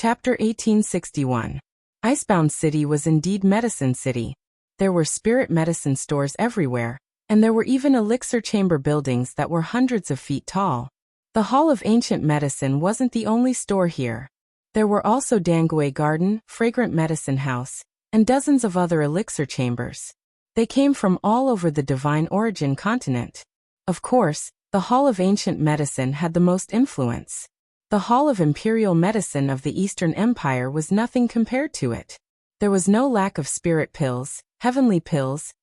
Chapter 1861. Icebound City was indeed Medicine City. There were spirit medicine stores everywhere, and there were even elixir chamber buildings that were hundreds of feet tall. The Hall of Ancient Medicine wasn't the only store here. There were also Dangui Garden, Fragrant Medicine House, and dozens of other elixir chambers. They came from all over the Divine Origin continent. Of course, the Hall of Ancient Medicine had the most influence. The Hall of Imperial Medicine of the Eastern Empire was nothing compared to it. There was no lack of spirit pills, heavenly pills,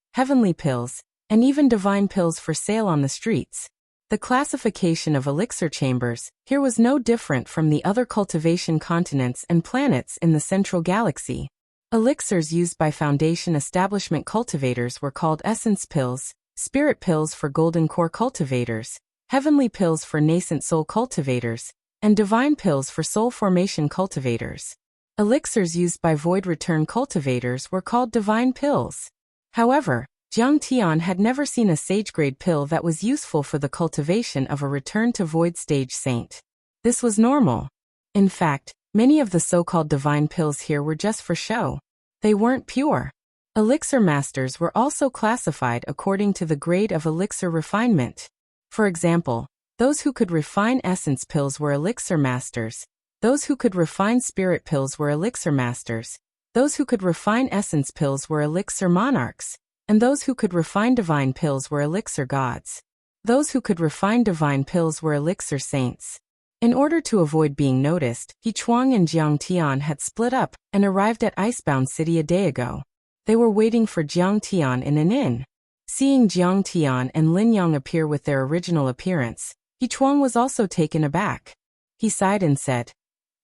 and even divine pills for sale on the streets. The classification of elixir chambers here was no different from the other cultivation continents and planets in the central galaxy. Elixirs used by Foundation establishment cultivators were called essence pills, spirit pills for golden core cultivators, heavenly pills for nascent soul cultivators, and divine pills for soul formation cultivators. Elixirs used by void return cultivators were called divine pills. However, Jiang Tian had never seen a sage-grade pill that was useful for the cultivation of a return to void stage saint. This was normal. In fact, many of the so-called divine pills here were just for show. They weren't pure. Elixir masters were also classified according to the grade of elixir refinement. For example, those who could refine essence pills were elixir masters. Those who could refine spirit pills were elixir masters. Those who could refine essence pills were elixir monarchs. And those who could refine divine pills were elixir gods. Those who could refine divine pills were elixir saints. In order to avoid being noticed, He Chuang and Jiang Tian had split up and arrived at Icebound City a day ago. They were waiting for Jiang Tian in an inn. Seeing Jiang Tian and Lin Yang appear with their original appearance, He Chuang was also taken aback. He sighed and said,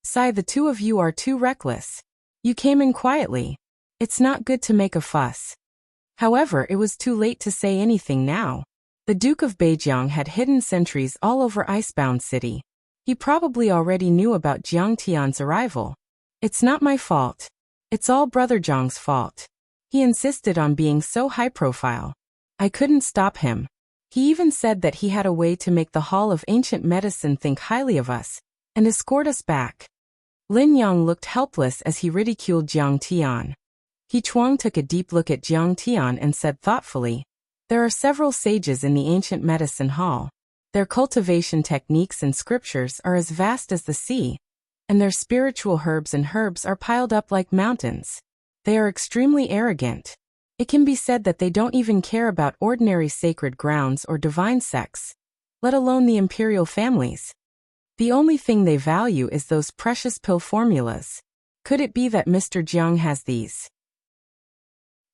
"Sai, the two of you are too reckless. You came in quietly. It's not good to make a fuss." However, it was too late to say anything now. The Duke of Beijiang had hidden sentries all over Icebound City. He probably already knew about Jiang Tian's arrival. "It's not my fault. It's all Brother Zhang's fault. He insisted on being so high profile. I couldn't stop him. He even said that he had a way to make the Hall of Ancient Medicine think highly of us and escort us back." Lin Yang looked helpless as he ridiculed Jiang Tian. He Chuang took a deep look at Jiang Tian and said thoughtfully, "There are several sages in the Ancient Medicine Hall. Their cultivation techniques and scriptures are as vast as the sea, and their spiritual herbs are piled up like mountains. They are extremely arrogant. It can be said that they don't even care about ordinary sacred grounds or divine sects, let alone the imperial families. The only thing they value is those precious pill formulas. Could it be that Mr. Jiang has these?"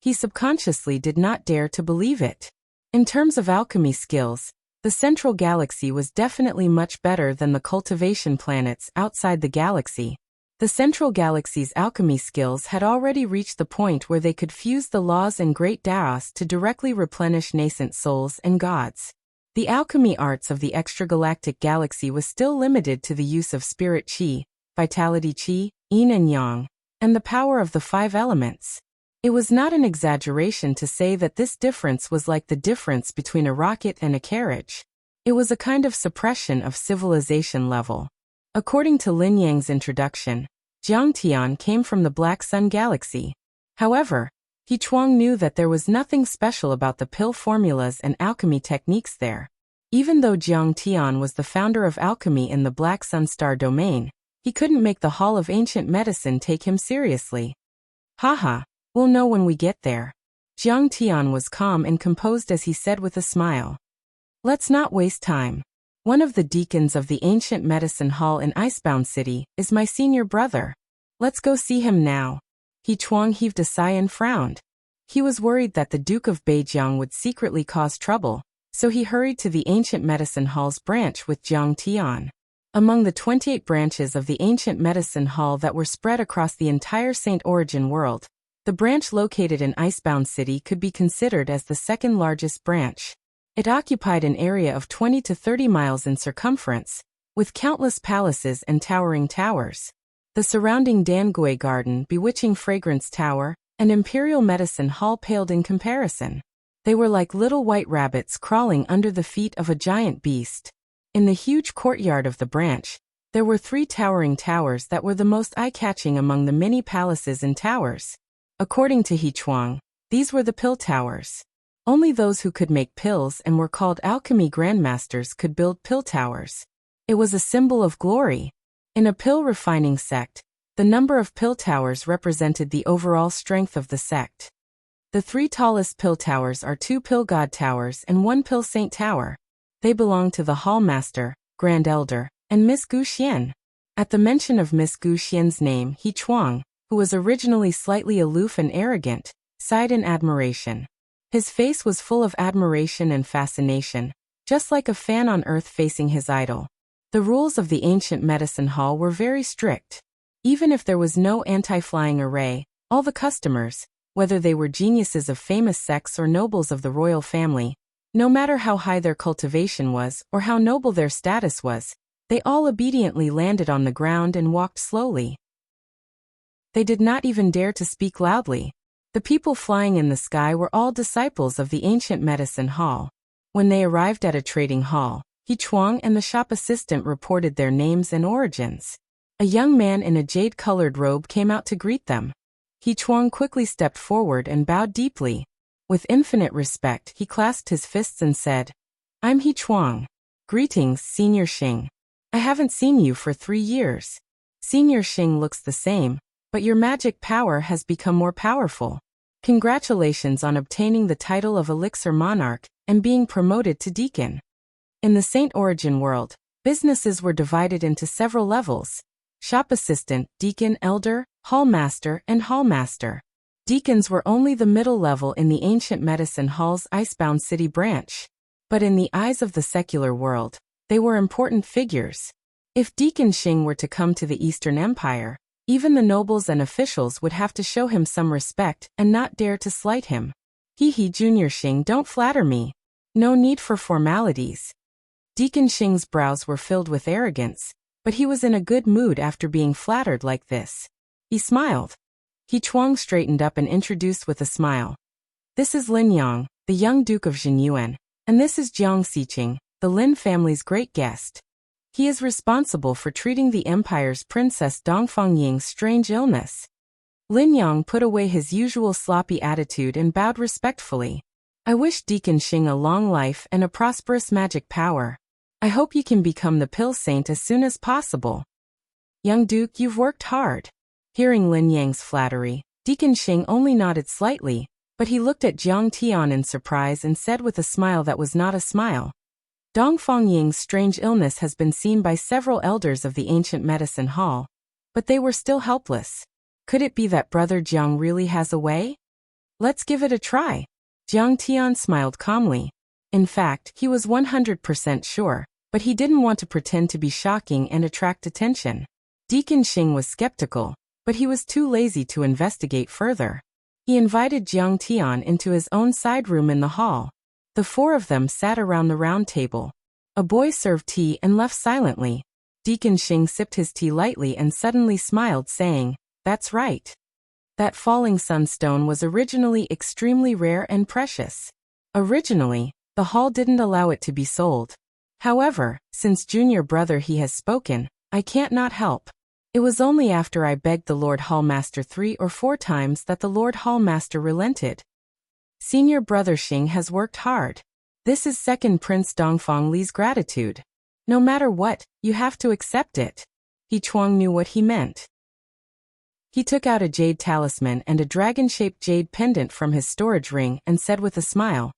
He subconsciously did not dare to believe it. In terms of alchemy skills, the central galaxy was definitely much better than the cultivation planets outside the galaxy. The central galaxy's alchemy skills had already reached the point where they could fuse the laws and great Daos to directly replenish nascent souls and gods. The alchemy arts of the extragalactic galaxy was still limited to the use of spirit qi, vitality qi, yin and yang, and the power of the 5 elements. It was not an exaggeration to say that this difference was like the difference between a rocket and a carriage. It was a kind of suppression of civilization level. According to Lin Yang's introduction, Jiang Tian came from the Black Sun Galaxy. However, He Chuang knew that there was nothing special about the pill formulas and alchemy techniques there. Even though Jiang Tian was the founder of alchemy in the Black Sun Star domain, he couldn't make the Hall of Ancient Medicine take him seriously. "Haha, we'll know when we get there." Jiang Tian was calm and composed as he said with a smile, "Let's not waste time. One of the deacons of the Ancient Medicine Hall in Icebound City is my senior brother. Let's go see him now." He Chuang heaved a sigh and frowned. He was worried that the Duke of Beijiang would secretly cause trouble, so he hurried to the Ancient Medicine Hall's branch with Jiang Tian. Among the 28 branches of the Ancient Medicine Hall that were spread across the entire Saint Origin world, the branch located in Icebound City could be considered as the second largest branch. It occupied an area of 20 to 30 miles in circumference, with countless palaces and towering towers. The surrounding Dangui Garden, Bewitching Fragrance Tower, and Imperial Medicine Hall paled in comparison. They were like little white rabbits crawling under the feet of a giant beast. In the huge courtyard of the branch, There were 3 towering towers that were the most eye-catching among the many palaces and towers. According to He Chuang, these were the pill towers. Only those who could make pills and were called alchemy grandmasters could build pill towers. It was a symbol of glory. In a pill refining sect, the number of pill towers represented the overall strength of the sect. The 3 tallest pill towers are 2 pill god towers and 1 pill saint tower. They belong to the Hall Master, Grand Elder, and Miss Gu Xian. At the mention of Miss Gu Xian's name, He Chuang, who was originally slightly aloof and arrogant, sighed in admiration. His face was full of admiration and fascination, just like a fan on earth facing his idol. The rules of the ancient medicine hall were very strict. Even if there was no anti-flying array, all the customers, whether they were geniuses of famous sects or nobles of the royal family, no matter how high their cultivation was or how noble their status was, they all obediently landed on the ground and walked slowly. They did not even dare to speak loudly. The people flying in the sky were all disciples of the ancient medicine hall. When they arrived at a trading hall, He Chuang and the shop assistant reported their names and origins. A young man in a jade-colored robe came out to greet them. He Chuang quickly stepped forward and bowed deeply. With infinite respect, he clasped his fists and said, "I'm He Chuang. Greetings, Senior Xing. I haven't seen you for 3 years. Senior Xing looks the same, but your magic power has become more powerful. Congratulations on obtaining the title of Elixir Monarch and being promoted to Deacon." In the Saint Origin world, businesses were divided into several levels: shop assistant, deacon, elder, hall master, and hall master. Deacons were only the middle level in the ancient medicine hall's Icebound City branch. But in the eyes of the secular world, they were important figures. If Deacon Xing were to come to the Eastern Empire, even the nobles and officials would have to show him some respect and not dare to slight him. He Junior Xing, don't flatter me. No need for formalities. Deacon Xing's brows were filled with arrogance, but he was in a good mood after being flattered like this. He smiled. He Chuang straightened up and introduced with a smile. "This is Lin Yang, the young Duke of Jinyuan, and this is Jiang Xiqing, the Lin family's great guest. He is responsible for treating the empire's Princess Dongfang Ying's strange illness." Lin Yang put away his usual sloppy attitude and bowed respectfully. "I wish Deacon Xing a long life and a prosperous magic power. I hope you can become the pill saint as soon as possible. Young Duke, you've worked hard." Hearing Lin Yang's flattery, Deacon Xing only nodded slightly, but he looked at Jiang Tian in surprise and said with a smile that was not a smile, "Dongfang Ying's strange illness has been seen by several elders of the ancient medicine hall, but they were still helpless. Could it be that Brother Jiang really has a way? Let's give it a try." Jiang Tian smiled calmly. In fact, he was 100% sure, but he didn't want to pretend to be shocking and attract attention. Deacon Xing was skeptical, but he was too lazy to investigate further. He invited Jiang Tian into his own side room in the hall. The 4 of them sat around the round table. A boy served tea and left silently. Deacon Xing sipped his tea lightly and suddenly smiled, saying, "That's right. That falling sunstone was originally extremely rare and precious. Originally, the hall didn't allow it to be sold. However, since Junior Brother he has spoken, I can't not help. It was only after I begged the Lord Hallmaster 3 or 4 times that the Lord Hallmaster relented. Senior Brother Xing has worked hard. This is Second Prince Dongfang Li's gratitude. No matter what, you have to accept it." He Chuang knew what he meant. He took out a jade talisman and a dragon-shaped jade pendant from his storage ring and said with a smile,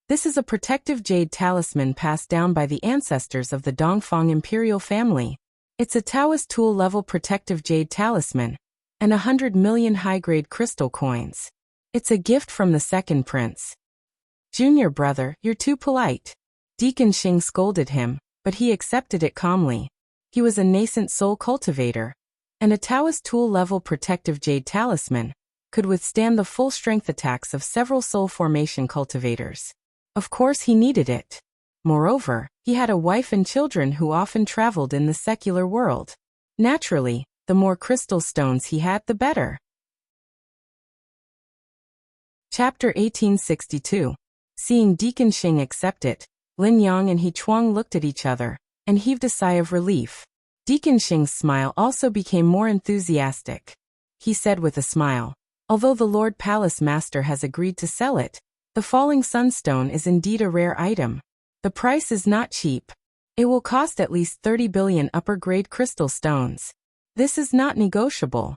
"This is a protective jade talisman passed down by the ancestors of the Dongfang imperial family. It's a Taoist tool-level protective jade talisman, and 100 million high-grade crystal coins. It's a gift from the second prince." "Junior Brother, you're too polite." Deacon Xing scolded him, but he accepted it calmly. He was a nascent soul cultivator, and a Taoist tool-level protective jade talisman could withstand the full-strength attacks of several soul formation cultivators. Of course he needed it. Moreover, he had a wife and children who often traveled in the secular world. Naturally, the more crystal stones he had, the better. Chapter 1862. Seeing Deacon Xing accept it, Lin Yang and He Chuang looked at each other and heaved a sigh of relief. Deacon Xing's smile also became more enthusiastic. He said with a smile, "Although the Lord Palace Master has agreed to sell it, the falling sunstone is indeed a rare item. The price is not cheap. It will cost at least 30 billion upper-grade crystal stones. This is not negotiable."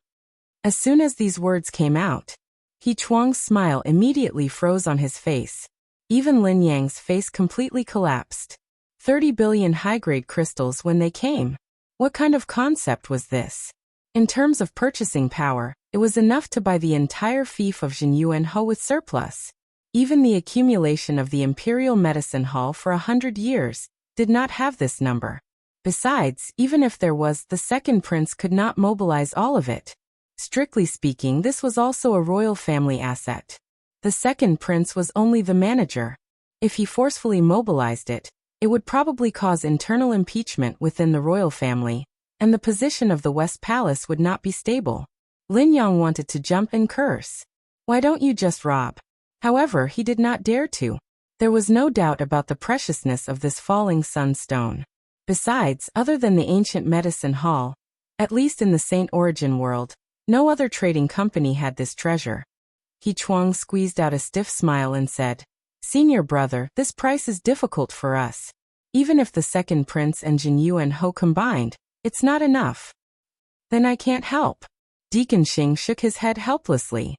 As soon as these words came out, He Chuang's smile immediately froze on his face. Even Lin Yang's face completely collapsed. 30 billion high-grade crystals when they came. What kind of concept was this? In terms of purchasing power, it was enough to buy the entire fief of Jinyuanhou with surplus. Even the accumulation of the Imperial Medicine Hall for 100 years did not have this number. Besides, even if there was, the second prince could not mobilize all of it. Strictly speaking, this was also a royal family asset. The second prince was only the manager. If he forcefully mobilized it, it would probably cause internal impeachment within the royal family, and the position of the West Palace would not be stable. Lin Yang wanted to jump and curse. "Why don't you just rob?" However, he did not dare to. There was no doubt about the preciousness of this falling sunstone. Besides, other than the ancient medicine hall, at least in the Saint Origin world, no other trading company had this treasure. He Chuang squeezed out a stiff smile and said, "Senior brother, this price is difficult for us. Even if the second prince and Jinyuanhou combined, it's not enough." "Then I can't help." Deacon Xing shook his head helplessly.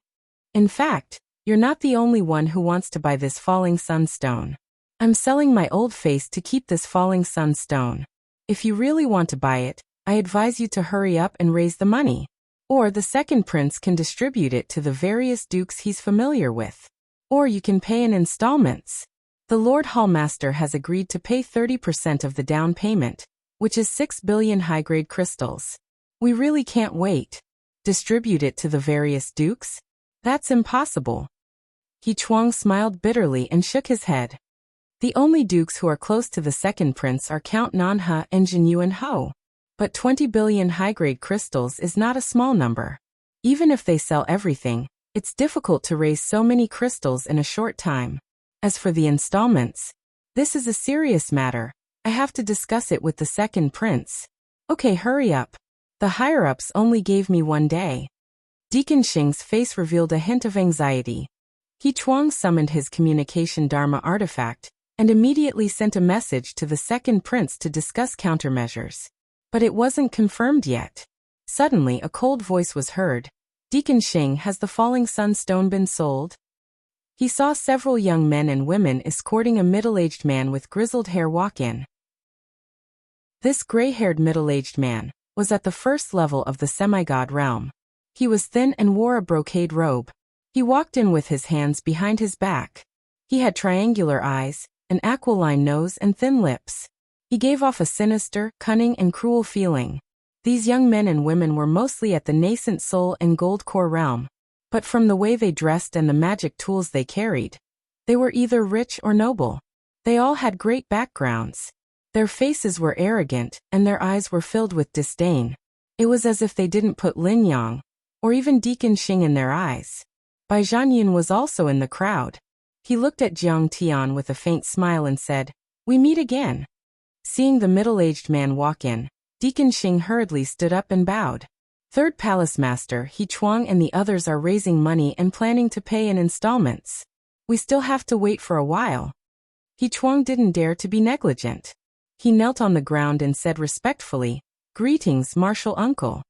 "In fact, you're not the only one who wants to buy this falling sunstone. I'm selling my old face to keep this falling sunstone. If you really want to buy it, I advise you to hurry up and raise the money. Or the second prince can distribute it to the various dukes he's familiar with. Or you can pay in installments. The Lord Hallmaster has agreed to pay 30% of the down payment, which is 6 billion high-grade crystals. We really can't wait. Distribute it to the various dukes? That's impossible." He Chuang smiled bitterly and shook his head. "The only dukes who are close to the second prince are Count Nanhe and Jinyuanhou. But 20 billion high-grade crystals is not a small number. Even if they sell everything, it's difficult to raise so many crystals in a short time. As for the installments, this is a serious matter. I have to discuss it with the second prince." "Okay, hurry up. The higher-ups only gave me 1 day." Deacon Xing's face revealed a hint of anxiety. He Chuang summoned his communication Dharma artifact and immediately sent a message to the second prince to discuss countermeasures. But it wasn't confirmed yet. Suddenly a cold voice was heard. "Deacon Xing, has the falling sunstone been sold?" He saw several young men and women escorting a middle-aged man with grizzled hair walk in. This gray-haired middle-aged man was at the first level of the semi-god realm. He was thin and wore a brocade robe. He walked in with his hands behind his back. He had triangular eyes, an aquiline nose and thin lips. He gave off a sinister, cunning and cruel feeling. These young men and women were mostly at the nascent soul and gold core realm. But from the way they dressed and the magic tools they carried, they were either rich or noble. They all had great backgrounds. Their faces were arrogant, and their eyes were filled with disdain. It was as if they didn't put Lin Yang, or even Deacon Xing in their eyes. Bai Zhanyun was also in the crowd. He looked at Jiang Tian with a faint smile and said, "We meet again." Seeing the middle-aged man walk in, Deacon Xing hurriedly stood up and bowed. "Third Palace Master, He Chuang and the others are raising money and planning to pay in installments. We still have to wait for a while." He Chuang didn't dare to be negligent. He knelt on the ground and said respectfully, "Greetings, Martial Uncle."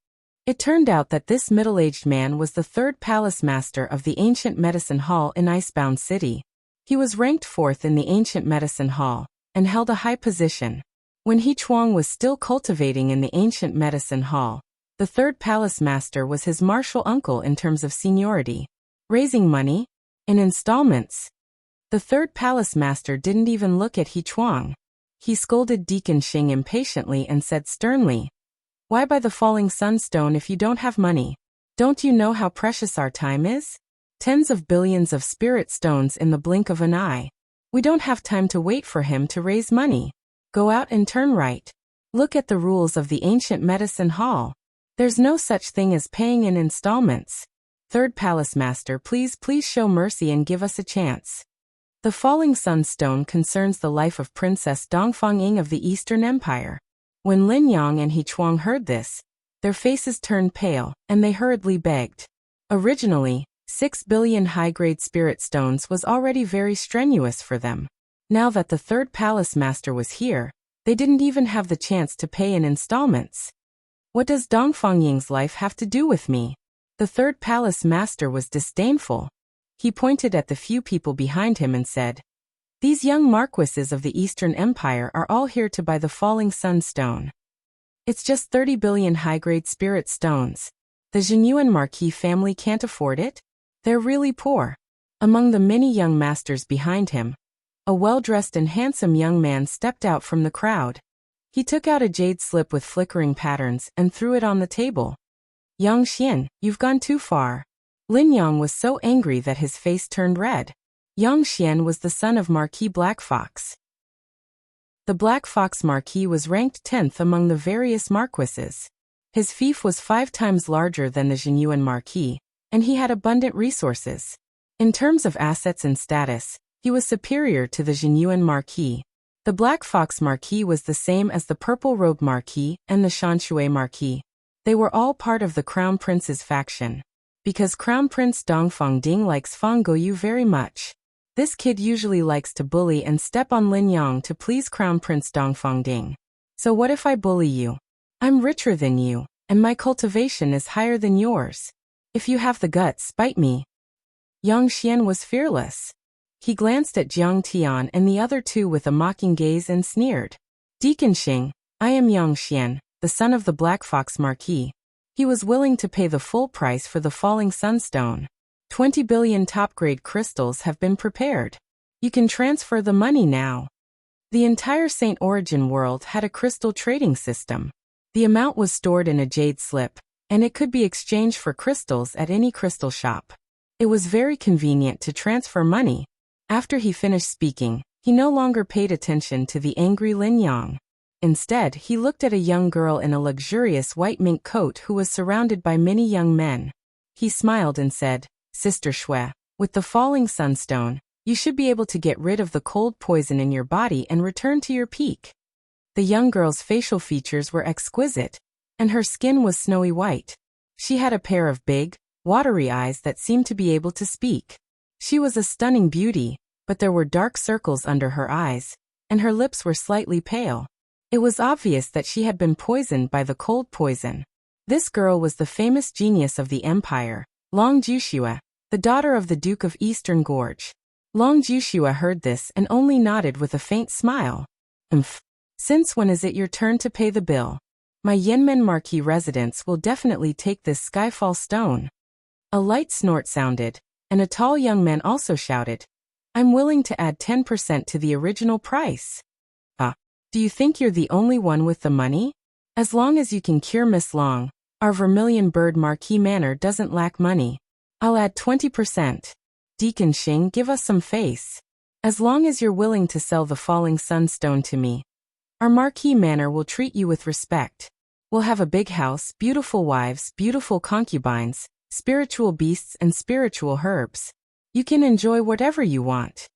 It turned out that this middle-aged man was the third palace master of the ancient medicine hall in Icebound City. He was ranked 4th in the ancient medicine hall, and held a high position. When He Chuang was still cultivating in the ancient medicine hall, the third palace master was his martial uncle in terms of seniority. Raising money? In installments? The third palace master didn't even look at He Chuang. He scolded Deacon Xing impatiently and said sternly, "Why buy the falling sunstone if you don't have money? Don't you know how precious our time is? Tens of billions of spirit stones in the blink of an eye. We don't have time to wait for him to raise money. Go out and turn right. Look at the rules of the ancient medicine hall. There's no such thing as paying in installments. Third Palace Master, please show mercy and give us a chance." The falling sunstone concerns the life of Princess Dongfang Ying of the Eastern Empire. When Lin Yang and He Chuang heard this, their faces turned pale, and they hurriedly begged. Originally, 6 billion high-grade spirit stones was already very strenuous for them. Now that the third palace master was here, they didn't even have the chance to pay in installments. What does Dongfang Ying's life have to do with me? The third palace master was disdainful. He pointed at the few people behind him and said, "These young marquises of the Eastern Empire are all here to buy the falling sun stone. It's just 30 billion high-grade spirit stones. The Zhenyuan Marquis family can't afford it? They're really poor." Among the many young masters behind him, a well-dressed and handsome young man stepped out from the crowd. He took out a jade slip with flickering patterns and threw it on the table. "Yang Xian, you've gone too far." Lin Yang was so angry that his face turned red. Yang Xian was the son of Marquis Black Fox. The Black Fox Marquis was ranked 10th among the various marquises. His fief was 5 times larger than the Zhenyuan Marquis, and he had abundant resources. In terms of assets and status, he was superior to the Zhenyuan Marquis. The Black Fox Marquis was the same as the Purple Robe Marquis and the Shanshui Marquis. They were all part of the Crown Prince's faction. Because Crown Prince Dongfang Ding likes Fang Goyu very much. This kid usually likes to bully and step on Lin Yang to please Crown Prince Dongfang Ding. So what if I bully you? I'm richer than you, and my cultivation is higher than yours. If you have the guts, bite me. Yang Xian was fearless. He glanced at Jiang Tian and the other two with a mocking gaze and sneered. "Deacon Xing, I am Yang Xian, the son of the Black Fox Marquis." He was willing to pay the full price for the falling sunstone. 20 billion top-grade crystals have been prepared. You can transfer the money now. The entire Saint Origin world had a crystal trading system. The amount was stored in a jade slip, and it could be exchanged for crystals at any crystal shop. It was very convenient to transfer money. After he finished speaking, he no longer paid attention to the angry Lin Yang. Instead, he looked at a young girl in a luxurious white mink coat who was surrounded by many young men. He smiled and said, "Sister Shui, with the falling sunstone, you should be able to get rid of the cold poison in your body and return to your peak." The young girl's facial features were exquisite, and her skin was snowy white. She had a pair of big, watery eyes that seemed to be able to speak. She was a stunning beauty, but there were dark circles under her eyes, and her lips were slightly pale. It was obvious that she had been poisoned by the cold poison. This girl was the famous genius of the empire, Long Jushua, the daughter of the Duke of Eastern Gorge. Long Jushua heard this and only nodded with a faint smile. Since when is it your turn to pay the bill? My Yanmen Marquis residence will definitely take this skyfall stone." A light snort sounded, and a tall young man also shouted, "I'm willing to add 10% to the original price." Do you think you're the only one with the money? As long as you can cure Miss Long, our Vermilion Bird Marquis Manor doesn't lack money. I'll add 20%. Deacon Xing, give us some face. As long as you're willing to sell the falling sunstone to me, our Marquis Manor will treat you with respect. We'll have a big house, beautiful wives, beautiful concubines, spiritual beasts and spiritual herbs. You can enjoy whatever you want.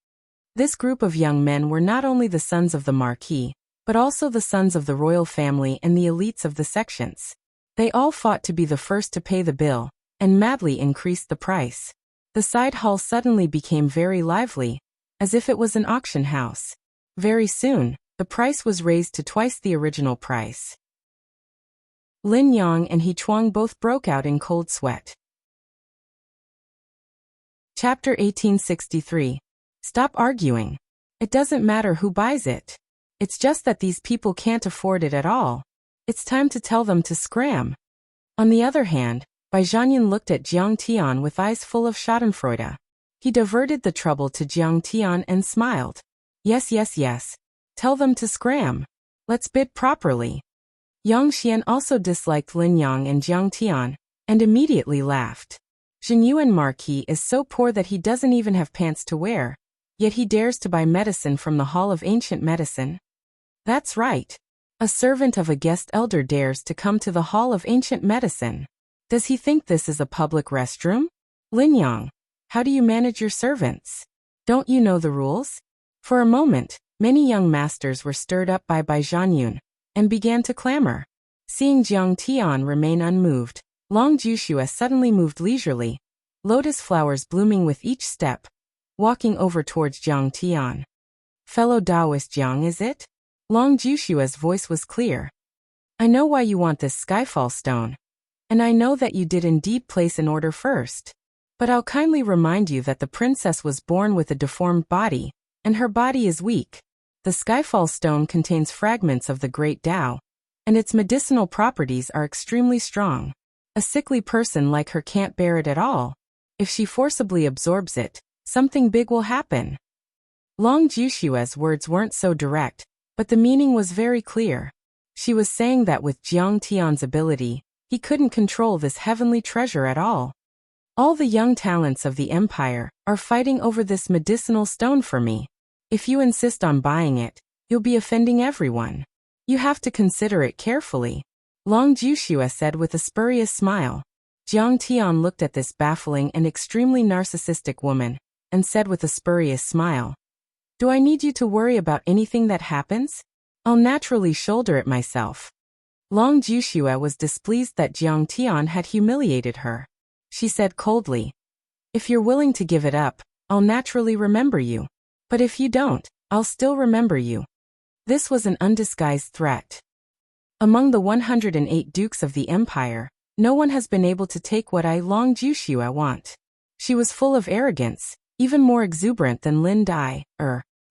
This group of young men were not only the sons of the Marquis, but also the sons of the royal family and the elites of the sections. They all fought to be the first to pay the bill, and madly increased the price. The side hall suddenly became very lively, as if it was an auction house. Very soon, the price was raised to twice the original price. Lin Yang and He Chuang both broke out in cold sweat. Chapter 1863. Stop arguing. It doesn't matter who buys it. It's just that these people can't afford it at all. It's time to tell them to scram. On the other hand, Bai Zhanyin looked at Jiang Tian with eyes full of schadenfreude. He diverted the trouble to Jiang Tian and smiled. Yes. Tell them to scram. Let's bid properly. Yang Xian also disliked Lin Yang and Jiang Tian, and immediately laughed. Zhenyuan Marquis is so poor that he doesn't even have pants to wear, yet he dares to buy medicine from the Hall of Ancient Medicine. That's right. A servant of a guest elder dares to come to the Hall of Ancient Medicine. Does he think this is a public restroom? Lin Yang, how do you manage your servants? Don't you know the rules? For a moment, many young masters were stirred up by Bai Zhanyin, and began to clamor. Seeing Jiang Tian remain unmoved, Long Jushue suddenly moved leisurely, lotus flowers blooming with each step, walking over towards Jiang Tian. Fellow Taoist Jiang, is it? Long Jushue's voice was clear. I know why you want this skyfall stone. And I know that you did indeed place an order first. But I'll kindly remind you that the princess was born with a deformed body, and her body is weak. The skyfall stone contains fragments of the great Tao, and its medicinal properties are extremely strong. A sickly person like her can't bear it at all. If she forcibly absorbs it, something big will happen. Long Jushue's words weren't so direct, but the meaning was very clear. She was saying that with Jiang Tian's ability, he couldn't control this heavenly treasure at all. All the young talents of the empire are fighting over this medicinal stone for me. If you insist on buying it, you'll be offending everyone. You have to consider it carefully. Long Jushue said with a spurious smile. Jiang Tian looked at this baffling and extremely narcissistic woman, and said with a spurious smile, Do I need you to worry about anything that happens? I'll naturally shoulder it myself. Long Jushue was displeased that Jiang Tian had humiliated her. She said coldly, If you're willing to give it up, I'll naturally remember you. But if you don't, I'll still remember you. This was an undisguised threat. Among the 108 dukes of the empire, no one has been able to take what I Long Jushue want. She was full of arrogance, even more exuberant than Lin Dai,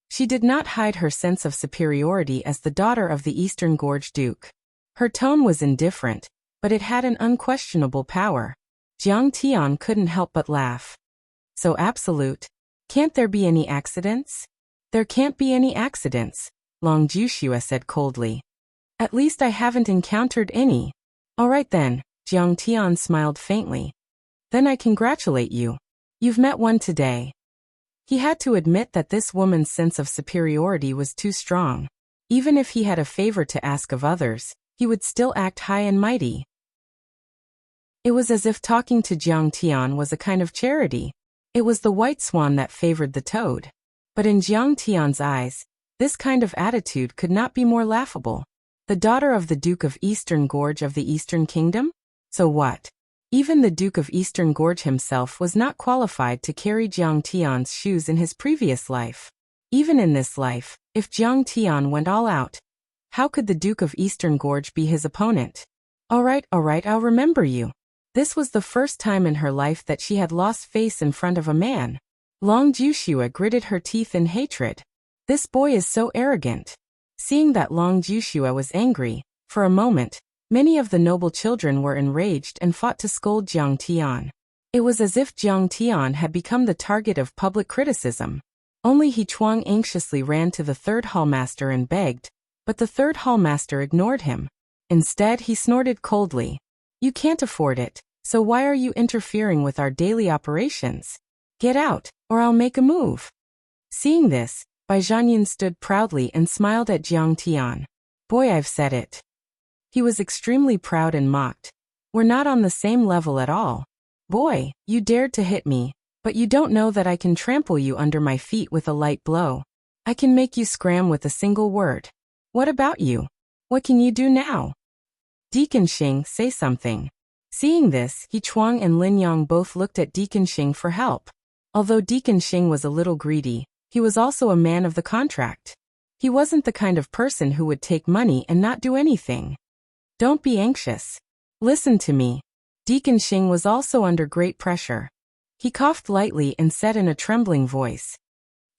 She did not hide her sense of superiority as the daughter of the Eastern Gorge Duke. Her tone was indifferent, but it had an unquestionable power. Jiang Tian couldn't help but laugh. So absolute. Can't there be any accidents? There can't be any accidents, Long Jushue said coldly. At least I haven't encountered any. All right then, Jiang Tian smiled faintly. Then I congratulate you. You've met one today. He had to admit that this woman's sense of superiority was too strong. Even if he had a favor to ask of others, he would still act high and mighty. It was as if talking to Jiang Tian was a kind of charity. It was the white swan that favored the toad. But in Jiang Tian's eyes, this kind of attitude could not be more laughable. The daughter of the Duke of Eastern Gorge of the Eastern Kingdom? So what? Even the Duke of Eastern Gorge himself was not qualified to carry Jiang Tian's shoes in his previous life. Even in this life, if Jiang Tian went all out, how could the Duke of Eastern Gorge be his opponent? All right, I'll remember you. This was the first time in her life that she had lost face in front of a man. Long Jushue gritted her teeth in hatred. This boy is so arrogant. Seeing that Long Jushue was angry, for a moment, many of the noble children were enraged and fought to scold Jiang Tian. It was as if Jiang Tian had become the target of public criticism. Only He Chuang anxiously ran to the third hallmaster and begged, but the third hallmaster ignored him. Instead, he snorted coldly. You can't afford it, so why are you interfering with our daily operations? Get out, or I'll make a move. Seeing this, Bai Zhanyin stood proudly and smiled at Jiang Tian. Boy, I've said it. He was extremely proud and mocked. We're not on the same level at all. Boy, you dared to hit me, but you don't know that I can trample you under my feet with a light blow. I can make you scram with a single word. What about you? What can you do now? Deacon Xing, say something. Seeing this, He Chuang and Lin Yang both looked at Deacon Xing for help. Although Deacon Xing was a little greedy, he was also a man of the contract. He wasn't the kind of person who would take money and not do anything. Don't be anxious. Listen to me. Deacon Xing was also under great pressure. He coughed lightly and said in a trembling voice.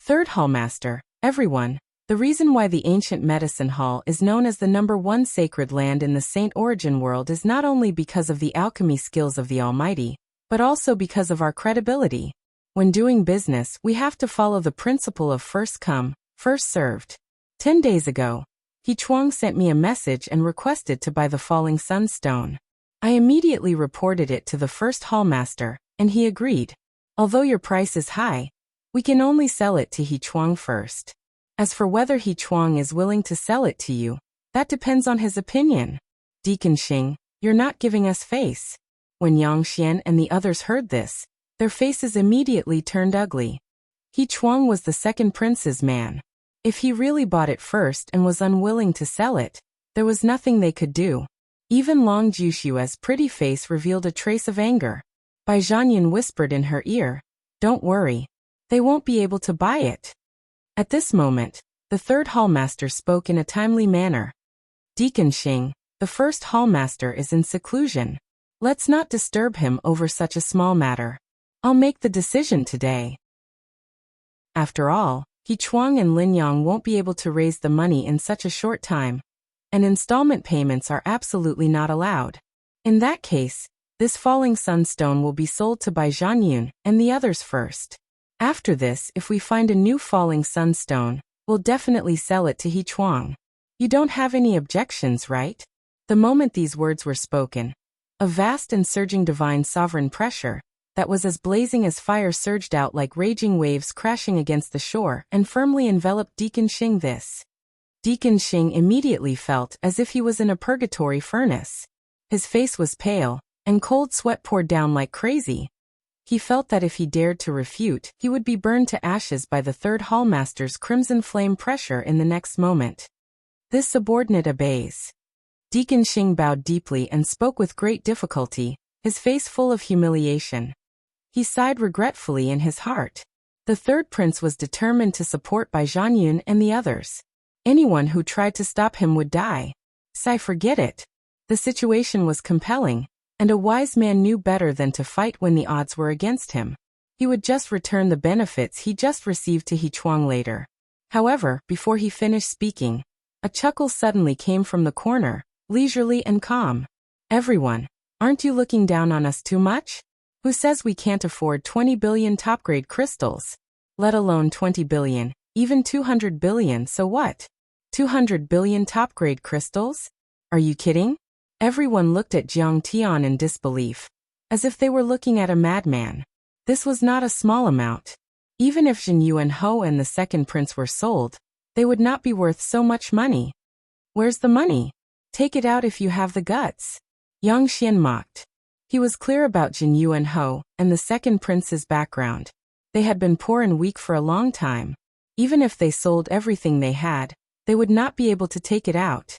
Third Hallmaster, everyone, the reason why the ancient medicine hall is known as the #1 sacred land in the Saint Origin world is not only because of the alchemy skills of the Almighty, but also because of our credibility. When doing business, we have to follow the principle of first come, first served. 10 days ago, He Chuang sent me a message and requested to buy the Falling Sun stone. I immediately reported it to the first hallmaster, and he agreed. Although your price is high, we can only sell it to He Chuang first. As for whether He Chuang is willing to sell it to you, that depends on his opinion. Deacon Xing, you're not giving us face. When Yang Xian and the others heard this, their faces immediately turned ugly. He Chuang was the second prince's man. If he really bought it first and was unwilling to sell it, There was nothing they could do. Even Long Jushua's pretty face revealed a trace of anger. Bai Zhanyun whispered in her ear, "Don't worry. They won't be able to buy it." At this moment, the third hallmaster spoke in a timely manner. "Deacon Xing, the first hallmaster is in seclusion. Let's not disturb him over such a small matter. I'll make the decision today." After all, He Chuang and Lin Yang won't be able to raise the money in such a short time, and installment payments are absolutely not allowed. In that case, this falling sunstone will be sold to Bai Zhanyun and the others first. After this, if we find a new falling sunstone, we'll definitely sell it to He Chuang. You don't have any objections, right? The moment these words were spoken, a vast and surging divine sovereign pressure that was as blazing as fire surged out like raging waves crashing against the shore and firmly enveloped Deacon Xing. Deacon Xing immediately felt as if he was in a purgatory furnace. His face was pale, and cold sweat poured down like crazy. He felt that if he dared to refute, he would be burned to ashes by the third hallmaster's crimson flame pressure in the next moment. This subordinate obeys. Deacon Xing bowed deeply and spoke with great difficulty, his face full of humiliation. He sighed regretfully in his heart. The third prince was determined to support Bai Zhanyun and the others. Anyone who tried to stop him would die. Forget it. The situation was compelling, and a wise man knew better than to fight when the odds were against him. He would just return the benefits he just received to He Chuang later. However, before he finished speaking, a chuckle suddenly came from the corner, leisurely and calm. "Everyone, aren't you looking down on us too much? Who says we can't afford 20 billion top-grade crystals? Let alone 20 billion, even 200 billion, so what? 200 billion top-grade crystals? Are you kidding?" Everyone looked at Jiang Tian in disbelief, as if they were looking at a madman. This was not a small amount. Even if Jin Yuan Ho and the second prince were sold, they would not be worth so much money. "Where's the money? Take it out if you have the guts." Yang Xian mocked. He was clear about Jin Yuan Ho and the second prince's background. They had been poor and weak for a long time. Even if they sold everything they had, they would not be able to take it out.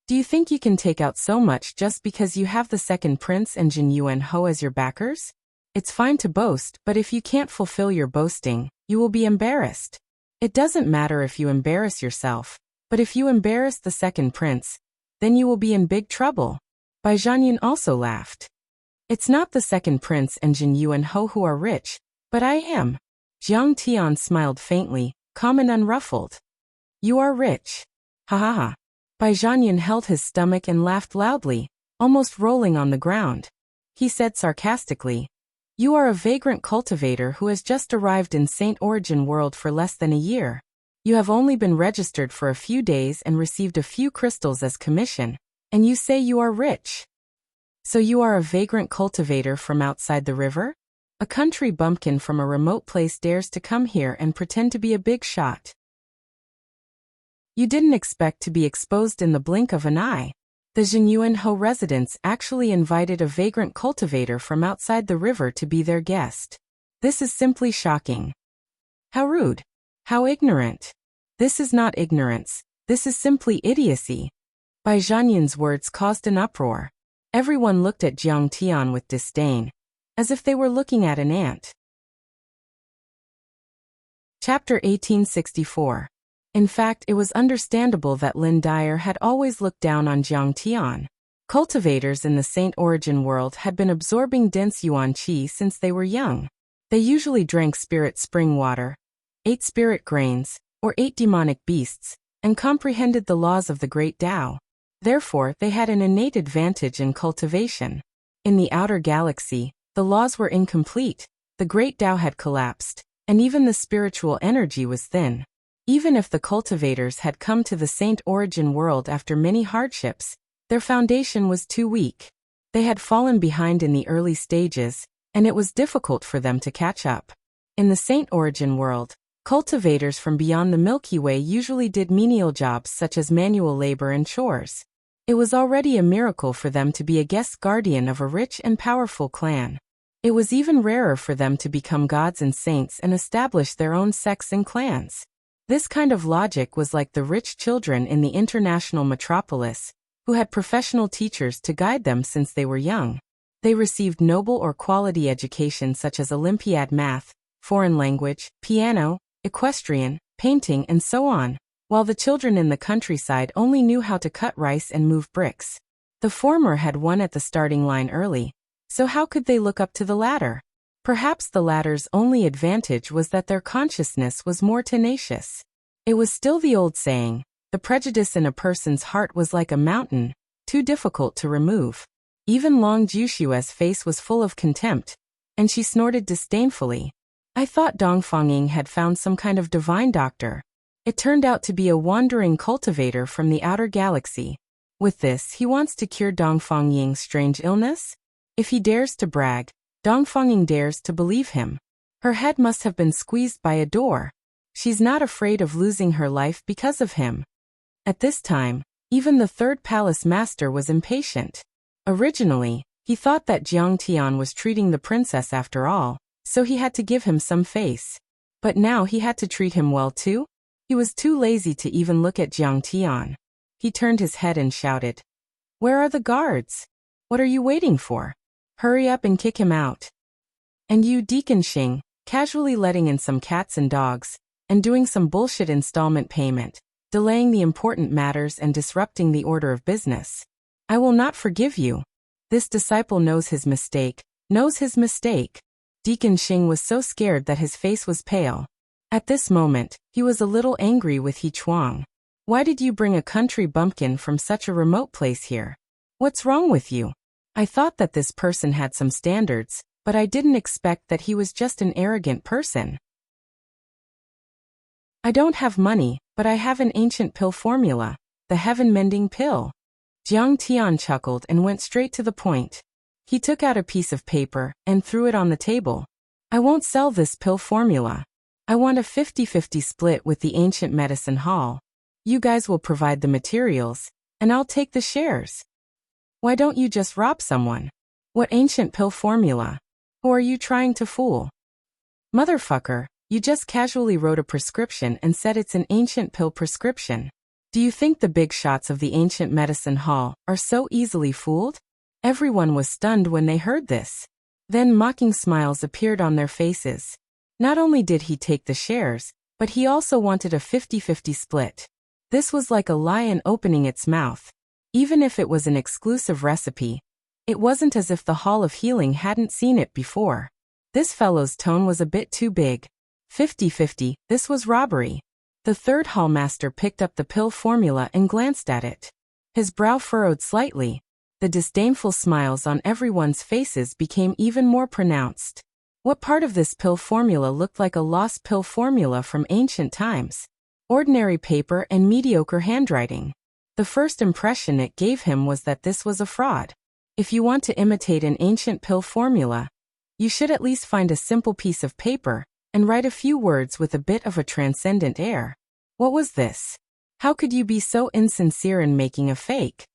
"Do you think you can take out so much just because you have the second prince and Jin Yuan Ho as your backers? It's fine to boast, but if you can't fulfill your boasting, you will be embarrassed. It doesn't matter if you embarrass yourself, but if you embarrass the second prince, then you will be in big trouble." Bai Zhanyun also laughed. "It's not the second prince and Jin Yuan Ho who are rich, but I am." Jiang Tian smiled faintly, calm and unruffled. "You are rich. Ha ha ha." Bai Zhanyun held his stomach and laughed loudly, almost rolling on the ground. He said sarcastically, "You are a vagrant cultivator who has just arrived in Saint Origin World for less than a year. You have only been registered for a few days and received a few crystals as commission, and you say you are rich. So you are a vagrant cultivator from outside the river? A country bumpkin from a remote place dares to come here and pretend to be a big shot. You didn't expect to be exposed in the blink of an eye. The Jinyuan Ho residents actually invited a vagrant cultivator from outside the river to be their guest. This is simply shocking. How rude. How ignorant. This is not ignorance. This is simply idiocy." Bai Zhanyun's words caused an uproar. Everyone looked at Jiang Tian with disdain, as if they were looking at an ant. Chapter 1864. In fact, it was understandable that Lin Dyer had always looked down on Jiang Tian. Cultivators in the Saint Origin world had been absorbing dense yuan qi since they were young. They usually drank spirit spring water, ate spirit grains, or ate demonic beasts, and comprehended the laws of the great Tao. Therefore, they had an innate advantage in cultivation. In the outer galaxy, the laws were incomplete, the great Tao had collapsed, and even the spiritual energy was thin. Even if the cultivators had come to the Saint Origin world after many hardships, their foundation was too weak. They had fallen behind in the early stages, and it was difficult for them to catch up. In the Saint Origin world, cultivators from beyond the Milky Way usually did menial jobs such as manual labor and chores. It was already a miracle for them to be a guest guardian of a rich and powerful clan. It was even rarer for them to become gods and saints and establish their own sects and clans. This kind of logic was like the rich children in the international metropolis, who had professional teachers to guide them since they were young. They received noble or quality education such as Olympiad math, foreign language, piano, equestrian, painting, and so on, while the children in the countryside only knew how to cut rice and move bricks. The former had won at the starting line early, so how could they look up to the latter? Perhaps the latter's only advantage was that their consciousness was more tenacious. It was still the old saying, the prejudice in a person's heart was like a mountain, too difficult to remove. Even Long Jushua's face was full of contempt, and she snorted disdainfully. I thought Dongfang had found some kind of divine doctor. It turned out to be a wandering cultivator from the outer galaxy. With this, he wants to cure Dongfang Ying's strange illness? If he dares to brag, Dongfang Ying dares to believe him. Her head must have been squeezed by a door. She's not afraid of losing her life because of him. At this time, even the third palace master was impatient. Originally, he thought that Jiang Tian was treating the princess after all, so he had to give him some face. But now he had to treat him well too? He was too lazy to even look at Jiang Tian. He turned his head and shouted, "Where are the guards? What are you waiting for? Hurry up and kick him out." And you, Deacon Xing, casually letting in some cats and dogs, and doing some bullshit installment payment, delaying the important matters and disrupting the order of business. I will not forgive you. This disciple knows his mistake, Deacon Xing was so scared that his face was pale. At this moment, he was a little angry with He Chuang. Why did you bring a country bumpkin from such a remote place here? What's wrong with you? I thought that this person had some standards, but I didn't expect that he was just an arrogant person. I don't have money, but I have an ancient pill formula, the heaven-mending pill. Jiang Tian chuckled and went straight to the point. He took out a piece of paper and threw it on the table. I won't sell this pill formula. I want a 50-50 split with the ancient medicine hall. You guys will provide the materials, and I'll take the shares. Why don't you just rob someone? What ancient pill formula? Who are you trying to fool? Motherfucker, you just casually wrote a prescription and said it's an ancient pill prescription. Do you think the big shots of the ancient medicine hall are so easily fooled? Everyone was stunned when they heard this. Then mocking smiles appeared on their faces. Not only did he take the shares, but he also wanted a 50-50 split. This was like a lion opening its mouth. Even if it was an exclusive recipe, it wasn't as if the Hall of Healing hadn't seen it before. This fellow's tone was a bit too big. 50-50, this was robbery. The third hallmaster picked up the pill formula and glanced at it. His brow furrowed slightly. The disdainful smiles on everyone's faces became even more pronounced. What part of this pill formula looked like a lost pill formula from ancient times? Ordinary paper and mediocre handwriting. The first impression it gave him was that this was a fraud. If you want to imitate an ancient pill formula, you should at least find a simple piece of paper and write a few words with a bit of a transcendent air. What was this? How could you be so insincere in making a fake?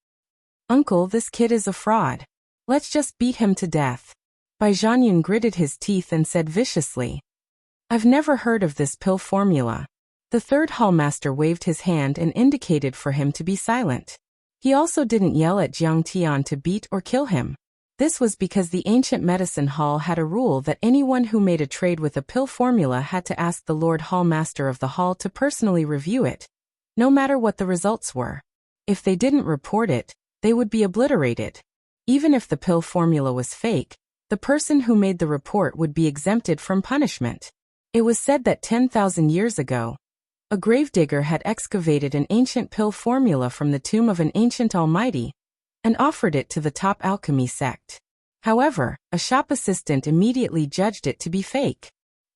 Uncle, this kid is a fraud. Let's just beat him to death. Bai Zhanyun gritted his teeth and said viciously, I've never heard of this pill formula. The third hallmaster waved his hand and indicated for him to be silent. He also didn't yell at Jiang Tian to beat or kill him. This was because the ancient medicine hall had a rule that anyone who made a trade with a pill formula had to ask the Lord Hallmaster of the hall to personally review it, no matter what the results were. If they didn't report it, they would be obliterated. Even if the pill formula was fake, the person who made the report would be exempted from punishment. It was said that 10,000 years ago, a gravedigger had excavated an ancient pill formula from the tomb of an ancient almighty and offered it to the top alchemy sect. However, a shop assistant immediately judged it to be fake.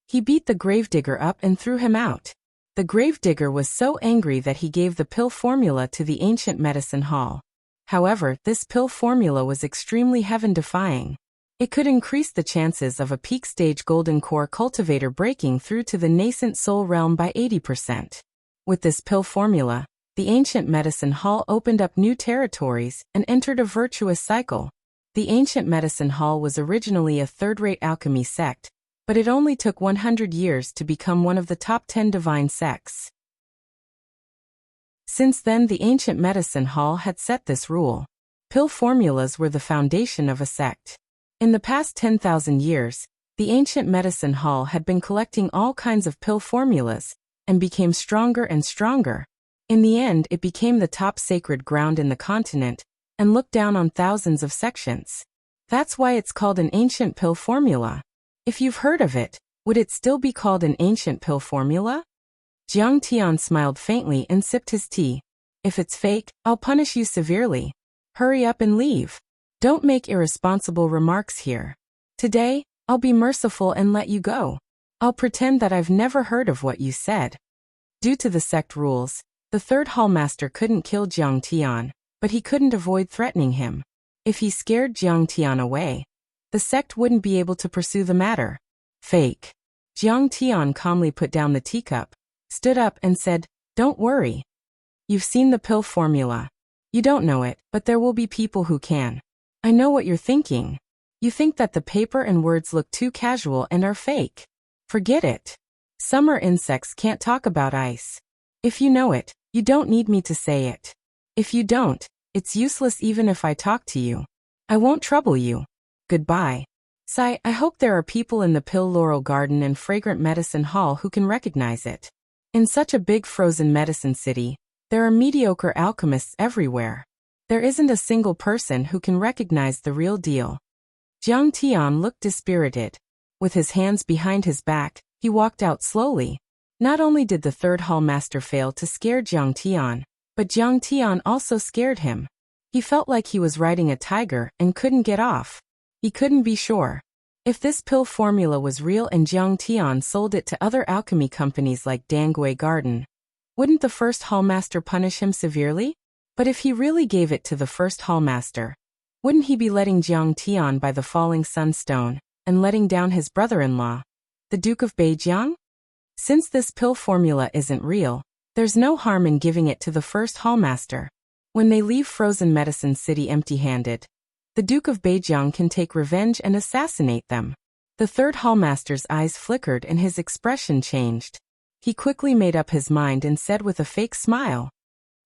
He beat the gravedigger up and threw him out. The gravedigger was so angry that he gave the pill formula to the ancient medicine hall. However, this pill formula was extremely heaven-defying. It could increase the chances of a peak-stage golden core cultivator breaking through to the nascent soul realm by 80%. With this pill formula, the ancient medicine hall opened up new territories and entered a virtuous cycle. The ancient medicine hall was originally a third-rate alchemy sect, but it only took 100 years to become one of the top 10 divine sects. Since then, the ancient medicine hall had set this rule. Pill formulas were the foundation of a sect. In the past 10,000 years, the ancient medicine hall had been collecting all kinds of pill formulas and became stronger and stronger. In the end, it became the top sacred ground in the continent and looked down on thousands of sections. That's why it's called an ancient pill formula. If you've heard of it, would it still be called an ancient pill formula? Jiang Tian smiled faintly and sipped his tea. If it's fake, I'll punish you severely. Hurry up and leave. Don't make irresponsible remarks here. Today, I'll be merciful and let you go. I'll pretend that I've never heard of what you said. Due to the sect rules, the third hallmaster couldn't kill Jiang Tian, but he couldn't avoid threatening him. If he scared Jiang Tian away, the sect wouldn't be able to pursue the matter. Fake. Jiang Tian calmly put down the teacup, stood up and said, "Don't worry. You've seen the pill formula. You don't know it, but there will be people who can. I know what you're thinking. You think that the paper and words look too casual and are fake. Forget it. Summer insects can't talk about ice. If you know it, you don't need me to say it. If you don't, it's useless even if I talk to you. I won't trouble you. Goodbye." Sigh, I hope there are people in the Pill Laurel Garden and Fragrant Medicine Hall who can recognize it. In such a big frozen medicine city, there are mediocre alchemists everywhere. There isn't a single person who can recognize the real deal. Jiang Tian looked dispirited. With his hands behind his back, he walked out slowly. Not only did the third hallmaster fail to scare Jiang Tian, but Jiang Tian also scared him. He felt like he was riding a tiger and couldn't get off. He couldn't be sure. If this pill formula was real and Jiang Tian sold it to other alchemy companies like Dangui Garden, wouldn't the first hallmaster punish him severely? But if he really gave it to the first hallmaster, wouldn't he be letting Jiang Tian buy the falling sunstone and letting down his brother-in-law, the Duke of Beijiang? Since this pill formula isn't real, there's no harm in giving it to the first hallmaster. When they leave Frozen Medicine City empty-handed, the Duke of Beijiang can take revenge and assassinate them. The third hallmaster's eyes flickered and his expression changed. He quickly made up his mind and said with a fake smile,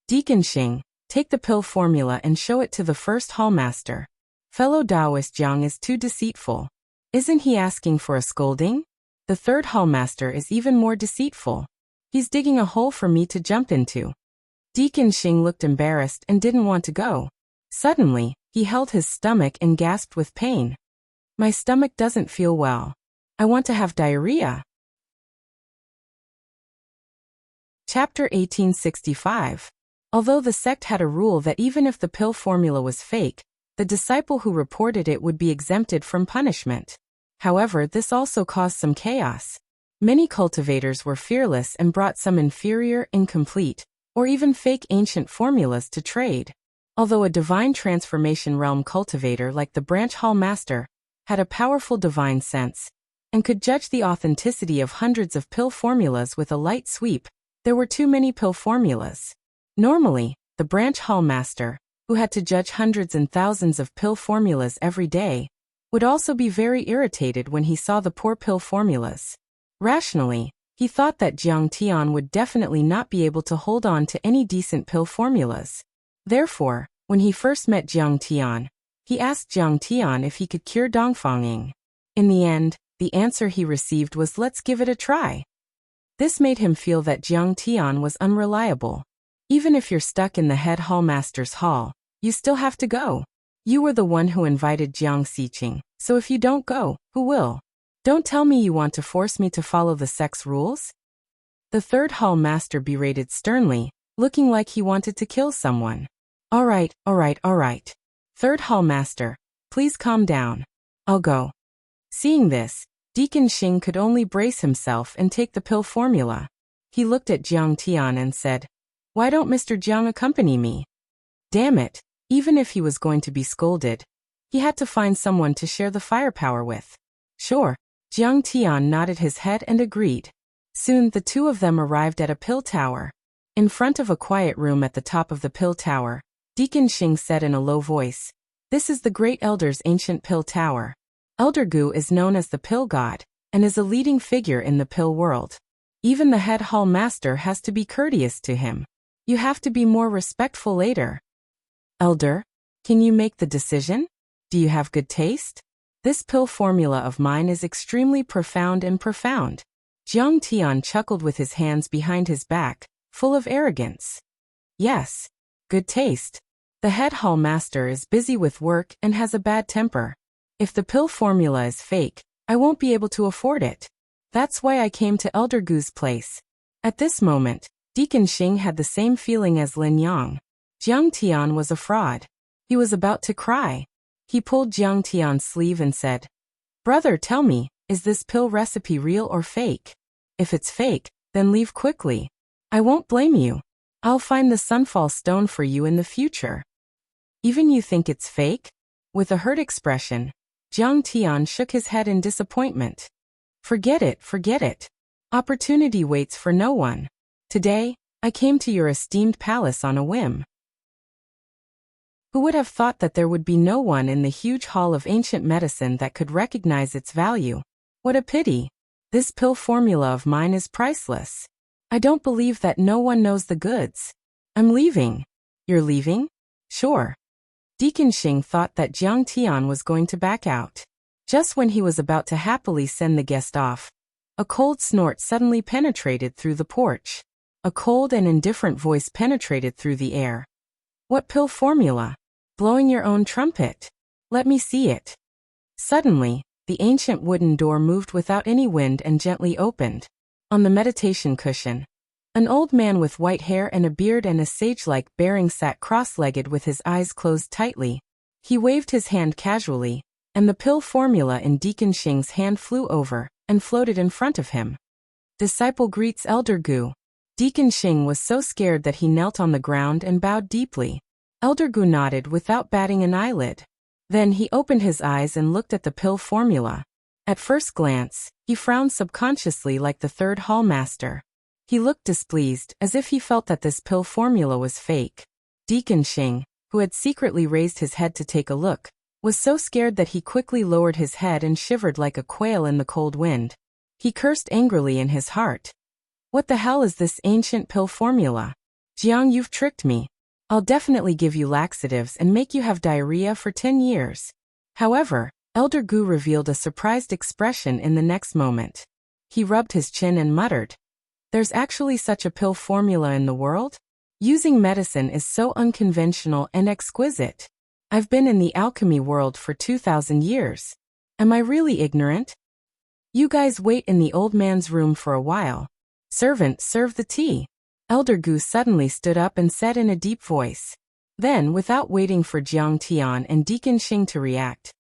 "Deacon Xing, take the pill formula and show it to the first hallmaster. Fellow Taoist Jiang is too deceitful. Isn't he asking for a scolding? The third hallmaster is even more deceitful. He's digging a hole for me to jump into." Deacon Xing looked embarrassed and didn't want to go. Suddenly, he held his stomach and gasped with pain. "My stomach doesn't feel well. I want to have diarrhea." Chapter 1865. Although the sect had a rule that even if the pill formula was fake, the disciple who reported it would be exempted from punishment. However, this also caused some chaos. Many cultivators were fearless and brought some inferior, incomplete, or even fake ancient formulas to trade. Although a divine transformation realm cultivator like the branch hall master had a powerful divine sense and could judge the authenticity of hundreds of pill formulas with a light sweep, there were too many pill formulas. Normally, the branch hall master, who had to judge hundreds and thousands of pill formulas every day, would also be very irritated when he saw the poor pill formulas. Rationally, he thought that Jiang Tian would definitely not be able to hold on to any decent pill formulas. Therefore, when he first met Jiang Tian, he asked Jiang Tian if he could cure Dongfanging. In the end, the answer he received was, "Let's give it a try." This made him feel that Jiang Tian was unreliable. Even if you're stuck in the head hallmaster's hall, you still have to go. You were the one who invited Jiang Xiqing, so if you don't go, who will? Don't tell me you want to force me to follow the sect's rules? The third hallmaster berated sternly, looking like he wanted to kill someone. All right. Third hallmaster, please calm down. I'll go." Seeing this, Deacon Xing could only brace himself and take the pill formula. He looked at Jiang Tian and said, "Why don't Mr. Jiang accompany me?" Damn it, even if he was going to be scolded, he had to find someone to share the firepower with. Sure, Jiang Tian nodded his head and agreed. Soon the two of them arrived at a pill tower. In front of a quiet room at the top of the pill tower, Deacon Xing said in a low voice, "This is the Great Elder's ancient pill tower. Elder Gu is known as the pill god, and is a leading figure in the pill world. Even the head hall master has to be courteous to him. You have to be more respectful later. Elder, can you make the decision? Do you have good taste? This pill formula of mine is extremely profound and profound. Jiang Tian chuckled with his hands behind his back, full of arrogance. Yes. Good taste. The head hall master is busy with work and has a bad temper. If the pill formula is fake, I won't be able to afford it. That's why I came to Elder Gu's place. At this moment, Deacon Xing had the same feeling as Lin Yang. Jiang Tian was a fraud. He was about to cry. He pulled Jiang Tian's sleeve and said, "Brother, tell me, is this pill recipe real or fake? If it's fake, then leave quickly. I won't blame you. I'll find the sunfall stone for you in the future." Even you think it's fake? With a hurt expression, Jiang Tian shook his head in disappointment. Forget it, forget it. Opportunity waits for no one. Today, I came to your esteemed palace on a whim. Who would have thought that there would be no one in the huge hall of ancient medicine that could recognize its value? What a pity. This pill formula of mine is priceless. I don't believe that no one knows the goods. I'm leaving. You're leaving? Sure. Deacon Xing thought that Jiang Tian was going to back out. Just when he was about to happily send the guest off, a cold snort suddenly penetrated through the porch. A cold and indifferent voice penetrated through the air. What pill formula? Blowing your own trumpet. Let me see it. Suddenly, the ancient wooden door moved without any wind and gently opened. On the meditation cushion, an old man with white hair and a beard and a sage-like bearing sat cross-legged with his eyes closed tightly. He waved his hand casually, and the pill formula in Deacon Xing's hand flew over and floated in front of him. Disciple greets Elder Gu. Deacon Xing was so scared that he knelt on the ground and bowed deeply. Elder Gu nodded without batting an eyelid. Then he opened his eyes and looked at the pill formula. At first glance, he frowned subconsciously like the third hall master. He looked displeased, as if he felt that this pill formula was fake. Deacon Xing, who had secretly raised his head to take a look, was so scared that he quickly lowered his head and shivered like a quail in the cold wind. He cursed angrily in his heart. What the hell is this ancient pill formula? Jiang, you've tricked me. I'll definitely give you laxatives and make you have diarrhea for 10 years. However, Elder Gu revealed a surprised expression in the next moment. He rubbed his chin and muttered, "There's actually such a pill formula in the world? Using medicine is so unconventional and exquisite. I've been in the alchemy world for 2,000 years. Am I really ignorant? You guys wait in the old man's room for a while. Servant, serve the tea." Elder Gu suddenly stood up and said in a deep voice. Then, without waiting for Jiang Tian and Deacon Xing to react,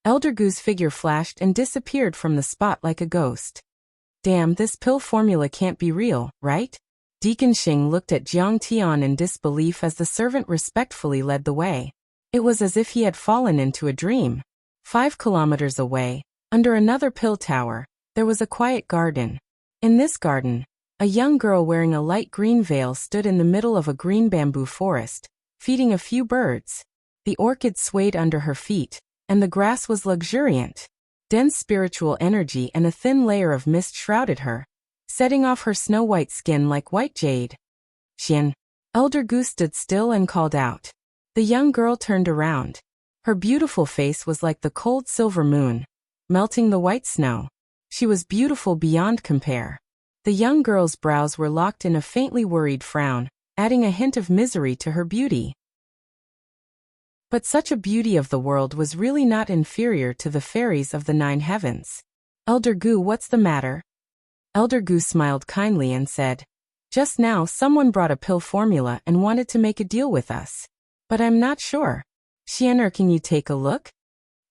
Elder Gu's figure flashed and disappeared from the spot like a ghost. Damn, this pill formula can't be real, right? Deacon Xing looked at Jiang Tian in disbelief as the servant respectfully led the way. It was as if he had fallen into a dream. 5 kilometers away, under another pill tower, there was a quiet garden. In this garden, a young girl wearing a light green veil stood in the middle of a green bamboo forest, feeding a few birds. The orchids swayed under her feet, and the grass was luxuriant. Dense spiritual energy and a thin layer of mist shrouded her, setting off her snow-white skin like white jade. Xian. Elder Gu stood still and called out. The young girl turned around. Her beautiful face was like the cold silver moon, melting the white snow. She was beautiful beyond compare. The young girl's brows were locked in a faintly worried frown, adding a hint of misery to her beauty. But such a beauty of the world was really not inferior to the fairies of the 9 heavens. Elder Gu, what's the matter? Elder Gu smiled kindly and said, Just now someone brought a pill formula and wanted to make a deal with us. But I'm not sure. Xianer, can you take a look?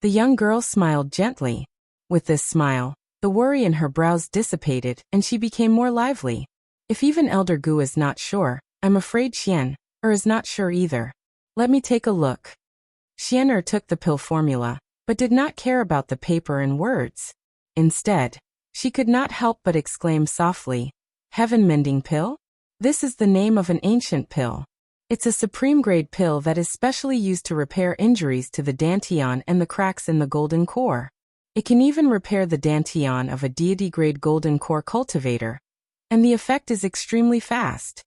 The young girl smiled gently. With this smile, the worry in her brows dissipated and she became more lively. If even Elder Gu is not sure, I'm afraid Xian is not sure either. Let me take a look. Xianer took the pill formula, but did not care about the paper and words. Instead, she could not help but exclaim softly, Heaven-mending pill? This is the name of an ancient pill. It's a supreme-grade pill that is specially used to repair injuries to the dantian and the cracks in the golden core. It can even repair the dantian of a deity-grade golden core cultivator. And the effect is extremely fast.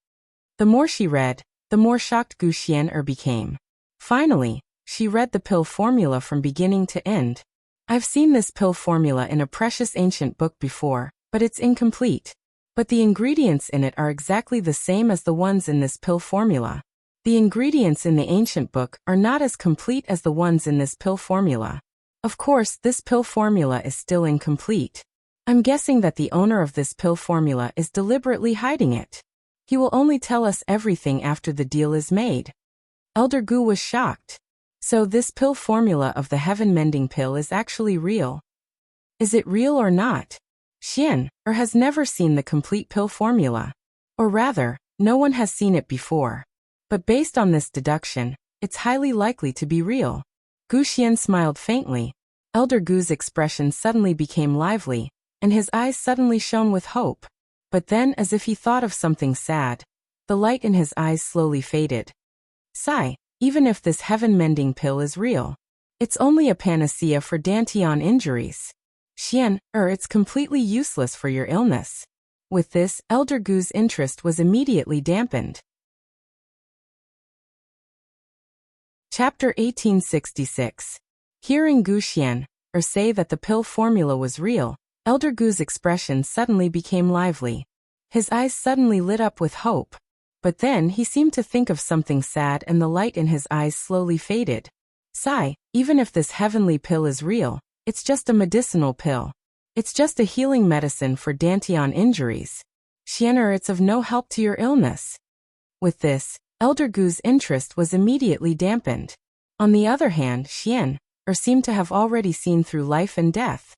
The more she read, the more shocked Gu Xian'er became. Finally, she read the pill formula from beginning to end. I've seen this pill formula in a precious ancient book before, but it's incomplete. But the ingredients in it are exactly the same as the ones in this pill formula. The ingredients in the ancient book are not as complete as the ones in this pill formula. Of course, this pill formula is still incomplete. I'm guessing that the owner of this pill formula is deliberately hiding it. He will only tell us everything after the deal is made. Elder Gu was shocked. So this pill formula of the heaven-mending pill is actually real. Is it real or not? Xian'er has never seen the complete pill formula. Or rather, no one has seen it before. But based on this deduction, it's highly likely to be real. Gu Xian smiled faintly. Elder Gu's expression suddenly became lively, and his eyes suddenly shone with hope. But then, as if he thought of something sad, the light in his eyes slowly faded. Sigh, even if this heaven-mending pill is real, it's only a panacea for Dantian injuries. Xian'er, it's completely useless for your illness. With this, Elder Gu's interest was immediately dampened. Chapter 1866. Hearing Gu Xian'er say that the pill formula was real, Elder Gu's expression suddenly became lively. His eyes suddenly lit up with hope. But then he seemed to think of something sad and the light in his eyes slowly faded. Sigh, even if this heavenly pill is real, it's just a medicinal pill. It's just a healing medicine for Dantian injuries. Xian'er, it's of no help to your illness. With this, Elder Gu's interest was immediately dampened. On the other hand, Xian'er seemed to have already seen through life and death.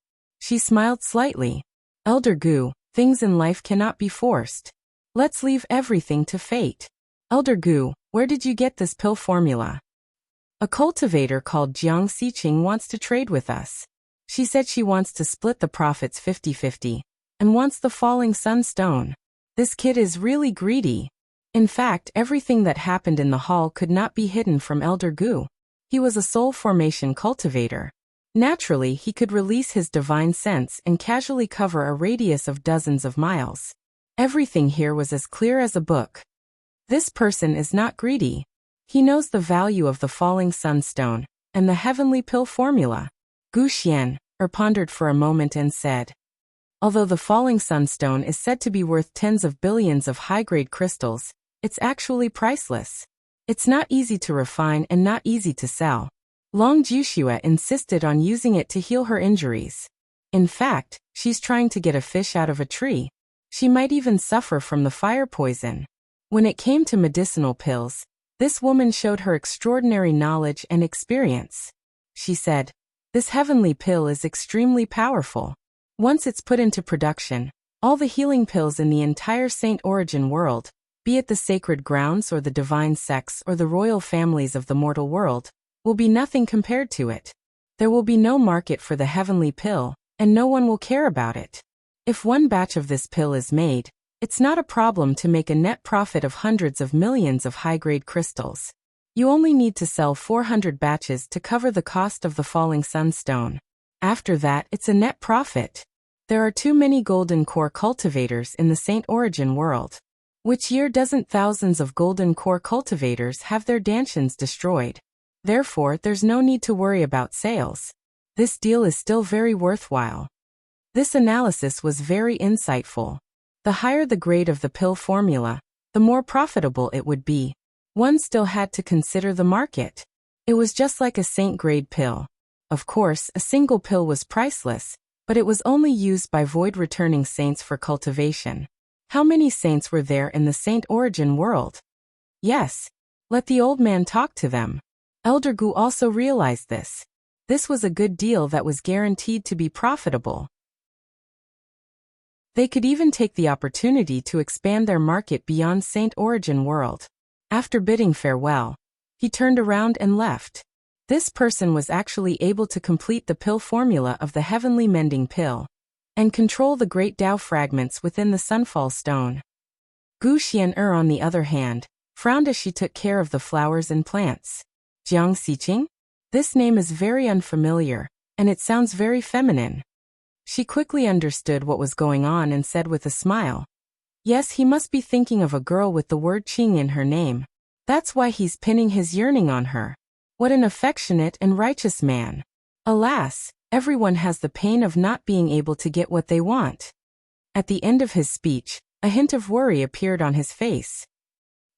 She smiled slightly. Elder Gu, things in life cannot be forced. Let's leave everything to fate. Elder Gu, where did you get this pill formula? A cultivator called Jiang Xiqing wants to trade with us. She said she wants to split the profits 50-50, and wants the falling sun stone. This kid is really greedy. In fact, everything that happened in the hall could not be hidden from Elder Gu. He was a soul formation cultivator. Naturally, he could release his divine sense and casually cover a radius of dozens of miles. Everything here was as clear as a book. This person is not greedy. He knows the value of the falling sunstone and the heavenly pill formula. Gu Xian'er pondered for a moment and said, although the falling sunstone is said to be worth tens of billions of high-grade crystals, it's actually priceless. It's not easy to refine and not easy to sell. Long Juxue insisted on using it to heal her injuries. In fact, she's trying to get a fish out of a tree. She might even suffer from the fire poison. When it came to medicinal pills, this woman showed her extraordinary knowledge and experience. She said, this heavenly pill is extremely powerful. Once it's put into production, all the healing pills in the entire Saint Origin world, be it the sacred grounds or the divine sects or the royal families of the mortal world, will be nothing compared to it. There will be no market for the heavenly pill, and no one will care about it. If one batch of this pill is made, it's not a problem to make a net profit of hundreds of millions of high-grade crystals. You only need to sell 400 batches to cover the cost of the falling sunstone. After that, it's a net profit. There are too many golden core cultivators in the Saint Origin world. Which year doesn't thousands of golden core cultivators have their dantians destroyed? Therefore, there's no need to worry about sales. This deal is still very worthwhile. This analysis was very insightful. The higher the grade of the pill formula, the more profitable it would be. One still had to consider the market. It was just like a saint-grade pill. Of course, a single pill was priceless, but it was only used by void-returning saints for cultivation. How many saints were there in the Saint Origin world? Yes. Let the old man talk to them. Elder Gu also realized this. This was a good deal that was guaranteed to be profitable. They could even take the opportunity to expand their market beyond Saint Origin world. After bidding farewell, he turned around and left. This person was actually able to complete the pill formula of the heavenly mending pill and control the great Tao fragments within the Sunfall Stone. Gu Xian'er, on the other hand, frowned as she took care of the flowers and plants. Jiang Xiqing? This name is very unfamiliar, and it sounds very feminine. She quickly understood what was going on and said with a smile, Yes, he must be thinking of a girl with the word Qing in her name. That's why he's pinning his yearning on her. What an affectionate and righteous man. Alas, everyone has the pain of not being able to get what they want. At the end of his speech, a hint of worry appeared on his face.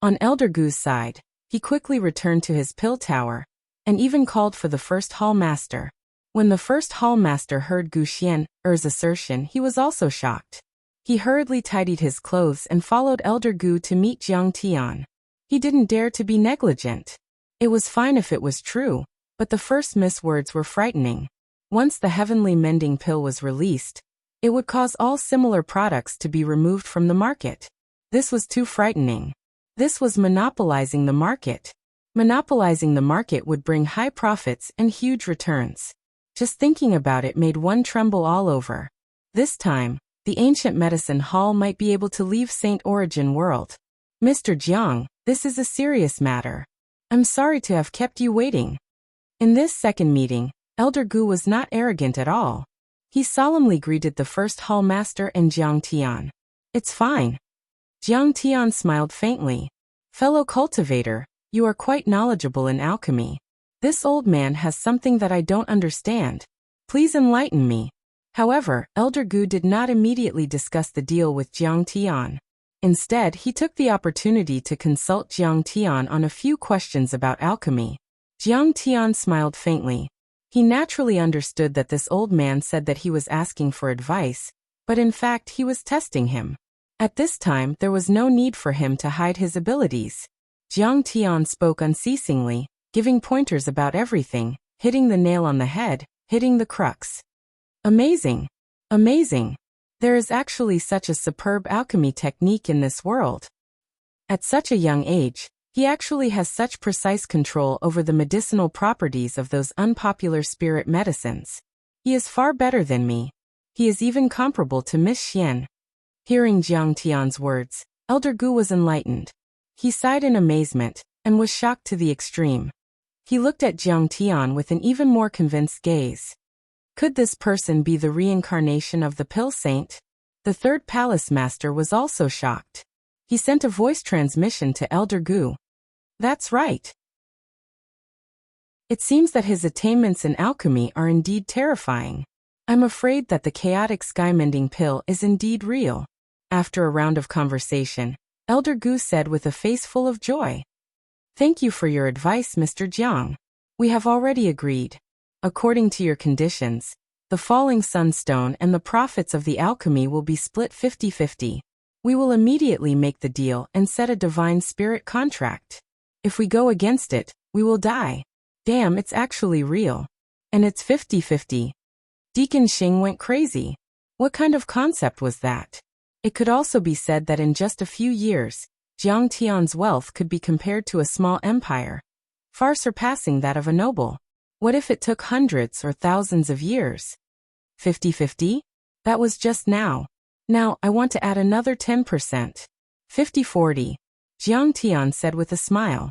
On Elder Gu's side, he quickly returned to his pill tower, and even called for the first hall master. When the first hall master heard Gu Xian's assertion, he was also shocked. He hurriedly tidied his clothes and followed Elder Gu to meet Jiang Tian. He didn't dare to be negligent. It was fine if it was true, but the first miswords were frightening. Once the heavenly mending pill was released, it would cause all similar products to be removed from the market. This was too frightening. This was monopolizing the market. Monopolizing the market would bring high profits and huge returns. Just thinking about it made one tremble all over. This time, the ancient medicine hall might be able to leave Saint Origin World. Mr. Jiang, this is a serious matter. I'm sorry to have kept you waiting. In this second meeting, Elder Gu was not arrogant at all. He solemnly greeted the first hall master and Jiang Tian. It's fine. Jiang Tian smiled faintly. Fellow cultivator, you are quite knowledgeable in alchemy. This old man has something that I don't understand. Please enlighten me. However, Elder Gu did not immediately discuss the deal with Jiang Tian. Instead, he took the opportunity to consult Jiang Tian on a few questions about alchemy. Jiang Tian smiled faintly. He naturally understood that this old man said that he was asking for advice, but in fact he was testing him. At this time, there was no need for him to hide his abilities. Jiang Tian spoke unceasingly, giving pointers about everything, hitting the nail on the head, hitting the crux. Amazing! Amazing! There is actually such a superb alchemy technique in this world. At such a young age, he actually has such precise control over the medicinal properties of those unpopular spirit medicines. He is far better than me. He is even comparable to Miss Xian. Hearing Jiang Tian's words, Elder Gu was enlightened. He sighed in amazement, and was shocked to the extreme. He looked at Jiang Tian with an even more convinced gaze. Could this person be the reincarnation of the Pill Saint? The third palace master was also shocked. He sent a voice transmission to Elder Gu. That's right. It seems that his attainments in alchemy are indeed terrifying. I'm afraid that the chaotic sky-mending pill is indeed real. After a round of conversation, Elder Gu said with a face full of joy. Thank you for your advice, Mr. Jiang. We have already agreed. According to your conditions, the falling sunstone and the profits of the alchemy will be split 50-50. We will immediately make the deal and set a divine spirit contract. If we go against it, we will die. Damn, it's actually real. And it's 50-50. Deacon Xing went crazy. What kind of concept was that? It could also be said that in just a few years, Jiang Tian's wealth could be compared to a small empire, far surpassing that of a noble. What if it took hundreds or thousands of years? 50-50? That was just now. Now, I want to add another 10%. 50-40. Jiang Tian said with a smile.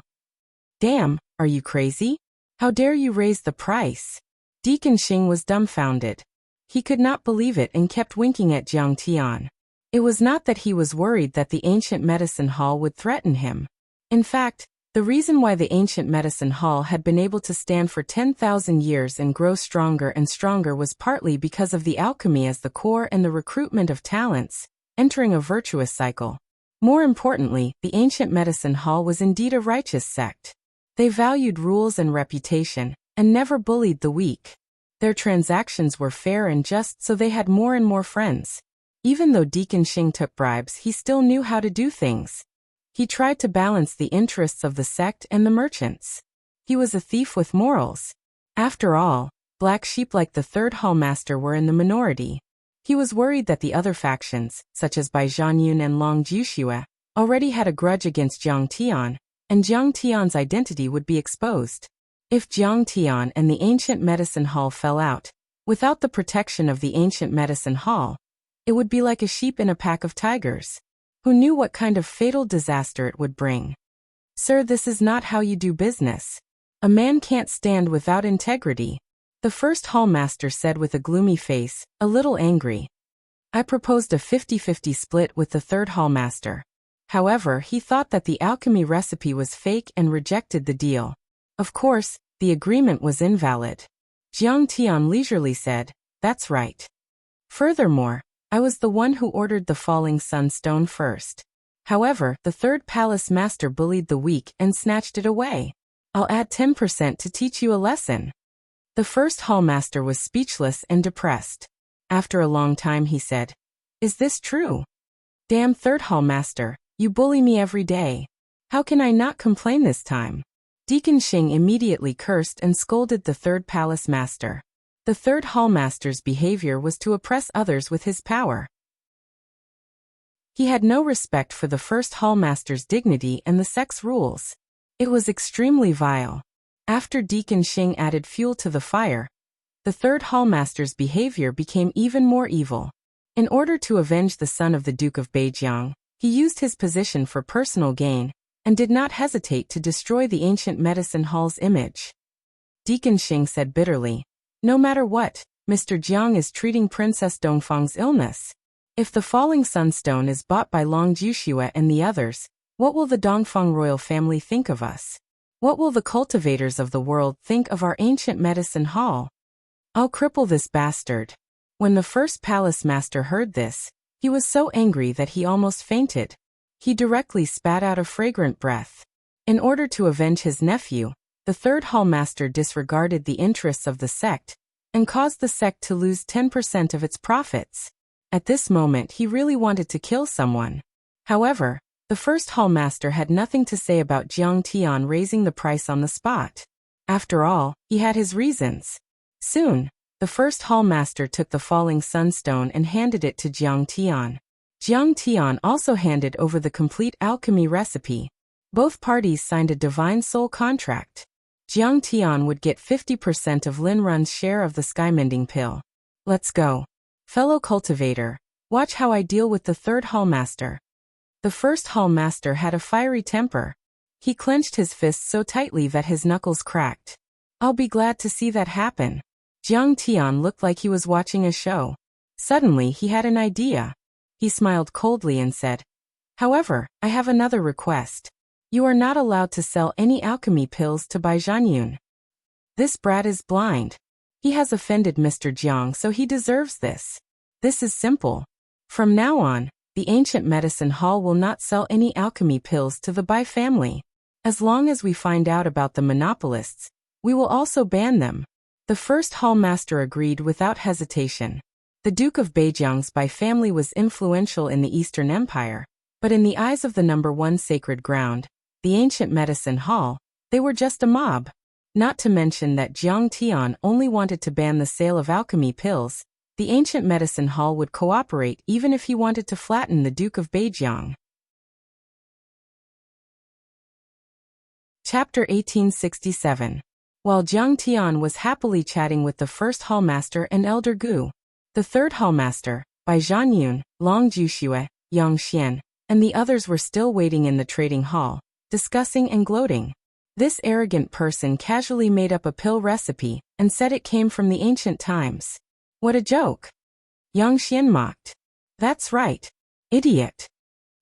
Damn, are you crazy? How dare you raise the price? Deacon Xing was dumbfounded. He could not believe it and kept winking at Jiang Tian. It was not that he was worried that the ancient medicine hall would threaten him. In fact, the reason why the ancient medicine hall had been able to stand for 10,000 years and grow stronger and stronger was partly because of the alchemy as the core and the recruitment of talents, entering a virtuous cycle. More importantly, the ancient medicine hall was indeed a righteous sect. They valued rules and reputation, and never bullied the weak. Their transactions were fair and just, so they had more and more friends. Even though Deacon Xing took bribes, he still knew how to do things. He tried to balance the interests of the sect and the merchants. He was a thief with morals. After all, black sheep like the third hallmaster were in the minority. He was worried that the other factions, such as Bai Zhanyun and Long Jiuxue, already had a grudge against Jiang Tian, and Jiang Tian's identity would be exposed. If Jiang Tian and the ancient medicine hall fell out, without the protection of the ancient medicine hall, it would be like a sheep in a pack of tigers. Who knew what kind of fatal disaster it would bring? Sir, this is not how you do business. A man can't stand without integrity, the first hallmaster said with a gloomy face, a little angry. I proposed a 50-50 split with the third hallmaster. However, he thought that the alchemy recipe was fake and rejected the deal. Of course, the agreement was invalid. Jiang Tian leisurely said, "That's right. Furthermore, I was the one who ordered the falling sunstone first. However, the third palace master bullied the weak and snatched it away. I'll add 10% to teach you a lesson." The first hallmaster was speechless and depressed. After a long time he said, "Is this true? Damn third hallmaster, you bully me every day. How can I not complain this time?" Deacon Xing immediately cursed and scolded the third palace master. The third hallmaster's behavior was to oppress others with his power. He had no respect for the first hallmaster's dignity and the sex rules. It was extremely vile. After Deacon Xing added fuel to the fire, the third hallmaster's behavior became even more evil. In order to avenge the son of the Duke of Beijiang, he used his position for personal gain, and did not hesitate to destroy the ancient medicine hall's image. Deacon Xing said bitterly, "No matter what, Mr. Jiang is treating Princess Dongfang's illness. If the falling sunstone is bought by Long Wuxia and the others, what will the Dongfang royal family think of us? What will the cultivators of the world think of our ancient medicine hall? I'll cripple this bastard." When the first palace master heard this, he was so angry that he almost fainted. He directly spat out a fragrant breath. In order to avenge his nephew, the third hallmaster disregarded the interests of the sect, and caused the sect to lose 10% of its profits. At this moment he really wanted to kill someone. However, the first hallmaster had nothing to say about Jiang Tian raising the price on the spot. After all, he had his reasons. Soon, the first hallmaster took the falling sunstone and handed it to Jiang Tian. Jiang Tian also handed over the complete alchemy recipe. Both parties signed a divine soul contract. Jiang Tian would get 50% of Lin Run's share of the skymending pill. "Let's go. Fellow cultivator, watch how I deal with the third hallmaster." The first hallmaster had a fiery temper. He clenched his fists so tightly that his knuckles cracked. "I'll be glad to see that happen." Jiang Tian looked like he was watching a show. Suddenly he had an idea. He smiled coldly and said, "However, I have another request. You are not allowed to sell any alchemy pills to Bai Zhanyun. This brat is blind. He has offended Mr. Jiang, so he deserves this. This is simple. From now on, the ancient medicine hall will not sell any alchemy pills to the Bai family. As long as we find out about the monopolists, we will also ban them." The first hallmaster agreed without hesitation. The Duke of Beijiang's Bai family was influential in the Eastern Empire, but in the eyes of the number one sacred ground, the ancient medicine hall, they were just a mob. Not to mention that Jiang Tian only wanted to ban the sale of alchemy pills, the ancient medicine hall would cooperate even if he wanted to flatten the Duke of Beijiang. Chapter 1867. While Jiang Tian was happily chatting with the first hallmaster and Elder Gu, the third hallmaster, Bai Zhanyun, Long Wuxia, Yang Xian, and the others were still waiting in the trading hall, discussing and gloating. This arrogant person casually made up a pill recipe and said it came from the ancient times. What a joke! Yang Xian mocked. "That's right. Idiot."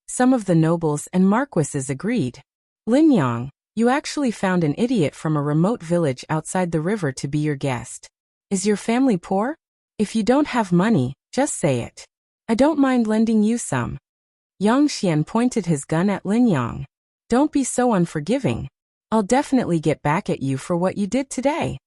Some of the nobles and marquises agreed. "Lin Yang, you actually found an idiot from a remote village outside the river to be your guest. Is your family poor? If you don't have money, just say it. I don't mind lending you some." Yang Xian pointed his gun at Lin Yang. "Don't be so unforgiving. I'll definitely get back at you for what you did today."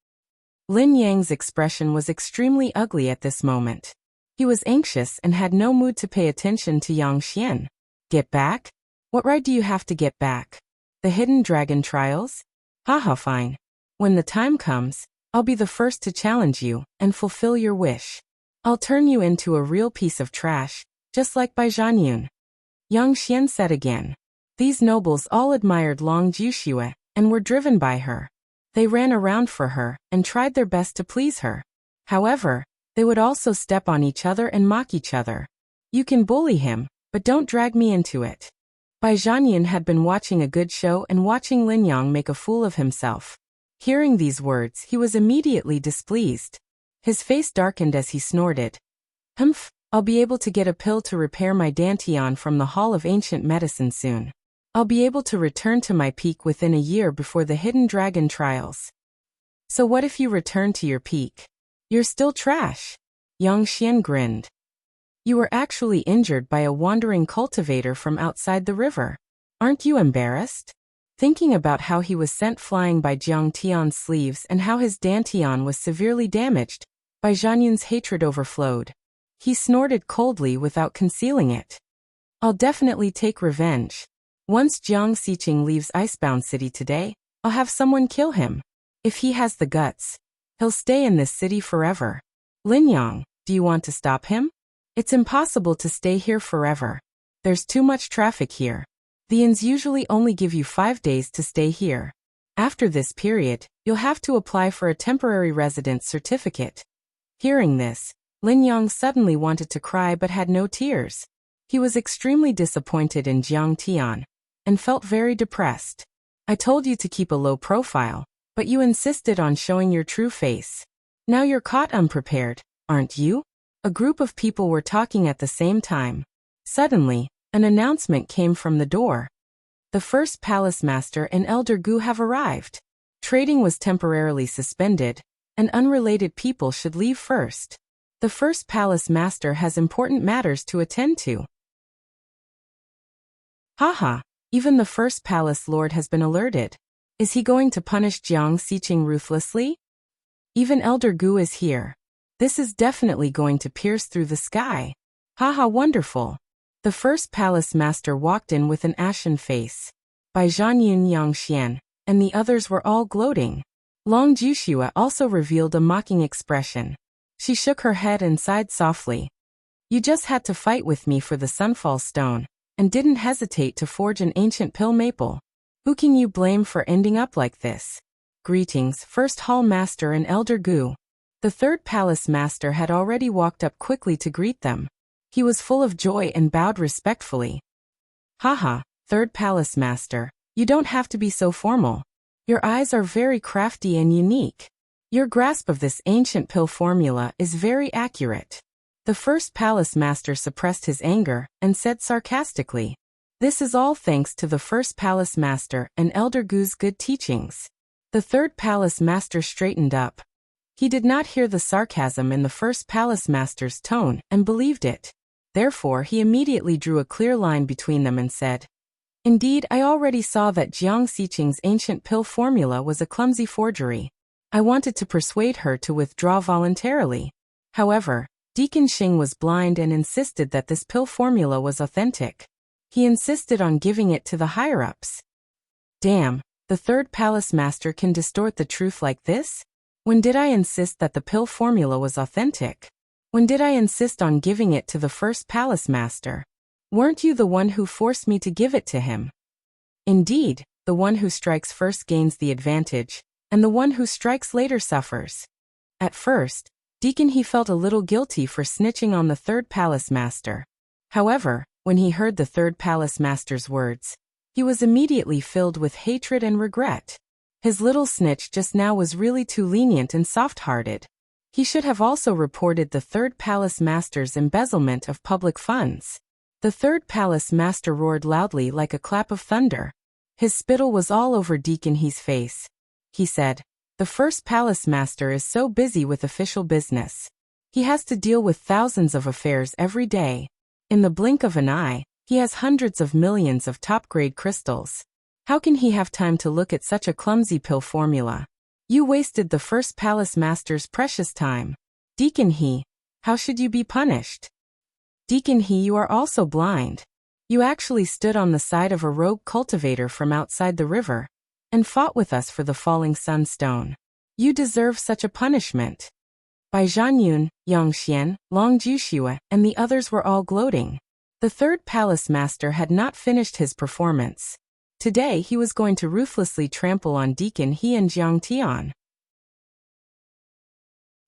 Lin Yang's expression was extremely ugly at this moment. He was anxious and had no mood to pay attention to Yang Xian. "Get back? What right do you have to get back? The hidden dragon trials? Haha, fine. When the time comes, I'll be the first to challenge you and fulfill your wish. I'll turn you into a real piece of trash, just like Bai Zhanyun." Yang Xian said again. These nobles all admired Long Wuxia and were driven by her. They ran around for her and tried their best to please her. However, they would also step on each other and mock each other. "You can bully him, but don't drag me into it." Bai Zhanyun had been watching a good show and watching Lin Yang make a fool of himself. Hearing these words, he was immediately displeased. His face darkened as he snorted. "Humph, I'll be able to get a pill to repair my dantian from the Hall of Ancient Medicine soon. I'll be able to return to my peak within a year before the Hidden Dragon trials. So what if you return to your peak? You're still trash. Yang Xian grinned. You were actually injured by a wandering cultivator from outside the river. Aren't you embarrassed? Thinking about how he was sent flying by Jiang Tian's sleeves and how his dantian was severely damaged, Bai Zhanyun's hatred overflowed. He snorted coldly without concealing it. I'll definitely take revenge. Once Jiang Xiqing leaves Icebound City today, I'll have someone kill him. If he has the guts, he'll stay in this city forever. Lin Yang, do you want to stop him? It's impossible to stay here forever. There's too much traffic here. The inns usually only give you 5 days to stay here. After this period, you'll have to apply for a temporary residence certificate. Hearing this, Lin Yang suddenly wanted to cry but had no tears. He was extremely disappointed in Jiang Tian and felt very depressed. I told you to keep a low profile, but you insisted on showing your true face. Now you're caught unprepared, aren't you? A group of people were talking at the same time. Suddenly, an announcement came from the door. The first palace master and Elder Gu have arrived. Trading was temporarily suspended, and unrelated people should leave first. The first palace master has important matters to attend to. Haha, even the first palace lord has been alerted. Is he going to punish Jiang Xiqing ruthlessly? Even Elder Gu is here. This is definitely going to pierce through the sky. Haha, wonderful. The first palace master walked in with an ashen face. Bai Zhanyun, Yang Xian, and the others were all gloating. Long Juxia also revealed a mocking expression. She shook her head and sighed softly. You just had to fight with me for the Sunfall Stone, and didn't hesitate to forge an ancient pill maple. Who can you blame for ending up like this? Greetings, First Hall Master and Elder Gu. The third palace master had already walked up quickly to greet them. He was full of joy and bowed respectfully. Haha, third palace master, you don't have to be so formal. Your eyes are very crafty and unique. Your grasp of this ancient pill formula is very accurate. The first palace master suppressed his anger and said sarcastically, this is all thanks to the first palace master and Elder Gu's good teachings. The third palace master straightened up. He did not hear the sarcasm in the first palace master's tone and believed it. Therefore, he immediately drew a clear line between them and said, indeed, I already saw that Jiang Xiqing's ancient pill formula was a clumsy forgery. I wanted to persuade her to withdraw voluntarily. However, Deacon Xing was blind and insisted that this pill formula was authentic. He insisted on giving it to the higher-ups. Damn, the third palace master can distort the truth like this? When did I insist that the pill formula was authentic? When did I insist on giving it to the first palace master? Weren't you the one who forced me to give it to him? Indeed, the one who strikes first gains the advantage, and the one who strikes later suffers. At first, Deacon He felt a little guilty for snitching on the third palace master. However, when he heard the third palace master's words, he was immediately filled with hatred and regret. His little snitch just now was really too lenient and soft-hearted. He should have also reported the third palace master's embezzlement of public funds. The third palace master roared loudly like a clap of thunder. His spittle was all over Deacon He's face. He said, the first palace master is so busy with official business. He has to deal with thousands of affairs every day. In the blink of an eye, he has hundreds of millions of top-grade crystals. How can he have time to look at such a clumsy pill formula? You wasted the first palace master's precious time. Deacon He, how should you be punished? Deacon He, you are also blind. You actually stood on the side of a rogue cultivator from outside the river, and fought with us for the falling sunstone. You deserve such a punishment. Bai Zhanyun, Yang Xian, Long Juxia, and the others were all gloating. The third palace master had not finished his performance. Today he was going to ruthlessly trample on Deacon He and Jiang Tian.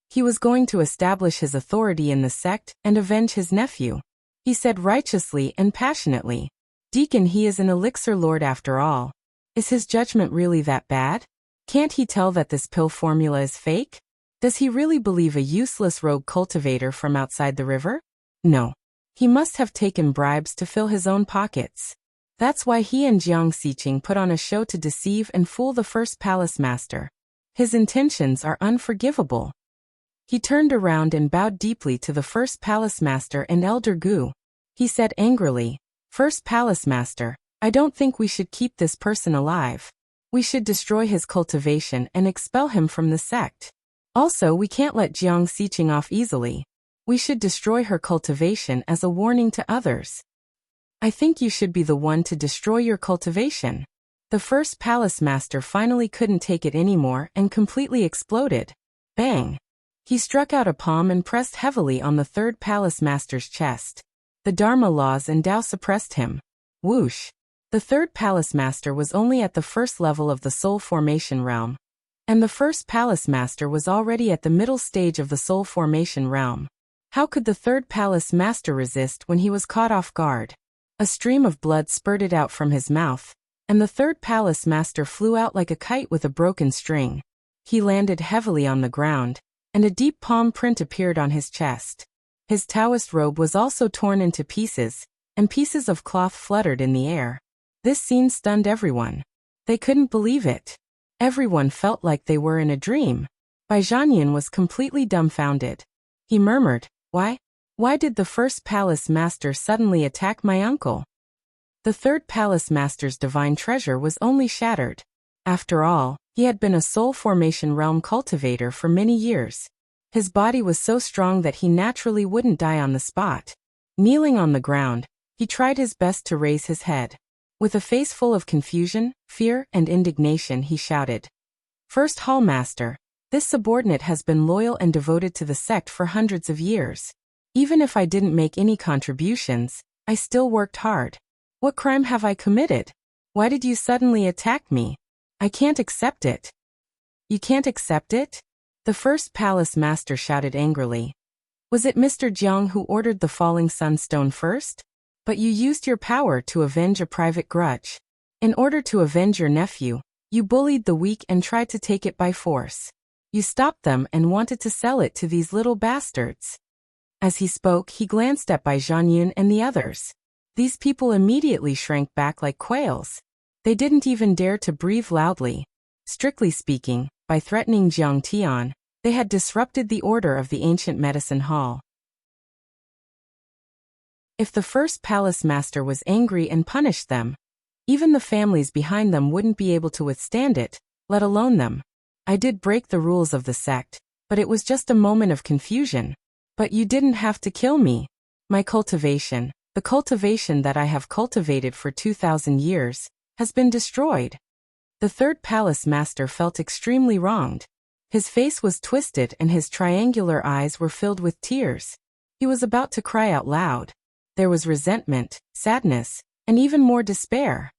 He was going to establish his authority in the sect and avenge his nephew. He said righteously and passionately, Deacon He is an elixir lord after all. Is his judgment really that bad? Can't he tell that this pill formula is fake? Does he really believe a useless rogue cultivator from outside the river? No. He must have taken bribes to fill his own pockets. That's why he and Jiang Xiqing put on a show to deceive and fool the first palace master. His intentions are unforgivable. He turned around and bowed deeply to the first palace master and Elder Gu. He said angrily, "First palace master, I don't think we should keep this person alive. We should destroy his cultivation and expel him from the sect. Also, we can't let Jiang Xiqing off easily. We should destroy her cultivation as a warning to others." "I think you should be the one to destroy your cultivation." The first palace master finally couldn't take it anymore and completely exploded. Bang! He struck out a palm and pressed heavily on the third palace master's chest. The Dharma laws and Tao suppressed him. Whoosh! The third palace master was only at the first level of the soul formation realm, and the first palace master was already at the middle stage of the soul formation realm. How could the third palace master resist when he was caught off guard? A stream of blood spurted out from his mouth, and the third palace master flew out like a kite with a broken string. He landed heavily on the ground, and a deep palm print appeared on his chest. His Taoist robe was also torn into pieces, and pieces of cloth fluttered in the air. This scene stunned everyone. They couldn't believe it. Everyone felt like they were in a dream. Bai Zhanyan was completely dumbfounded. He murmured, "Why? Why did the first palace master suddenly attack my uncle?" The third palace master's divine treasure was only shattered. After all, he had been a soul formation realm cultivator for many years. His body was so strong that he naturally wouldn't die on the spot. Kneeling on the ground, he tried his best to raise his head. With a face full of confusion, fear, and indignation, he shouted, "First Hall Master, this subordinate has been loyal and devoted to the sect for hundreds of years. Even if I didn't make any contributions, I still worked hard. What crime have I committed? Why did you suddenly attack me? I can't accept it." "You can't accept it?" The first palace master shouted angrily. "Was it Mr. Jiang who ordered the falling sunstone first? But you used your power to avenge a private grudge. In order to avenge your nephew, you bullied the weak and tried to take it by force. You stopped them and wanted to sell it to these little bastards." As he spoke, he glanced at Bai Zhanyan and the others. These people immediately shrank back like quails. They didn't even dare to breathe loudly. Strictly speaking, by threatening Jiang Tian, they had disrupted the order of the ancient medicine hall. If the first palace master was angry and punished them, even the families behind them wouldn't be able to withstand it, let alone them. "I did break the rules of the sect, but it was just a moment of confusion. But you didn't have to kill me. My cultivation, the cultivation that I have cultivated for 2,000 years, has been destroyed." The third palace master felt extremely wronged. His face was twisted and his triangular eyes were filled with tears. He was about to cry out loud. There was resentment, sadness, and even more despair.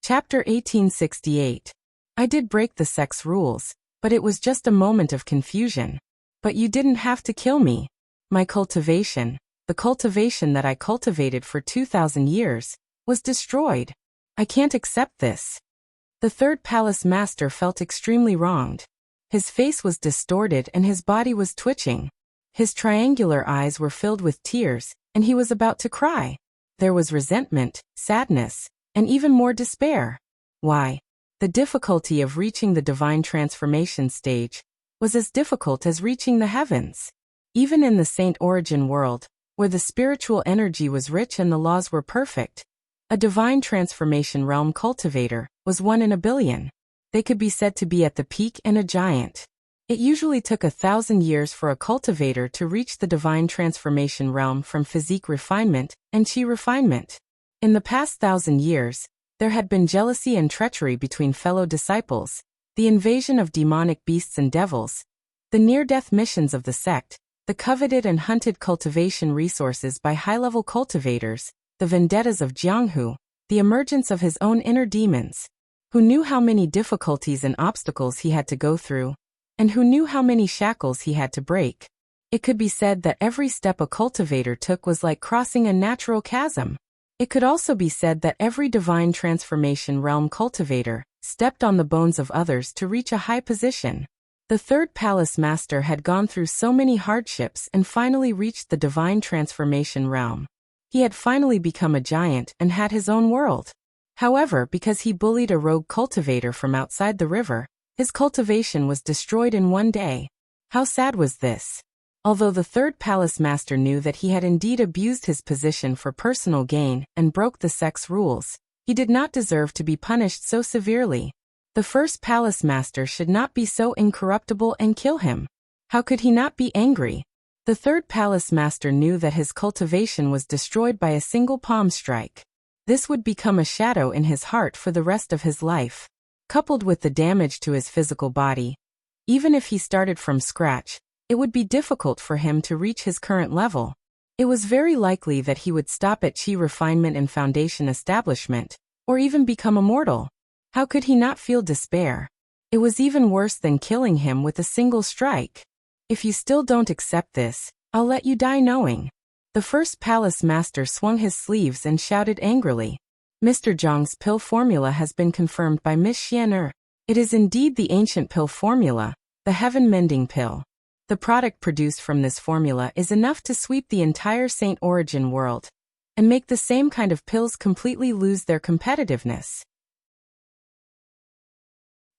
Chapter 1868. I did break the sect's rules, but it was just a moment of confusion. But you didn't have to kill me. My cultivation, the cultivation that I cultivated for 2,000 years, was destroyed. I can't accept this. The third palace master felt extremely wronged. His face was distorted and his body was twitching. His triangular eyes were filled with tears, and he was about to cry. There was resentment, sadness, and even more despair. Why? The difficulty of reaching the divine transformation stage was as difficult as reaching the heavens. Even in the Saint Origin world, where the spiritual energy was rich and the laws were perfect, a divine transformation realm cultivator was 1 in a billion. They could be said to be at the peak and a giant. It usually took 1,000 years for a cultivator to reach the divine transformation realm from physique refinement and chi refinement. In the past 1,000 years, there had been jealousy and treachery between fellow disciples, the invasion of demonic beasts and devils, the near-death missions of the sect, the coveted and hunted cultivation resources by high-level cultivators, the vendettas of Jianghu, the emergence of his own inner demons. Who knew how many difficulties and obstacles he had to go through, and who knew how many shackles he had to break. It could be said that every step a cultivator took was like crossing a natural chasm. It could also be said that every divine transformation realm cultivator stepped on the bones of others to reach a high position. The third palace master had gone through so many hardships and finally reached the divine transformation realm. He had finally become a giant and had his own world. However, because he bullied a rogue cultivator from outside the river, his cultivation was destroyed in one day. How sad was this? Although the third palace master knew that he had indeed abused his position for personal gain and broke the sex rules, he did not deserve to be punished so severely. The first palace master should not be so incorruptible and kill him. How could he not be angry? The third palace master knew that his cultivation was destroyed by a single palm strike. This would become a shadow in his heart for the rest of his life. Coupled with the damage to his physical body, even if he started from scratch, it would be difficult for him to reach his current level. It was very likely that he would stop at Qi Refinement and Foundation Establishment, or even become immortal. How could he not feel despair? It was even worse than killing him with a single strike. If you still don't accept this, I'll let you die knowing. The first palace master swung his sleeves and shouted angrily. Mr. Zhang's pill formula has been confirmed by Miss Xianer. It is indeed the ancient pill formula, the heaven-mending pill. The product produced from this formula is enough to sweep the entire Saint Origin world and make the same kind of pills completely lose their competitiveness.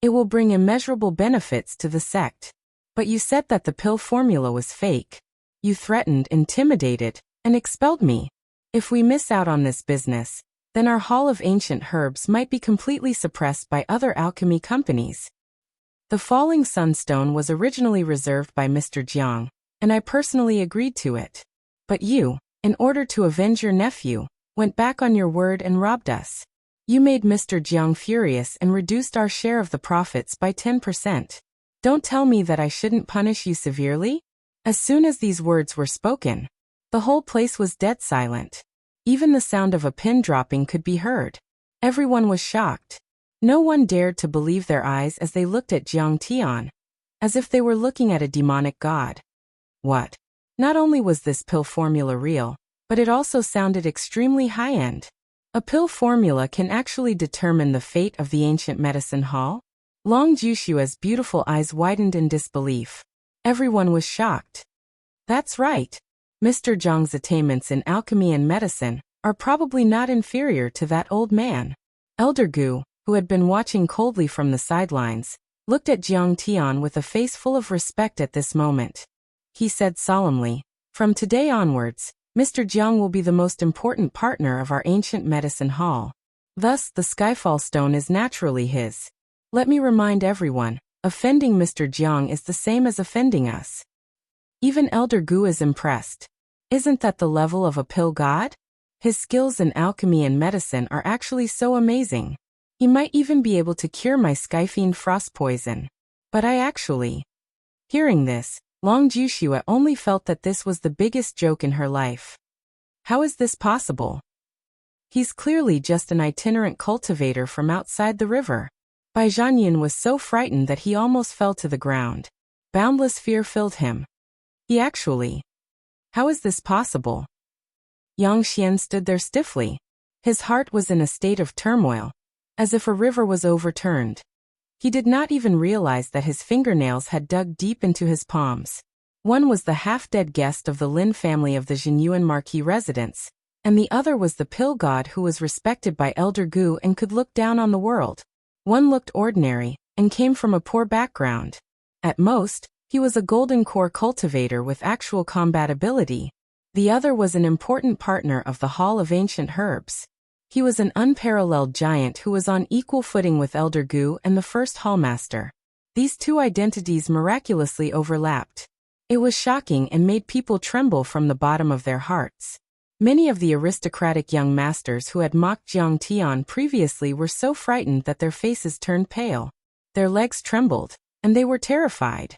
It will bring immeasurable benefits to the sect. But you said that the pill formula was fake. You threatened, intimidated, and expelled me. If we miss out on this business, then our Hall of Ancient Herbs might be completely suppressed by other alchemy companies. The Falling Sunstone was originally reserved by Mr. Jiang, and I personally agreed to it. But you, in order to avenge your nephew, went back on your word and robbed us. You made Mr. Jiang furious and reduced our share of the profits by 10%. Don't tell me that I shouldn't punish you severely? As soon as these words were spoken, the whole place was dead silent. Even the sound of a pin dropping could be heard. Everyone was shocked. No one dared to believe their eyes as they looked at Jiang Tian, as if they were looking at a demonic god. What? Not only was this pill formula real, but it also sounded extremely high-end. A pill formula can actually determine the fate of the ancient medicine hall? Long Jushua's beautiful eyes widened in disbelief. Everyone was shocked. That's right. Mr. Zhang's attainments in alchemy and medicine are probably not inferior to that old man. Elder Gu, who had been watching coldly from the sidelines, looked at Jiang Tian with a face full of respect at this moment. He said solemnly, "From today onwards, Mr. Jiang will be the most important partner of our ancient medicine hall. Thus, the Skyfall Stone is naturally his. Let me remind everyone, offending Mr. Jiang is the same as offending us." Even Elder Gu is impressed. Isn't that the level of a pill god? His skills in alchemy and medicine are actually so amazing. He might even be able to cure my Skyfiend frost poison. But I actually... Hearing this, Long Jushua only felt that this was the biggest joke in her life. How is this possible? He's clearly just an itinerant cultivator from outside the river. Bai Zhanyin was so frightened that he almost fell to the ground. Boundless fear filled him. He actually... How is this possible? Yang Xian stood there stiffly. His heart was in a state of turmoil, as if a river was overturned. He did not even realize that his fingernails had dug deep into his palms. One was the half-dead guest of the Lin family of the Jinyuan Marquis residence, and the other was the pill god who was respected by Elder Gu and could look down on the world. One looked ordinary, and came from a poor background. At most, he was a golden core cultivator with actual combat ability. The other was an important partner of the Hall of Ancient Herbs. He was an unparalleled giant who was on equal footing with Elder Gu and the first Hallmaster. These two identities miraculously overlapped. It was shocking and made people tremble from the bottom of their hearts. Many of the aristocratic young masters who had mocked Jiang Tian previously were so frightened that their faces turned pale. Their legs trembled, and they were terrified.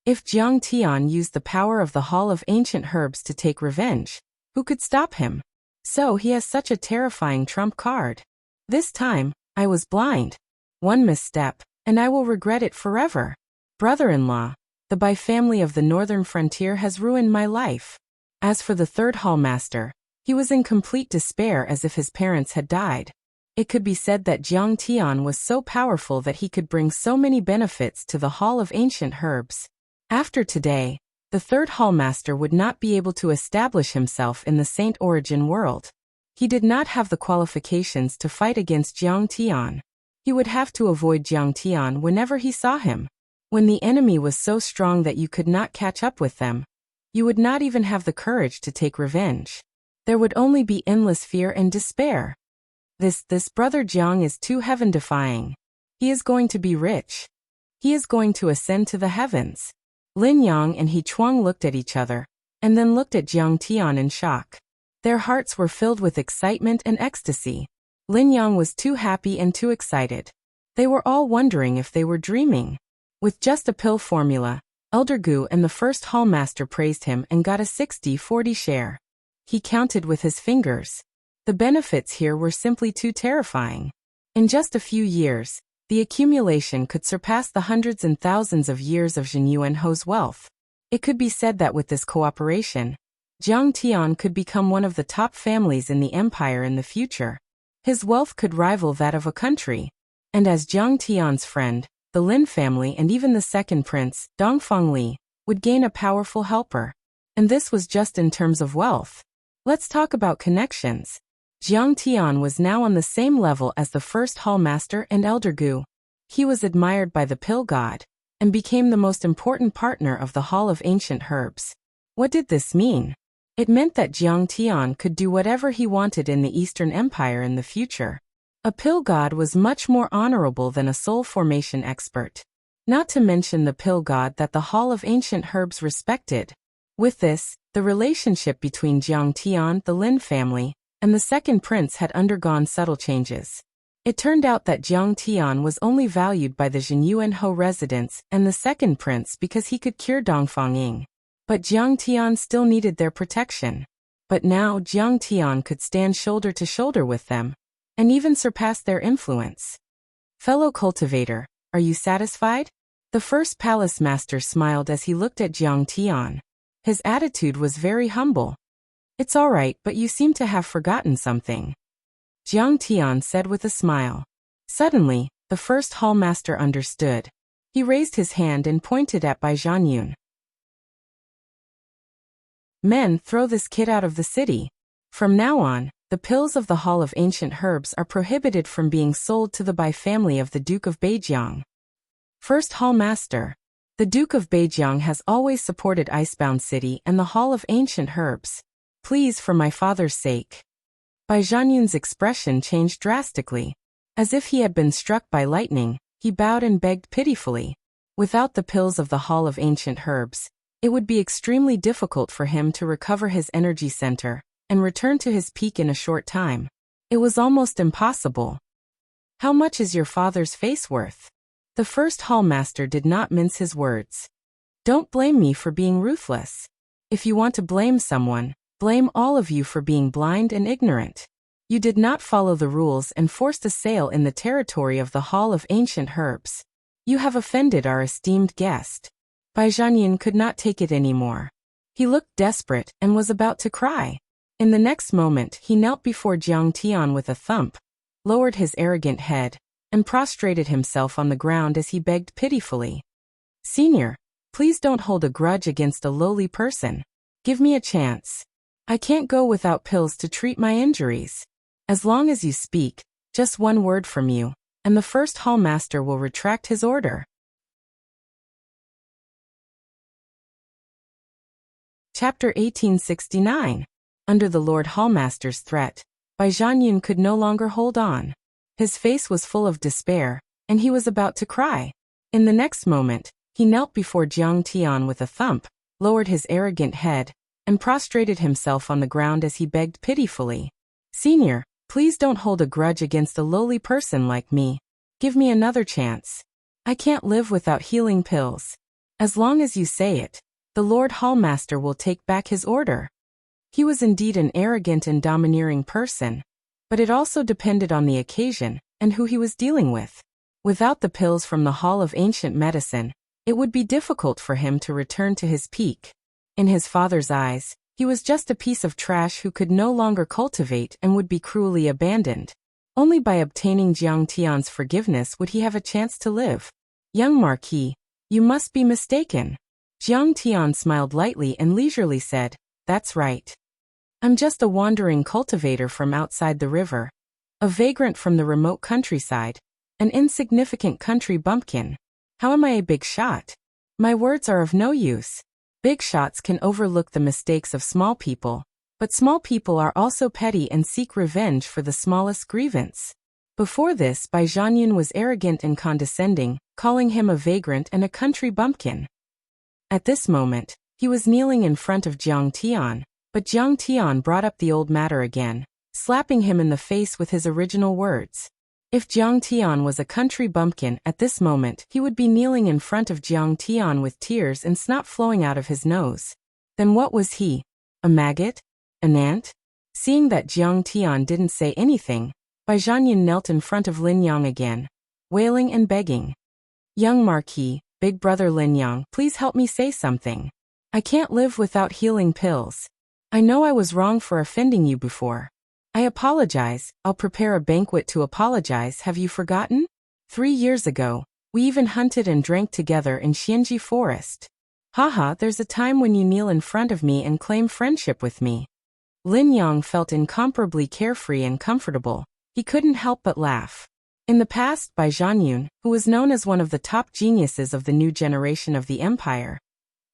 If Jiang Tian used the power of the Hall of Ancient Herbs to take revenge, who could stop him? So he has such a terrifying trump card. This time, I was blind. One misstep, and I will regret it forever. Brother-in-law, the Bai family of the northern frontier has ruined my life. As for the third Hallmaster, he was in complete despair as if his parents had died. It could be said that Jiang Tian was so powerful that he could bring so many benefits to the Hall of Ancient Herbs. After today, the third Hallmaster would not be able to establish himself in the Saint Origin world. He did not have the qualifications to fight against Jiang Tian. He would have to avoid Jiang Tian whenever he saw him. When the enemy was so strong that you could not catch up with them, you would not even have the courage to take revenge. There would only be endless fear and despair. This brother Jiang is too heaven-defying. He is going to be rich. He is going to ascend to the heavens. Lin Yang and He Chuang looked at each other, and then looked at Jiang Tian in shock. Their hearts were filled with excitement and ecstasy. Lin Yang was too happy and too excited. They were all wondering if they were dreaming. With just a pill formula, Elder Gu and the first Hallmaster praised him and got a 60-40 share. He counted with his fingers. The benefits here were simply too terrifying. In just a few years, the accumulation could surpass the hundreds and thousands of years of Zhen Yuanho's wealth. It could be said that with this cooperation, Jiang Tian could become one of the top families in the empire in the future. His wealth could rival that of a country. And as Jiang Tian's friend, the Lin family and even the second prince, Dongfang Li, would gain a powerful helper. And this was just in terms of wealth. Let's talk about connections. Jiang Tian was now on the same level as the first Hallmaster and Elder Gu. He was admired by the Pill God, and became the most important partner of the Hall of Ancient Herbs. What did this mean? It meant that Jiang Tian could do whatever he wanted in the Eastern Empire in the future. A Pill God was much more honorable than a soul formation expert. Not to mention the Pill God that the Hall of Ancient Herbs respected. With this, the relationship between Jiang Tian, the Lin family, and the second prince had undergone subtle changes. It turned out that Jiang Tian was only valued by the Zhen Yuanho residents and the second prince because he could cure Dongfang Ying. But Jiang Tian still needed their protection. But now Jiang Tian could stand shoulder to shoulder with them, and even surpass their influence. Fellow cultivator, are you satisfied? The first palace master smiled as he looked at Jiang Tian. His attitude was very humble. It's all right, but you seem to have forgotten something. Jiang Tian said with a smile. Suddenly, the first hallmaster understood. He raised his hand and pointed at Bai Zhanyun. Men, throw this kid out of the city. From now on, the pills of the Hall of Ancient Herbs are prohibited from being sold to the Bai family of the Duke of Beijiang. First Hallmaster. The Duke of Beijiang has always supported Icebound City and the Hall of Ancient Herbs. Please, for my father's sake. Bai Zhanyun's expression changed drastically. As if he had been struck by lightning, he bowed and begged pitifully. Without the pills of the Hall of Ancient Herbs, it would be extremely difficult for him to recover his energy center and return to his peak in a short time. It was almost impossible. How much is your father's face worth? The first hallmaster did not mince his words. Don't blame me for being ruthless. If you want to blame someone, blame all of you for being blind and ignorant. You did not follow the rules and forced a sale in the territory of the Hall of Ancient Herbs. You have offended our esteemed guest. Bai Zhanyun could not take it anymore. He looked desperate and was about to cry. In the next moment, he knelt before Jiang Tian with a thump, lowered his arrogant head, and prostrated himself on the ground as he begged pitifully. Senior, please don't hold a grudge against a lowly person. Give me a chance. I can't go without pills to treat my injuries. As long as you speak, just one word from you, and the first hallmaster will retract his order. Chapter 1869. Under the Lord Hallmaster's threat, Bai Zhanyun could no longer hold on. His face was full of despair, and he was about to cry. In the next moment, he knelt before Jiang Tian with a thump, lowered his arrogant head, and prostrated himself on the ground as he begged pitifully. Senior, please don't hold a grudge against a lowly person like me. Give me another chance. I can't live without healing pills. As long as you say it, the Lord Hallmaster will take back his order. He was indeed an arrogant and domineering person, but it also depended on the occasion and who he was dealing with. Without the pills from the Hall of Ancient Medicine, it would be difficult for him to return to his peak. In his father's eyes, he was just a piece of trash who could no longer cultivate and would be cruelly abandoned. Only by obtaining Jiang Tian's forgiveness would he have a chance to live. Young Marquis, you must be mistaken. Jiang Tian smiled lightly and leisurely said, That's right. I'm just a wandering cultivator from outside the river. A vagrant from the remote countryside. An insignificant country bumpkin. How am I a big shot? My words are of no use. Big shots can overlook the mistakes of small people, but small people are also petty and seek revenge for the smallest grievance. Before this, Bai Zhanyun was arrogant and condescending, calling him a vagrant and a country bumpkin. At this moment, he was kneeling in front of Jiang Tian, but Jiang Tian brought up the old matter again, slapping him in the face with his original words. If Jiang Tian was a country bumpkin at this moment, he would be kneeling in front of Jiang Tian with tears and snot flowing out of his nose. Then what was he? A maggot? An ant? Seeing that Jiang Tian didn't say anything, Bai Zhanyun knelt in front of Lin Yang again, wailing and begging. Young Marquis, big brother Lin Yang, please help me say something. I can't live without healing pills. I know I was wrong for offending you before. I apologize. I'll prepare a banquet to apologize. Have you forgotten? 3 years ago, we even hunted and drank together in Xianji Forest. Haha, there's a time when you kneel in front of me and claim friendship with me. Lin Yang felt incomparably carefree and comfortable. He couldn't help but laugh. In the past, Bai Zhanyun, who was known as one of the top geniuses of the new generation of the empire,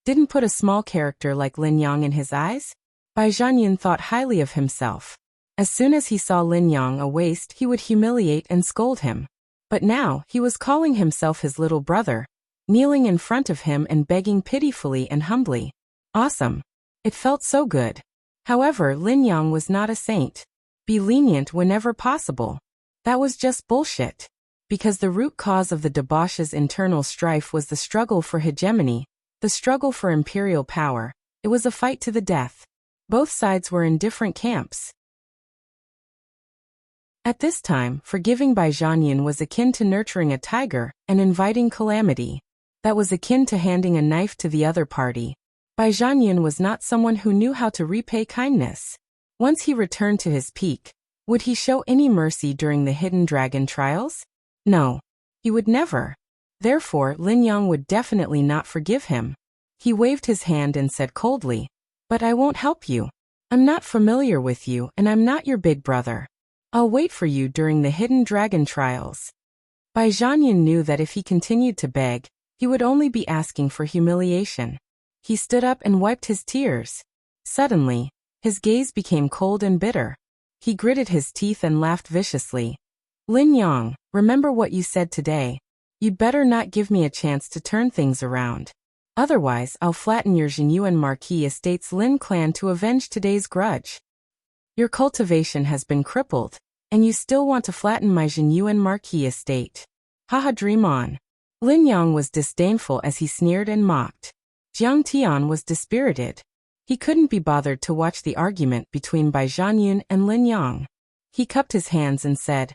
didn't put a small character like Lin Yang in his eyes. Bai Zhanyun thought highly of himself. As soon as he saw Lin Yang a waste, he would humiliate and scold him. But now, he was calling himself his little brother, kneeling in front of him and begging pitifully and humbly. Awesome. It felt so good. However, Lin Yang was not a saint. Be lenient whenever possible. That was just bullshit. Because the root cause of the debauch's internal strife was the struggle for hegemony, the struggle for imperial power. It was a fight to the death. Both sides were in different camps. At this time, forgiving Bai Zhanyun was akin to nurturing a tiger and inviting calamity. That was akin to handing a knife to the other party. Bai Zhanyun was not someone who knew how to repay kindness. Once he returned to his peak, would he show any mercy during the Hidden Dragon trials? No. He would never. Therefore, Lin Yang would definitely not forgive him. He waved his hand and said coldly, But I won't help you. I'm not familiar with you and I'm not your big brother. I'll wait for you during the Hidden Dragon trials. Bai Zhanyun knew that if he continued to beg, he would only be asking for humiliation. He stood up and wiped his tears. Suddenly, his gaze became cold and bitter. He gritted his teeth and laughed viciously. Lin Yang, remember what you said today. You'd better not give me a chance to turn things around. Otherwise, I'll flatten your Jinyuan Marquis Estate's Lin clan to avenge today's grudge. Your cultivation has been crippled, and you still want to flatten my Jinyuan Marquis Estate. Haha, dream on. Lin Yang was disdainful as he sneered and mocked. Jiang Tian was dispirited. He couldn't be bothered to watch the argument between Bai Zhanyun and Lin Yang. He cupped his hands and said,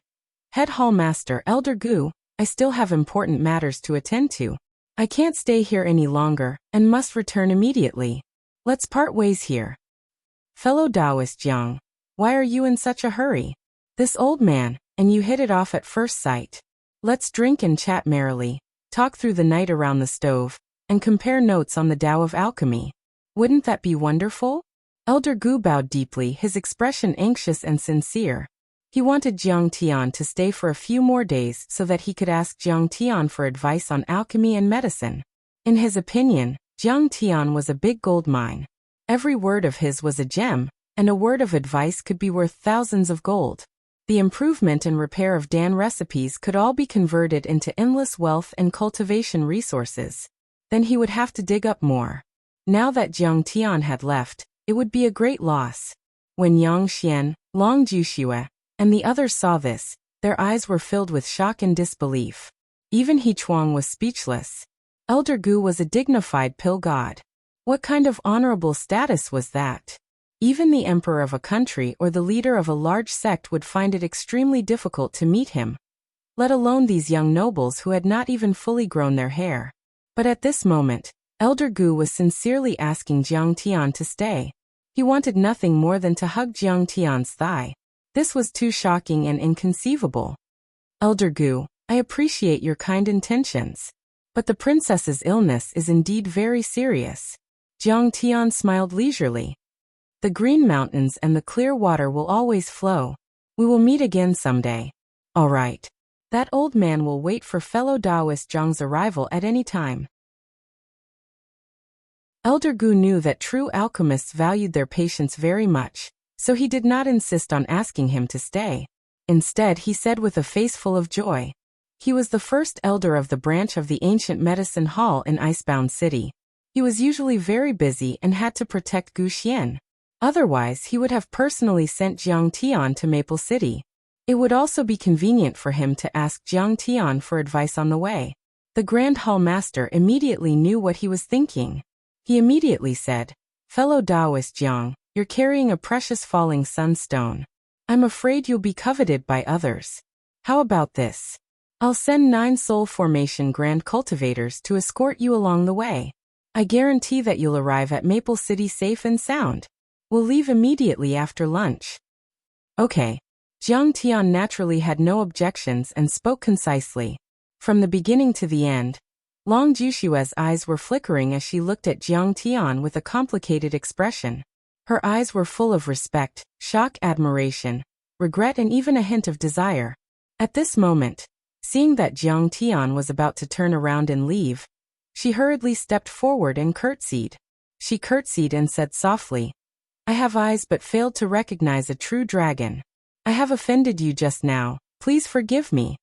Head Hall Master Elder Gu, I still have important matters to attend to. I can't stay here any longer, and must return immediately. Let's part ways here. Fellow Taoist Jiang, why are you in such a hurry? This old man, and you hit it off at first sight. Let's drink and chat merrily, talk through the night around the stove, and compare notes on the Tao of alchemy. Wouldn't that be wonderful? Elder Gu bowed deeply, his expression anxious and sincere. He wanted Jiang Tian to stay for a few more days so that he could ask Jiang Tian for advice on alchemy and medicine. In his opinion, Jiang Tian was a big gold mine. Every word of his was a gem, and a word of advice could be worth thousands of gold. The improvement and repair of Dan recipes could all be converted into endless wealth and cultivation resources. Then he would have to dig up more. Now that Jiang Tian had left, it would be a great loss. When Yang Xian, Long Juxue, and the others saw this, their eyes were filled with shock and disbelief. Even He Chuang was speechless. Elder Gu was a dignified pill god. What kind of honorable status was that? Even the emperor of a country or the leader of a large sect would find it extremely difficult to meet him, let alone these young nobles who had not even fully grown their hair. But at this moment, Elder Gu was sincerely asking Jiang Tian to stay. He wanted nothing more than to hug Jiang Tian's thigh. This was too shocking and inconceivable. Elder Gu, I appreciate your kind intentions. But the princess's illness is indeed very serious. Jiang Tian smiled leisurely. The green mountains and the clear water will always flow. We will meet again someday. All right. That old man will wait for fellow Taoist Zhang's arrival at any time. Elder Gu knew that true alchemists valued their patients very much, so he did not insist on asking him to stay. Instead, he said with a face full of joy. He was the first elder of the branch of the ancient medicine hall in Icebound City. He was usually very busy and had to protect Gu Xian. Otherwise, he would have personally sent Jiang Tian to Maple City. It would also be convenient for him to ask Jiang Tian for advice on the way. The Grand Hall Master immediately knew what he was thinking. He immediately said, Fellow Taoist Jiang, you're carrying a precious falling sunstone. I'm afraid you'll be coveted by others. How about this? I'll send 9 soul formation grand cultivators to escort you along the way. I guarantee that you'll arrive at Maple City safe and sound. We'll leave immediately after lunch. Okay. Jiang Tian naturally had no objections and spoke concisely. From the beginning to the end, Long Jushua's eyes were flickering as she looked at Jiang Tian with a complicated expression. Her eyes were full of respect, shock, admiration, regret, and even a hint of desire. At this moment, seeing that Jiang Tian was about to turn around and leave, she hurriedly stepped forward and curtsied. She curtsied and said softly, I have eyes but failed to recognize a true dragon. I have offended you just now, please forgive me.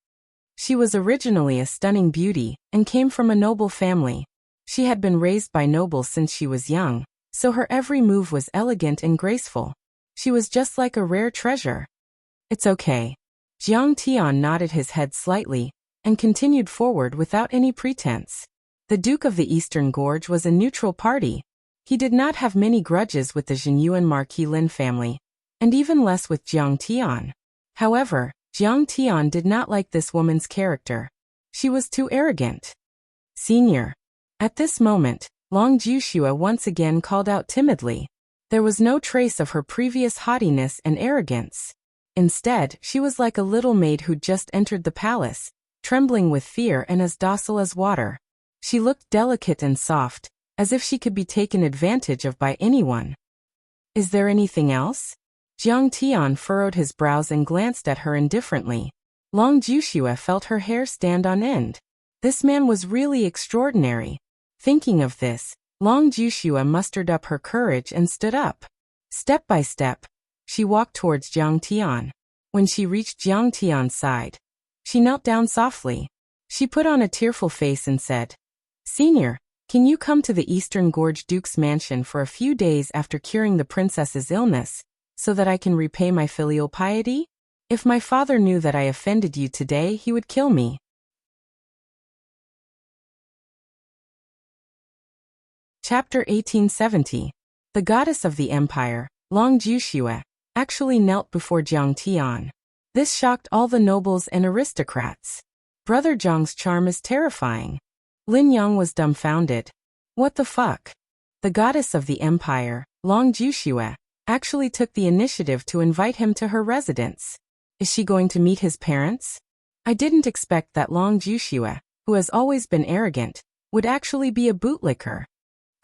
She was originally a stunning beauty and came from a noble family. She had been raised by nobles since she was young, so her every move was elegant and graceful. She was just like a rare treasure. It's okay. Jiang Tian nodded his head slightly and continued forward without any pretense. The Duke of the Eastern Gorge was a neutral party. He did not have many grudges with the Zhenyuan Marquis Lin family, and even less with Jiang Tian. However, Jiang Tian did not like this woman's character. She was too arrogant. Senior. At this moment, Long Jushua once again called out timidly. There was no trace of her previous haughtiness and arrogance. Instead, she was like a little maid who'd just entered the palace, trembling with fear and as docile as water. She looked delicate and soft, as if she could be taken advantage of by anyone. Is there anything else? Jiang Tian furrowed his brows and glanced at her indifferently. Long Jushua felt her hair stand on end. This man was really extraordinary. Thinking of this, Long Jushua mustered up her courage and stood up. Step by step, she walked towards Jiang Tian. When she reached Jiang Tian's side, she knelt down softly. She put on a tearful face and said, Senior, can you come to the Eastern Gorge Duke's mansion for a few days after curing the princess's illness, so that I can repay my filial piety? If my father knew that I offended you today, he would kill me. Chapter 1870. The goddess of the empire, Long Jushua, actually knelt before Jiang Tian. This shocked all the nobles and aristocrats. Brother Zhang's charm is terrifying. Lin Yang was dumbfounded. What the fuck? The goddess of the empire, Long Jushua, actually took the initiative to invite him to her residence. Is she going to meet his parents? I didn't expect that Long Jushua, who has always been arrogant, would actually be a bootlicker.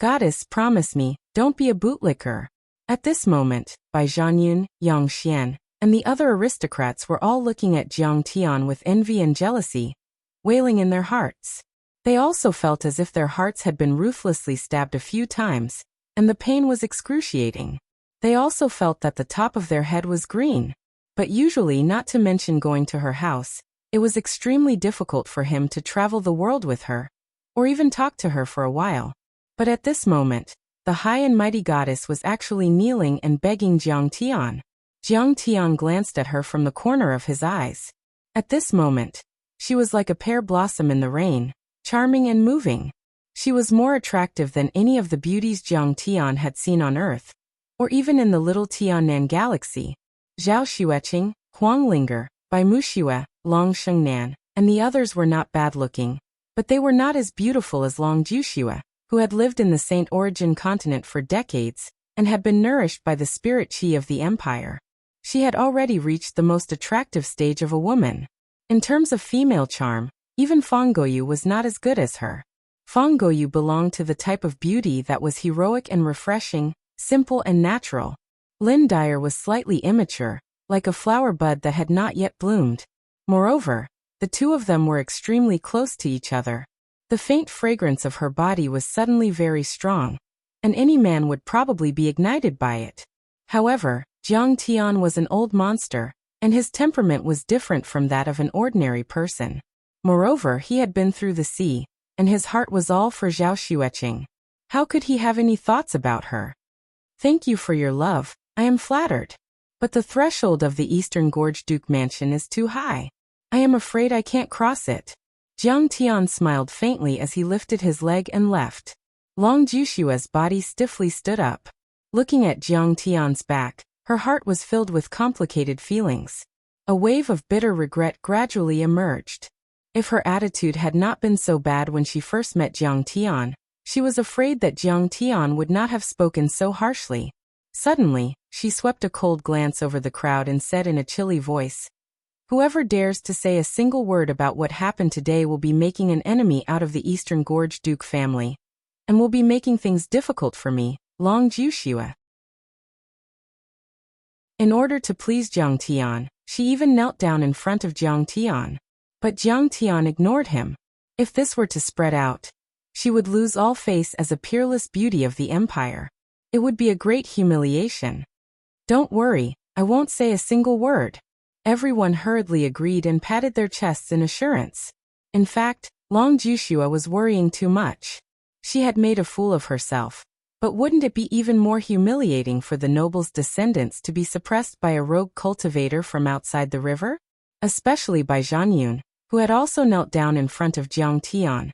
Goddess, promise me, don't be a bootlicker. At this moment, Bai Zhanyun, Yang Xian, and the other aristocrats were all looking at Jiang Tian with envy and jealousy, wailing in their hearts. They also felt as if their hearts had been ruthlessly stabbed a few times, and the pain was excruciating. They also felt that the top of their head was green. But usually, not to mention going to her house, it was extremely difficult for him to travel the world with her, or even talk to her for a while. But at this moment, the high and mighty goddess was actually kneeling and begging Jiang Tian. Jiang Tian glanced at her from the corner of his eyes. At this moment, she was like a pear blossom in the rain, charming and moving. She was more attractive than any of the beauties Jiang Tian had seen on Earth, or even in the little Tiannan galaxy. Zhao Xueqing, Huang Linger, Bai Muxua, Long Shengnan, and the others were not bad-looking, but they were not as beautiful as Long Jushua, who had lived in the Saint Origin continent for decades and had been nourished by the spirit qi of the empire. She had already reached the most attractive stage of a woman. In terms of female charm, even Fanggoyu was not as good as her. Fanggoyu belonged to the type of beauty that was heroic and refreshing, simple and natural. Lin Dyer was slightly immature, like a flower bud that had not yet bloomed. Moreover, the two of them were extremely close to each other. The faint fragrance of her body was suddenly very strong, and any man would probably be ignited by it. However, Jiang Tian was an old monster, and his temperament was different from that of an ordinary person. Moreover, he had been through the sea, and his heart was all for Zhao Xueqing. How could he have any thoughts about her? Thank you for your love, I am flattered. But the threshold of the Eastern Gorge Duke Mansion is too high. I am afraid I can't cross it. Jiang Tian smiled faintly as he lifted his leg and left. Long Jushua's body stiffly stood up. Looking at Jiang Tian's back, her heart was filled with complicated feelings. A wave of bitter regret gradually emerged. If her attitude had not been so bad when she first met Jiang Tian, she was afraid that Jiang Tian would not have spoken so harshly. Suddenly, she swept a cold glance over the crowd and said in a chilly voice, "Whoever dares to say a single word about what happened today will be making an enemy out of the Eastern Gorge Duke family, and will be making things difficult for me, Long Jushua." In order to please Jiang Tian, she even knelt down in front of Jiang Tian. But Jiang Tian ignored him. If this were to spread out, she would lose all face as a peerless beauty of the empire. It would be a great humiliation. "Don't worry, I won't say a single word." Everyone hurriedly agreed and patted their chests in assurance. In fact, Long Jushua was worrying too much. She had made a fool of herself. But wouldn't it be even more humiliating for the noble's descendants to be suppressed by a rogue cultivator from outside the river? Especially by Zhan Yun, who had also knelt down in front of Jiang Tian,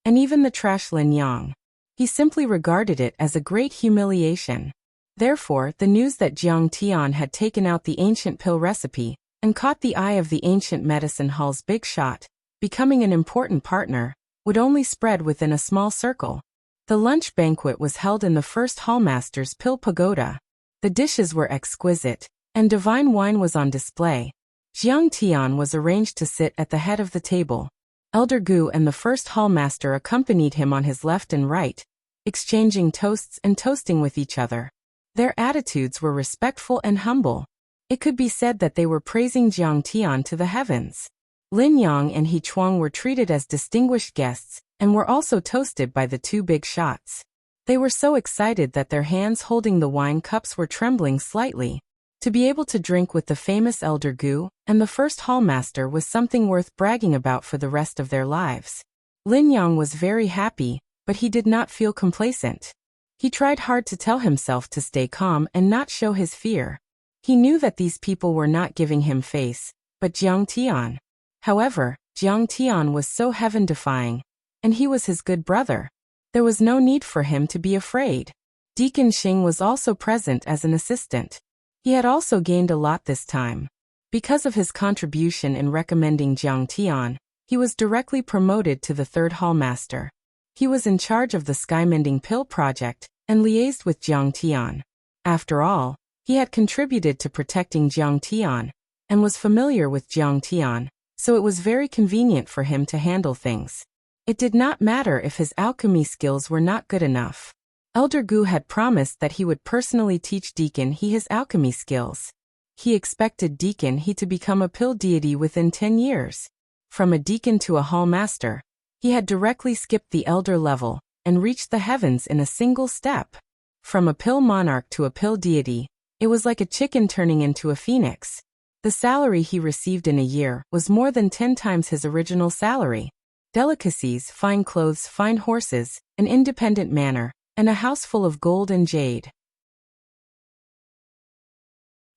and even the trash Lin Yang. He simply regarded it as a great humiliation. Therefore, the news that Jiang Tian had taken out the ancient pill recipe and caught the eye of the ancient medicine hall's big shot, becoming an important partner, would only spread within a small circle. The lunch banquet was held in the first hallmaster's pill pagoda. The dishes were exquisite, and divine wine was on display. Jiang Tian was arranged to sit at the head of the table. Elder Gu and the first hallmaster accompanied him on his left and right, exchanging toasts and toasting with each other. Their attitudes were respectful and humble. It could be said that they were praising Jiang Tian to the heavens. Lin Yang and He Chuang were treated as distinguished guests, and were also toasted by the two big shots. They were so excited that their hands holding the wine cups were trembling slightly. To be able to drink with the famous Elder Gu and the first hallmaster was something worth bragging about for the rest of their lives. Lin Yang was very happy, but he did not feel complacent. He tried hard to tell himself to stay calm and not show his fear. He knew that these people were not giving him face, but Jiang Tian. However, Jiang Tian was so heaven-defying, and he was his good brother. There was no need for him to be afraid. Deacon Xing was also present as an assistant. He had also gained a lot this time. Because of his contribution in recommending Jiang Tian, he was directly promoted to the third hallmaster. He was in charge of the Skymending Pill project and liaised with Jiang Tian. After all, he had contributed to protecting Jiang Tian and was familiar with Jiang Tian, so it was very convenient for him to handle things. It did not matter if his alchemy skills were not good enough. Elder Gu had promised that he would personally teach Deacon He his alchemy skills. He expected Deacon He to become a pill deity within 10 years. From a deacon to a hallmaster, he had directly skipped the elder level and reached the heavens in a single step. From a pill monarch to a pill deity, it was like a chicken turning into a phoenix. The salary he received in a year was more than 10 times his original salary. Delicacies, fine clothes, fine horses, an independent manor, and a house full of gold and jade.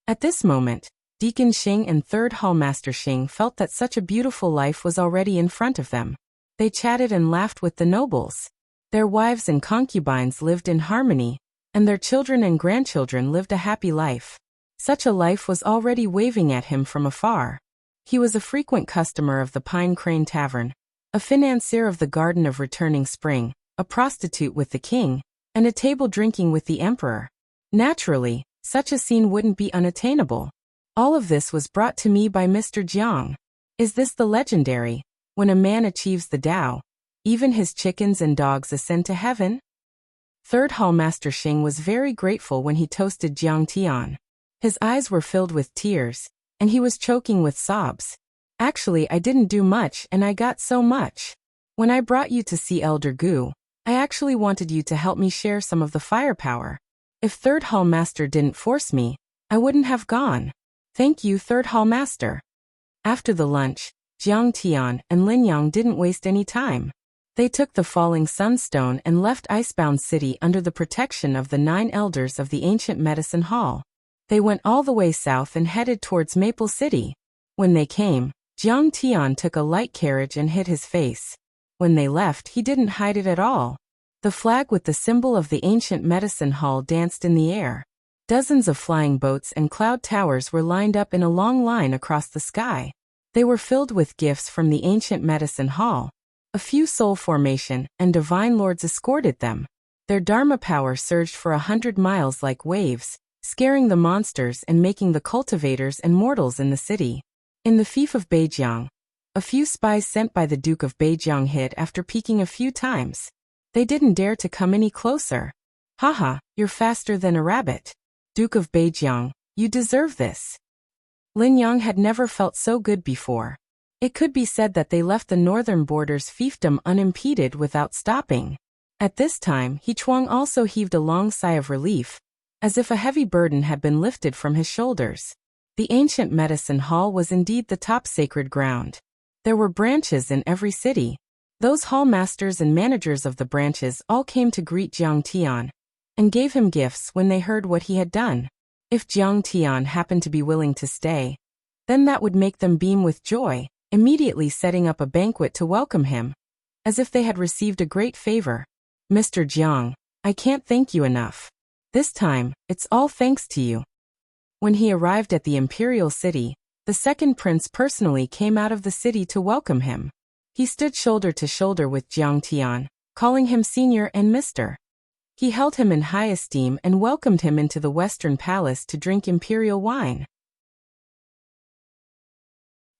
At this moment, Deacon Xing and Third Hallmaster Xing felt that such a beautiful life was already in front of them. They chatted and laughed with the nobles. Their wives and concubines lived in harmony, and their children and grandchildren lived a happy life. Such a life was already waving at him from afar. He was a frequent customer of the Pine Crane Tavern, a financier of the Garden of Returning Spring, a prostitute with the king, and a table drinking with the emperor. Naturally, such a scene wouldn't be unattainable. All of this was brought to me by Mr. Jiang. Is this the legendary, when a man achieves the Tao, even his chickens and dogs ascend to heaven? Third Hall Master Xing was very grateful when he toasted Jiang Tian. His eyes were filled with tears, and he was choking with sobs. Actually, I didn't do much and I got so much. When I brought you to see Elder Gu, I actually wanted you to help me share some of the firepower. If Third Hall Master didn't force me, I wouldn't have gone. Thank you, Third Hall Master. After the lunch, Jiang Tian and Lin Yang didn't waste any time. They took the falling sunstone and left Icebound City under the protection of the 9 elders of the ancient medicine hall. They went all the way south and headed towards Maple City. When they came, Jiang Tian took a light carriage and hid his face. When they left, he didn't hide it at all. The flag with the symbol of the ancient medicine hall danced in the air. Dozens of flying boats and cloud towers were lined up in a long line across the sky. They were filled with gifts from the ancient medicine hall. A few soul formation and divine lords escorted them. Their dharma power surged for 100 miles like waves, scaring the monsters and making the cultivators and mortals in the city. In the fief of Beijiang, a few spies sent by the Duke of Beijiang hid after peeking a few times. They didn't dare to come any closer. Haha, you're faster than a rabbit. Duke of Beijiang, you deserve this. Lin Yang had never felt so good before. It could be said that they left the northern border's fiefdom unimpeded without stopping. At this time, He Chuang also heaved a long sigh of relief, as if a heavy burden had been lifted from his shoulders. The ancient medicine hall was indeed the top sacred ground. There were branches in every city. Those hall masters and managers of the branches all came to greet Jiang Tian and gave him gifts when they heard what he had done. If Jiang Tian happened to be willing to stay, then that would make them beam with joy, immediately setting up a banquet to welcome him, as if they had received a great favor. Mr. Jiang, I can't thank you enough. This time, it's all thanks to you. When he arrived at the imperial city, the second prince personally came out of the city to welcome him. He stood shoulder to shoulder with Jiang Tian, calling him senior and Mr. He held him in high esteem and welcomed him into the Western Palace to drink imperial wine.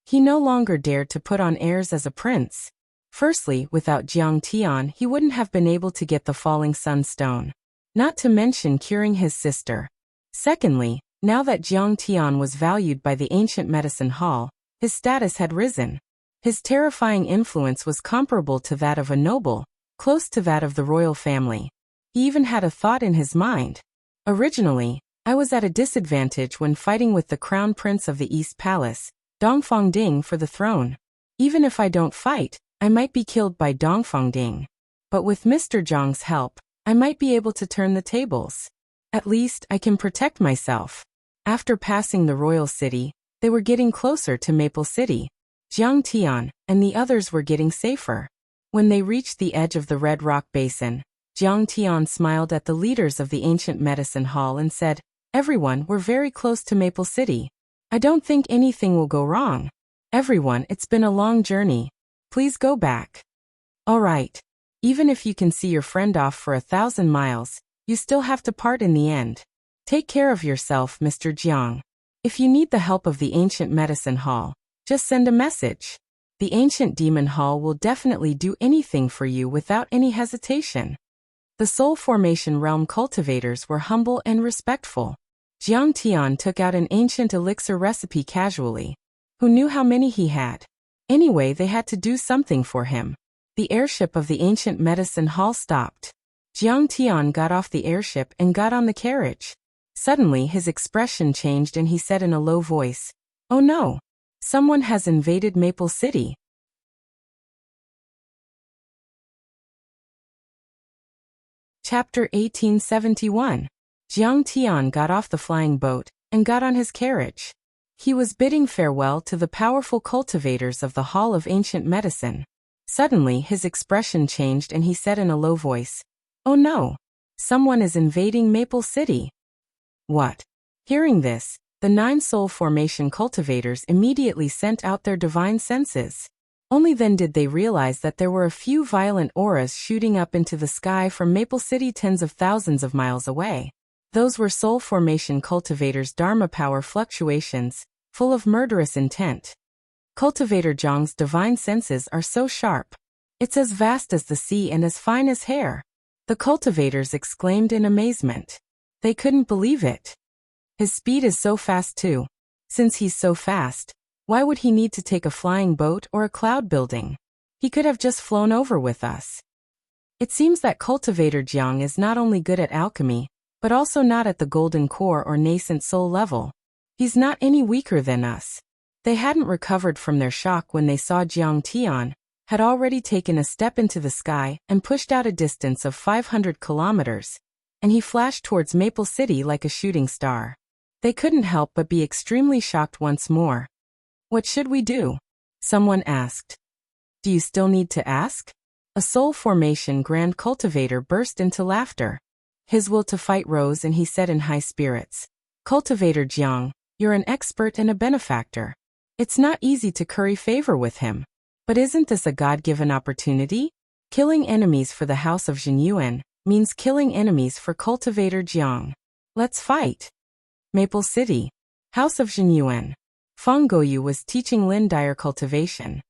He no longer dared to put on airs as a prince. Firstly, without Jiang Tian, he wouldn't have been able to get the falling sunstone, not to mention curing his sister. Secondly, now that Jiang Tian was valued by the ancient medicine hall, his status had risen. His terrifying influence was comparable to that of a noble, close to that of the royal family. He even had a thought in his mind. Originally, I was at a disadvantage when fighting with the crown prince of the East Palace, Dongfangding, for the throne. Even if I don't fight, I might be killed by Dongfangding. But with Mr. Zhang's help, I might be able to turn the tables. At least, I can protect myself. After passing the royal city, they were getting closer to Maple City. Jiang Tian and the others were getting safer. When they reached the edge of the Red Rock Basin, Jiang Tian smiled at the leaders of the ancient medicine hall and said, "Everyone, we're very close to Maple City. I don't think anything will go wrong. Everyone, it's been a long journey. Please go back." All right. Even if you can see your friend off for 1,000 miles, you still have to part in the end. Take care of yourself, Mr. Jiang. If you need the help of the ancient medicine hall, just send a message. The ancient demon hall will definitely do anything for you without any hesitation. The soul formation realm cultivators were humble and respectful. Jiang Tian took out an ancient elixir recipe casually. Who knew how many he had? Anyway, they had to do something for him. The airship of the ancient medicine hall stopped. Jiang Tian got off the airship and got on the carriage. Suddenly his expression changed and he said in a low voice, "Oh no! Someone has invaded Maple City." Chapter 1871. Jiang Tian got off the flying boat and got on his carriage. He was bidding farewell to the powerful cultivators of the Hall of Ancient Medicine. Suddenly his expression changed and he said in a low voice, "Oh no! Someone is invading Maple City." What? Hearing this, the 9 soul formation cultivators immediately sent out their divine senses. Only then did they realize that there were a few violent auras shooting up into the sky from Maple City tens of thousands of miles away. Those were soul formation cultivators' dharma power fluctuations, full of murderous intent. Cultivator Zhang's divine senses are so sharp. It's as vast as the sea and as fine as hair. The cultivators exclaimed in amazement. They couldn't believe it. His speed is so fast too. Since he's so fast, why would he need to take a flying boat or a cloud building? He could have just flown over with us. It seems that Cultivator Jiang is not only good at alchemy, but also not at the golden core or nascent soul level. He's not any weaker than us. They hadn't recovered from their shock when they saw Jiang Tian had already taken a step into the sky and pushed out a distance of 500 kilometers, and he flashed towards Maple City like a shooting star. They couldn't help but be extremely shocked once more. What should we do? Someone asked. Do you still need to ask? A soul formation grand cultivator burst into laughter. His will to fight rose and he said in high spirits, Cultivator Jiang, you're an expert and a benefactor. It's not easy to curry favor with him. But isn't this a God-given opportunity? Killing enemies for the house of Zhenyuan means killing enemies for Cultivator Jiang. Let's fight. Maple City. House of Zhenyuan. Feng Goyu was teaching Lin Dyer cultivation.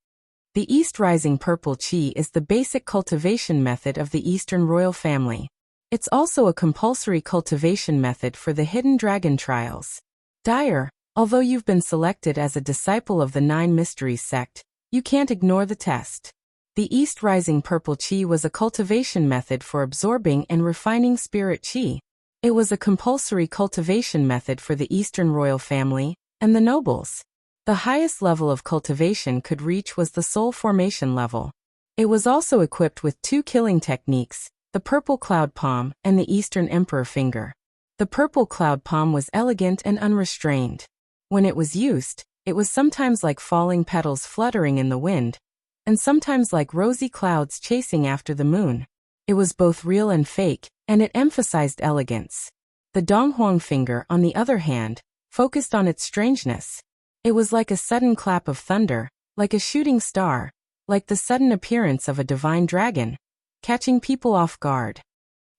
The East Rising Purple Qi is the basic cultivation method of the Eastern royal family. It's also a compulsory cultivation method for the Hidden Dragon trials. Dyer, although you've been selected as a disciple of the Nine Mysteries sect, you can't ignore the test. The East Rising Purple Qi was a cultivation method for absorbing and refining spirit qi. It was a compulsory cultivation method for the Eastern royal family and the nobles. The highest level of cultivation could reach was the soul formation level. It was also equipped with two killing techniques, the Purple Cloud Palm and the Eastern Emperor Finger. The Purple Cloud Palm was elegant and unrestrained. When it was used, it was sometimes like falling petals fluttering in the wind, and sometimes like rosy clouds chasing after the moon. It was both real and fake, and it emphasized elegance. The Donghuang Finger, on the other hand, focused on its strangeness. It was like a sudden clap of thunder, like a shooting star, like the sudden appearance of a divine dragon, catching people off guard.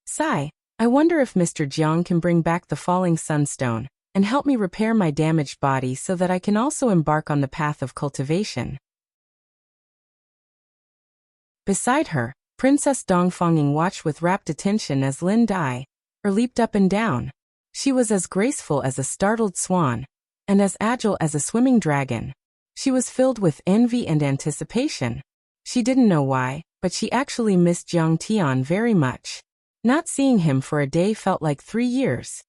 Sigh, I wonder if Mr. Jiang can bring back the falling sunstone and help me repair my damaged body so that I can also embark on the path of cultivation. Beside her, Princess Dongfanging watched with rapt attention as Lin Dai leaped up and down. She was as graceful as a startled swan, and as agile as a swimming dragon. She was filled with envy and anticipation. She didn't know why, but she actually missed Jiang Tian very much. Not seeing him for a day felt like 3 years.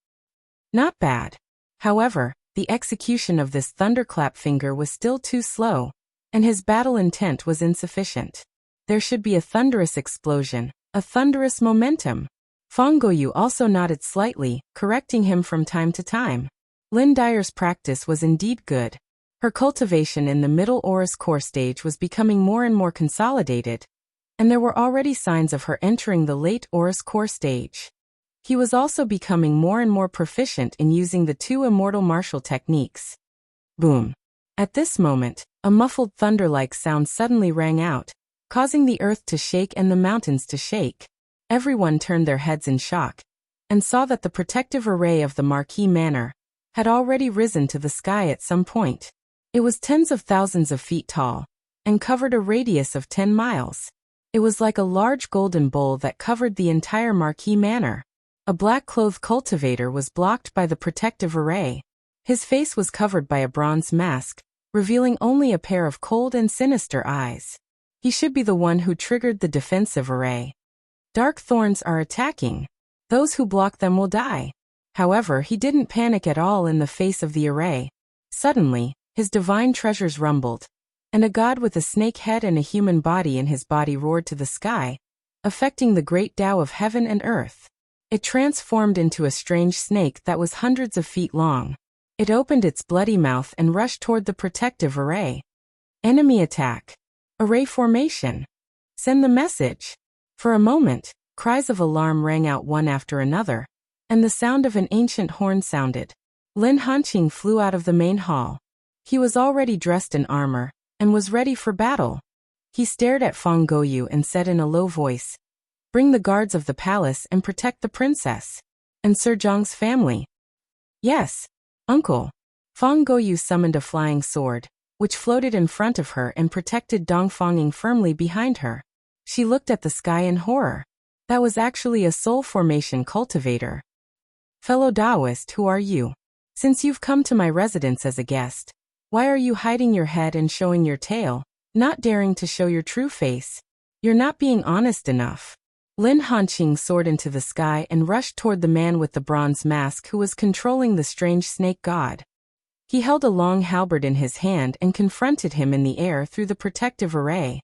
Not bad. However, the execution of this thunderclap finger was still too slow, and his battle intent was insufficient. There should be a thunderous explosion, a thunderous momentum. Feng Goyu also nodded slightly, correcting him from time to time. Lin Dyer's practice was indeed good. Her cultivation in the middle Aurus core stage was becoming more and more consolidated, and there were already signs of her entering the late Aurus core stage. He was also becoming more and more proficient in using the two immortal martial techniques. Boom. At this moment, a muffled thunder-like sound suddenly rang out, causing the earth to shake and the mountains to shake. Everyone turned their heads in shock, and saw that the protective array of the Marquis Manor had already risen to the sky at some point. It was tens of thousands of feet tall, and covered a radius of 10 miles. It was like a large golden bowl that covered the entire Marquis Manor. A black-clothed cultivator was blocked by the protective array. His face was covered by a bronze mask, revealing only a pair of cold and sinister eyes. He should be the one who triggered the defensive array. Dark thorns are attacking. Those who block them will die. However, he didn't panic at all in the face of the array. Suddenly, his divine treasures rumbled, and a god with a snake head and a human body in his body roared to the sky, affecting the great Tao of heaven and earth. It transformed into a strange snake that was hundreds of feet long. It opened its bloody mouth and rushed toward the protective array. Enemy attack. Array formation. Send the message. For a moment, cries of alarm rang out one after another, and the sound of an ancient horn sounded. Lin Hanqing flew out of the main hall. He was already dressed in armor, and was ready for battle. He stared at Feng Goyu and said in a low voice, "Bring the guards of the palace and protect the princess." And Sir Zhang's family? Yes, uncle. Fang Goyu summoned a flying sword, which floated in front of her and protected Dong Fanging firmly behind her. She looked at the sky in horror. That was actually a soul formation cultivator. Fellow Taoist, who are you? Since you've come to my residence as a guest, why are you hiding your head and showing your tail, not daring to show your true face? You're not being honest enough. Lin Hanqing soared into the sky and rushed toward the man with the bronze mask who was controlling the strange snake god. He held a long halberd in his hand and confronted him in the air through the protective array.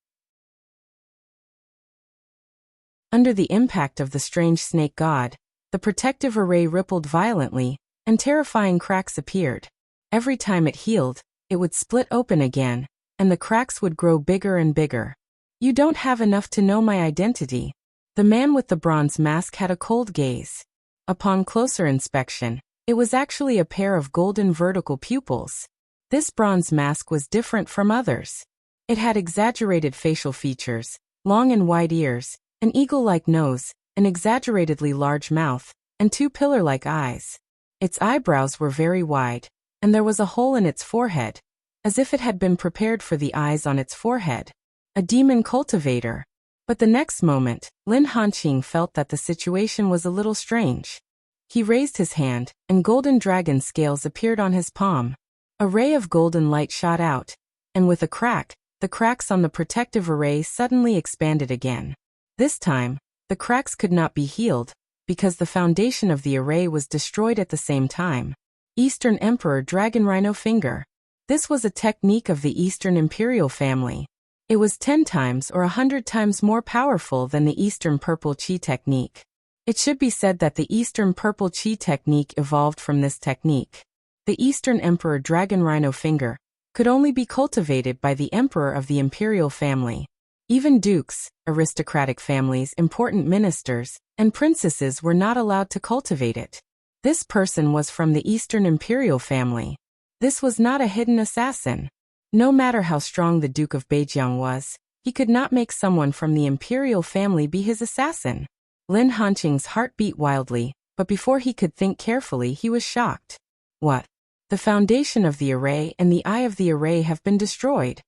Under the impact of the strange snake god, the protective array rippled violently, and terrifying cracks appeared. Every time it healed, it would split open again, and the cracks would grow bigger and bigger. You don't have enough to know my identity. The man with the bronze mask had a cold gaze. Upon closer inspection, it was actually a pair of golden vertical pupils. This bronze mask was different from others. It had exaggerated facial features, long and wide ears, an eagle-like nose, an exaggeratedly large mouth, and two pillar-like eyes. Its eyebrows were very wide, and there was a hole in its forehead, as if it had been prepared for the eyes on its forehead. A demon cultivator. But the next moment, Lin Hanqing felt that the situation was a little strange. He raised his hand, and golden dragon scales appeared on his palm. A ray of golden light shot out, and with a crack, the cracks on the protective array suddenly expanded again. This time, the cracks could not be healed, because the foundation of the array was destroyed at the same time. Eastern Emperor Dragon Rhino Finger. This was a technique of the Eastern Imperial family. It was 10 times or 100 times more powerful than the Eastern Purple Chi technique. It should be said that the Eastern Purple Chi technique evolved from this technique. The Eastern Emperor Dragon Rhino Finger could only be cultivated by the Emperor of the Imperial family. Even dukes, aristocratic families, important ministers, and princesses were not allowed to cultivate it. This person was from the Eastern Imperial family. This was not a hidden assassin. No matter how strong the Duke of Beijiang was, he could not make someone from the Imperial family be his assassin. Lin Hanqing's heart beat wildly, but before he could think carefully he was shocked. What? The foundation of the array and the eye of the array have been destroyed.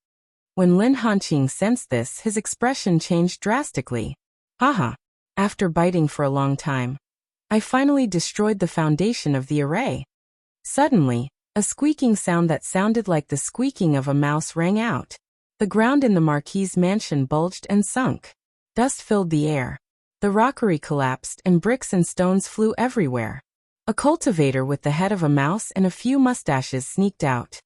When Lin Hanqing sensed this, his expression changed drastically. Haha. After biting for a long time, I finally destroyed the foundation of the array. Suddenly, a squeaking sound that sounded like the squeaking of a mouse rang out. The ground in the Marquis's mansion bulged and sunk. Dust filled the air. The rockery collapsed and bricks and stones flew everywhere. A cultivator with the head of a mouse and a few mustaches sneaked out.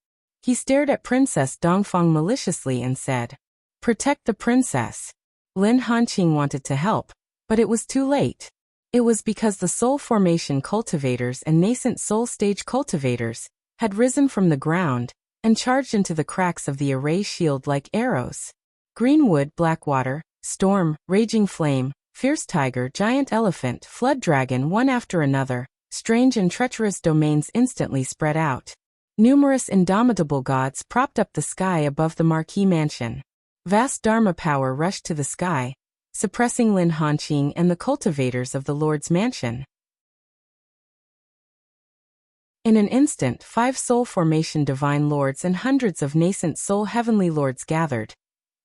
He stared at Princess Dongfang maliciously and said, "Protect the princess." Lin Hanqing wanted to help, but it was too late. It was because the soul formation cultivators and nascent soul stage cultivators had risen from the ground and charged into the cracks of the array shield like arrows. Greenwood, Blackwater, Storm, Raging Flame, Fierce Tiger, Giant Elephant, Flood Dragon, one after another, strange and treacherous domains instantly spread out. Numerous indomitable gods propped up the sky above the Marquis mansion. Vast Dharma power rushed to the sky, suppressing Lin Hanqing and the cultivators of the Lord's mansion. In an instant, 5 soul formation divine lords and hundreds of nascent soul heavenly lords gathered,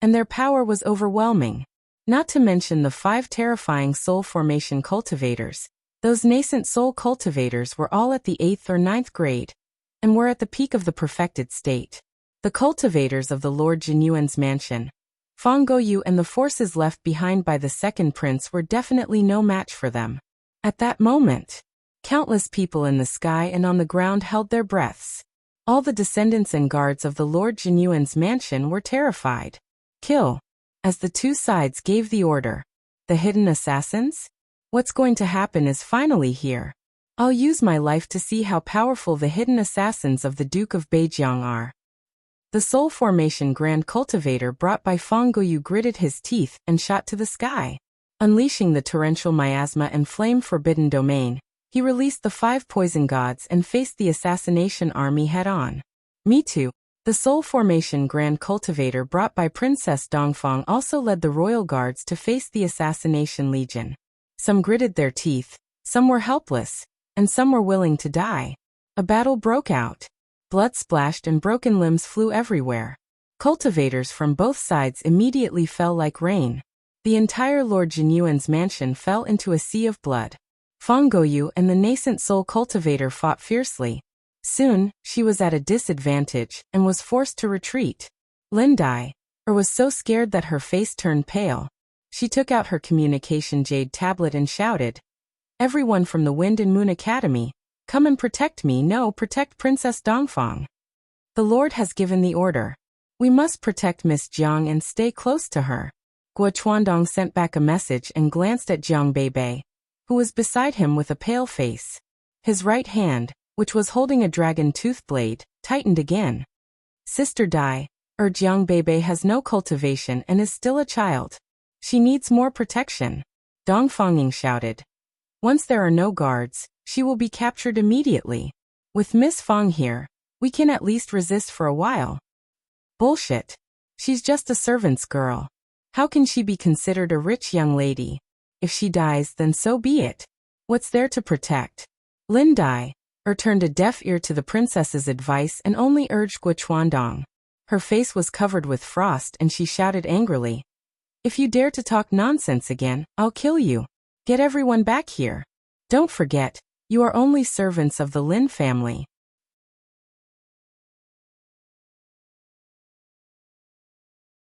and their power was overwhelming. Not to mention the 5 terrifying soul formation cultivators. Those nascent soul cultivators were all at the 8th or 9th grade, and were at the peak of the perfected state. The cultivators of the Lord Jinyuan's mansion, Fang Goyu, and the forces left behind by the second prince were definitely no match for them. At that moment, countless people in the sky and on the ground held their breaths. All the descendants and guards of the Lord Jinyuan's mansion were terrified. Kill. As the two sides gave the order. The hidden assassins? What's going to happen is finally here. I'll use my life to see how powerful the hidden assassins of the Duke of Beijiang are. The soul formation grand cultivator brought by Fang Goyu gritted his teeth and shot to the sky. Unleashing the torrential miasma and flame forbidden domain, he released the 5 poison gods and faced the assassination army head-on. Me too. The soul formation grand cultivator brought by Princess Dongfang also led the royal guards to face the assassination legion. Some gritted their teeth, Some were helpless, and some were willing to die. A battle broke out. Blood splashed and broken limbs flew everywhere. Cultivators from both sides immediately fell like rain. The entire Lord Jinyuan's mansion fell into a sea of blood. Fang Goyu and the nascent soul cultivator fought fiercely. Soon, she was at a disadvantage and was forced to retreat. Lin Dai was so scared that her face turned pale. She took out her communication jade tablet and shouted, "Everyone from the Wind and Moon Academy, come and protect me. No, protect Princess Dongfang. The Lord has given the order. We must protect Miss Jiang and stay close to her." Guo Chuandong sent back a message and glanced at Jiang Beibei, who was beside him with a pale face. His right hand, which was holding a dragon tooth blade, tightened again. "Sister Dai, Jiang Beibei has no cultivation and is still a child. She needs more protection," Dong Fangying shouted. "Once there are no guards, she will be captured immediately. With Miss Fang here, we can at least resist for a while." "Bullshit. She's just a servant's girl. How can she be considered a rich young lady? If she dies, then so be it. What's there to protect?" Lin Dai turned a deaf ear to the princess's advice and only urged Guo Chuandong. Her face was covered with frost and she shouted angrily, "If you dare to talk nonsense again, I'll kill you. Get everyone back here. Don't forget, you are only servants of the Lin family."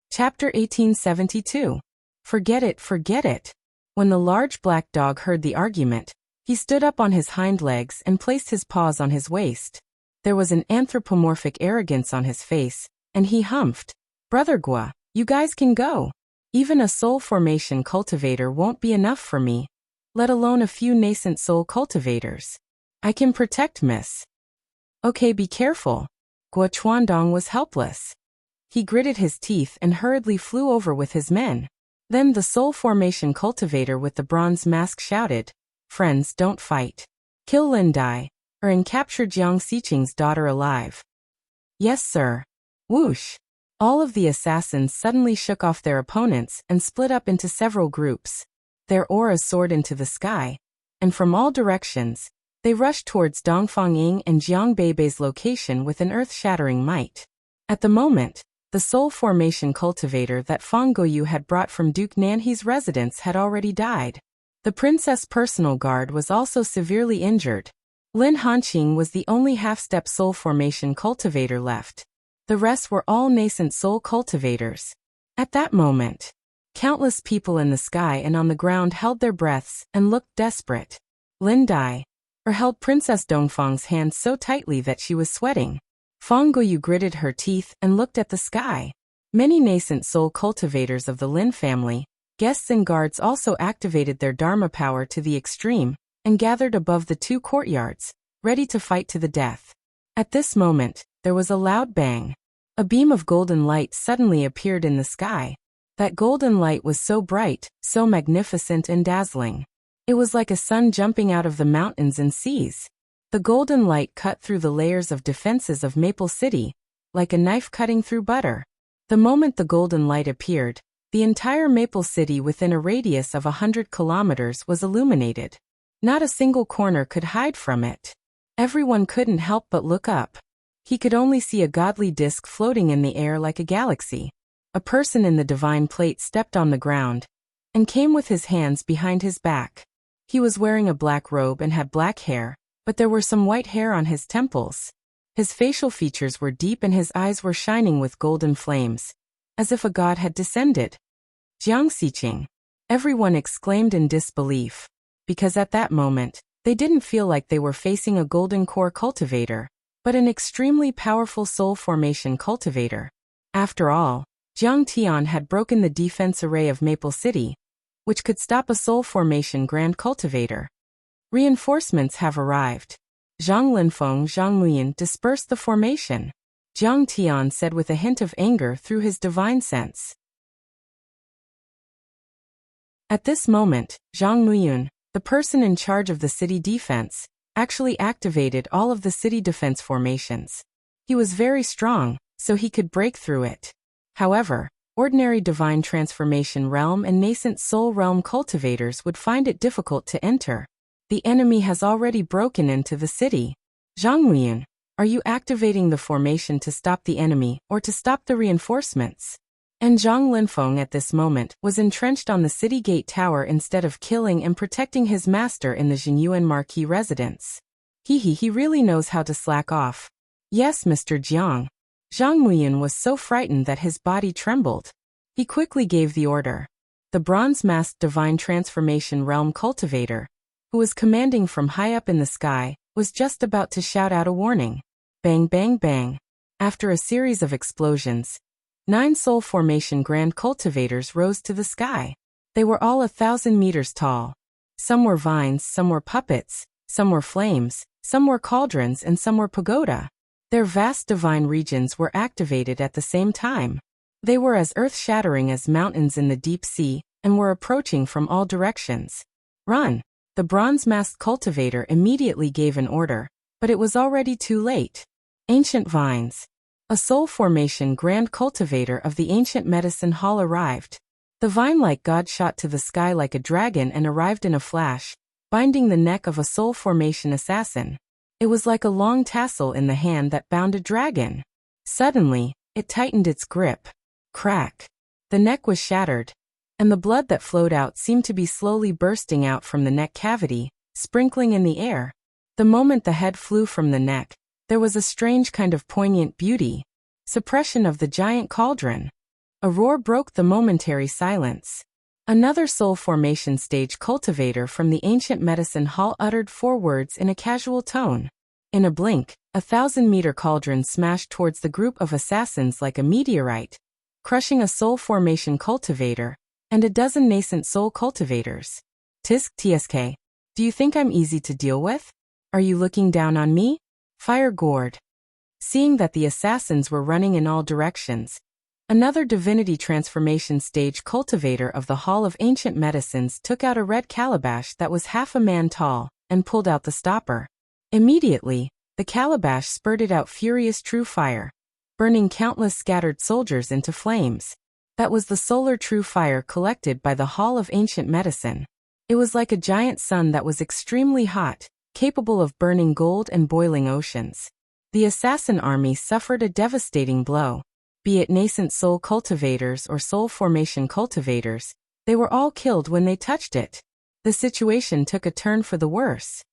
Chapter 1872. Forget it, forget it. When the large black dog heard the argument, he stood up on his hind legs and placed his paws on his waist. There was an anthropomorphic arrogance on his face, and he humphed, "Brother Guo, you guys can go. Even a soul formation cultivator won't be enough for me, let alone a few nascent soul cultivators. I can protect Miss." "Okay, be careful." Guo Chuandong was helpless. He gritted his teeth and hurriedly flew over with his men. Then the soul formation cultivator with the bronze mask shouted, "Friends, don't fight. Kill Lin Dai, and capture Jiang Xiqing's daughter alive." "Yes, sir." Whoosh! All of the assassins suddenly shook off their opponents and split up into several groups. Their auras soared into the sky, and from all directions, they rushed towards Dongfang Ying and Jiang Beibei's location with an earth-shattering might. At the moment, the soul formation cultivator that Fang Goyu had brought from Duke Nanhe's residence had already died. The princess' personal guard was also severely injured. Lin Hanqing was the only half-step soul formation cultivator left. The rest were all nascent soul cultivators. At that moment, countless people in the sky and on the ground held their breaths and looked desperate. Lin Dai held Princess Dongfang's hand so tightly that she was sweating. Fang Goyu gritted her teeth and looked at the sky. Many nascent soul cultivators of the Lin family, guests and guards also activated their Dharma power to the extreme and gathered above the two courtyards, ready to fight to the death. At this moment, there was a loud bang. A beam of golden light suddenly appeared in the sky. That golden light was so bright, so magnificent and dazzling. It was like a sun jumping out of the mountains and seas. The golden light cut through the layers of defenses of Maple City, like a knife cutting through butter. The moment the golden light appeared, the entire Maple City within a radius of 100 kilometers was illuminated. Not a single corner could hide from it. Everyone couldn't help but look up. He could only see a godly disk floating in the air like a galaxy. A person in the divine plate stepped on the ground and came with his hands behind his back. He was wearing a black robe and had black hair, but there were some white hair on his temples. His facial features were deep and his eyes were shining with golden flames, as if a god had descended. "Jiang Xiqing!" Everyone exclaimed in disbelief, because at that moment, they didn't feel like they were facing a golden core cultivator, but an extremely powerful soul formation cultivator. After all, Jiang Tian had broken the defense array of Maple City, which could stop a soul formation grand cultivator. "Reinforcements have arrived. Zhang Linfeng, Zhang Muyin dispersed the formation," Jiang Tian said with a hint of anger through his divine sense. At this moment, Zhang Muyin, the person in charge of the city defense, actually activated all of the city defense formations. He was very strong, so he could break through it. However, ordinary divine transformation realm and nascent soul realm cultivators would find it difficult to enter. The enemy has already broken into the city. Zhang Muyan, are you activating the formation to stop the enemy or to stop the reinforcements? And Zhang Linfeng at this moment was entrenched on the city gate tower instead of killing and protecting his master in the Jinyuan Marquis residence. He really knows how to slack off. Yes, Mr. Jiang. Zhang Muyan was so frightened that his body trembled. He quickly gave the order. The bronze-masked divine transformation realm cultivator, who was commanding from high up in the sky, was just about to shout out a warning. Bang bang bang. After a series of explosions, 9 soul formation grand cultivators rose to the sky. They were all 1,000 meters tall. Some were vines, some were puppets, some were flames, some were cauldrons, and some were pagoda. Their vast divine regions were activated at the same time. They were as earth-shattering as mountains in the deep sea, and were approaching from all directions. Run! The bronze-masked cultivator immediately gave an order, but it was already too late. Ancient vines. A soul formation grand cultivator of the ancient medicine hall arrived. The vine-like god shot to the sky like a dragon and arrived in a flash, binding the neck of a soul formation assassin. It was like a long tassel in the hand that bound a dragon. Suddenly, it tightened its grip. Crack. The neck was shattered, and the blood that flowed out seemed to be slowly bursting out from the neck cavity, sprinkling in the air. The moment the head flew from the neck, there was a strange kind of poignant beauty. Suppression of the giant cauldron. A roar broke the momentary silence. Another soul formation stage cultivator from the ancient medicine hall uttered 4 words in a casual tone. In a blink, 1,000-meter cauldron smashed towards the group of assassins like a meteorite, crushing a soul formation cultivator and a dozen nascent soul cultivators. Tisk TSK. Do you think I'm easy to deal with? Are you looking down on me? Fire gourd. Seeing that the assassins were running in all directions, another divinity transformation stage cultivator of the Hall of Ancient Medicines took out a red calabash that was half a man tall and pulled out the stopper. Immediately, the calabash spurted out furious true fire, burning countless scattered soldiers into flames. That was the solar true fire collected by the Hall of Ancient Medicine. It was like a giant sun that was extremely hot, capable of burning gold and boiling oceans. The assassin army suffered a devastating blow. Be it nascent soul cultivators or soul formation cultivators, they were all killed when they touched it. The situation took a turn for the worse.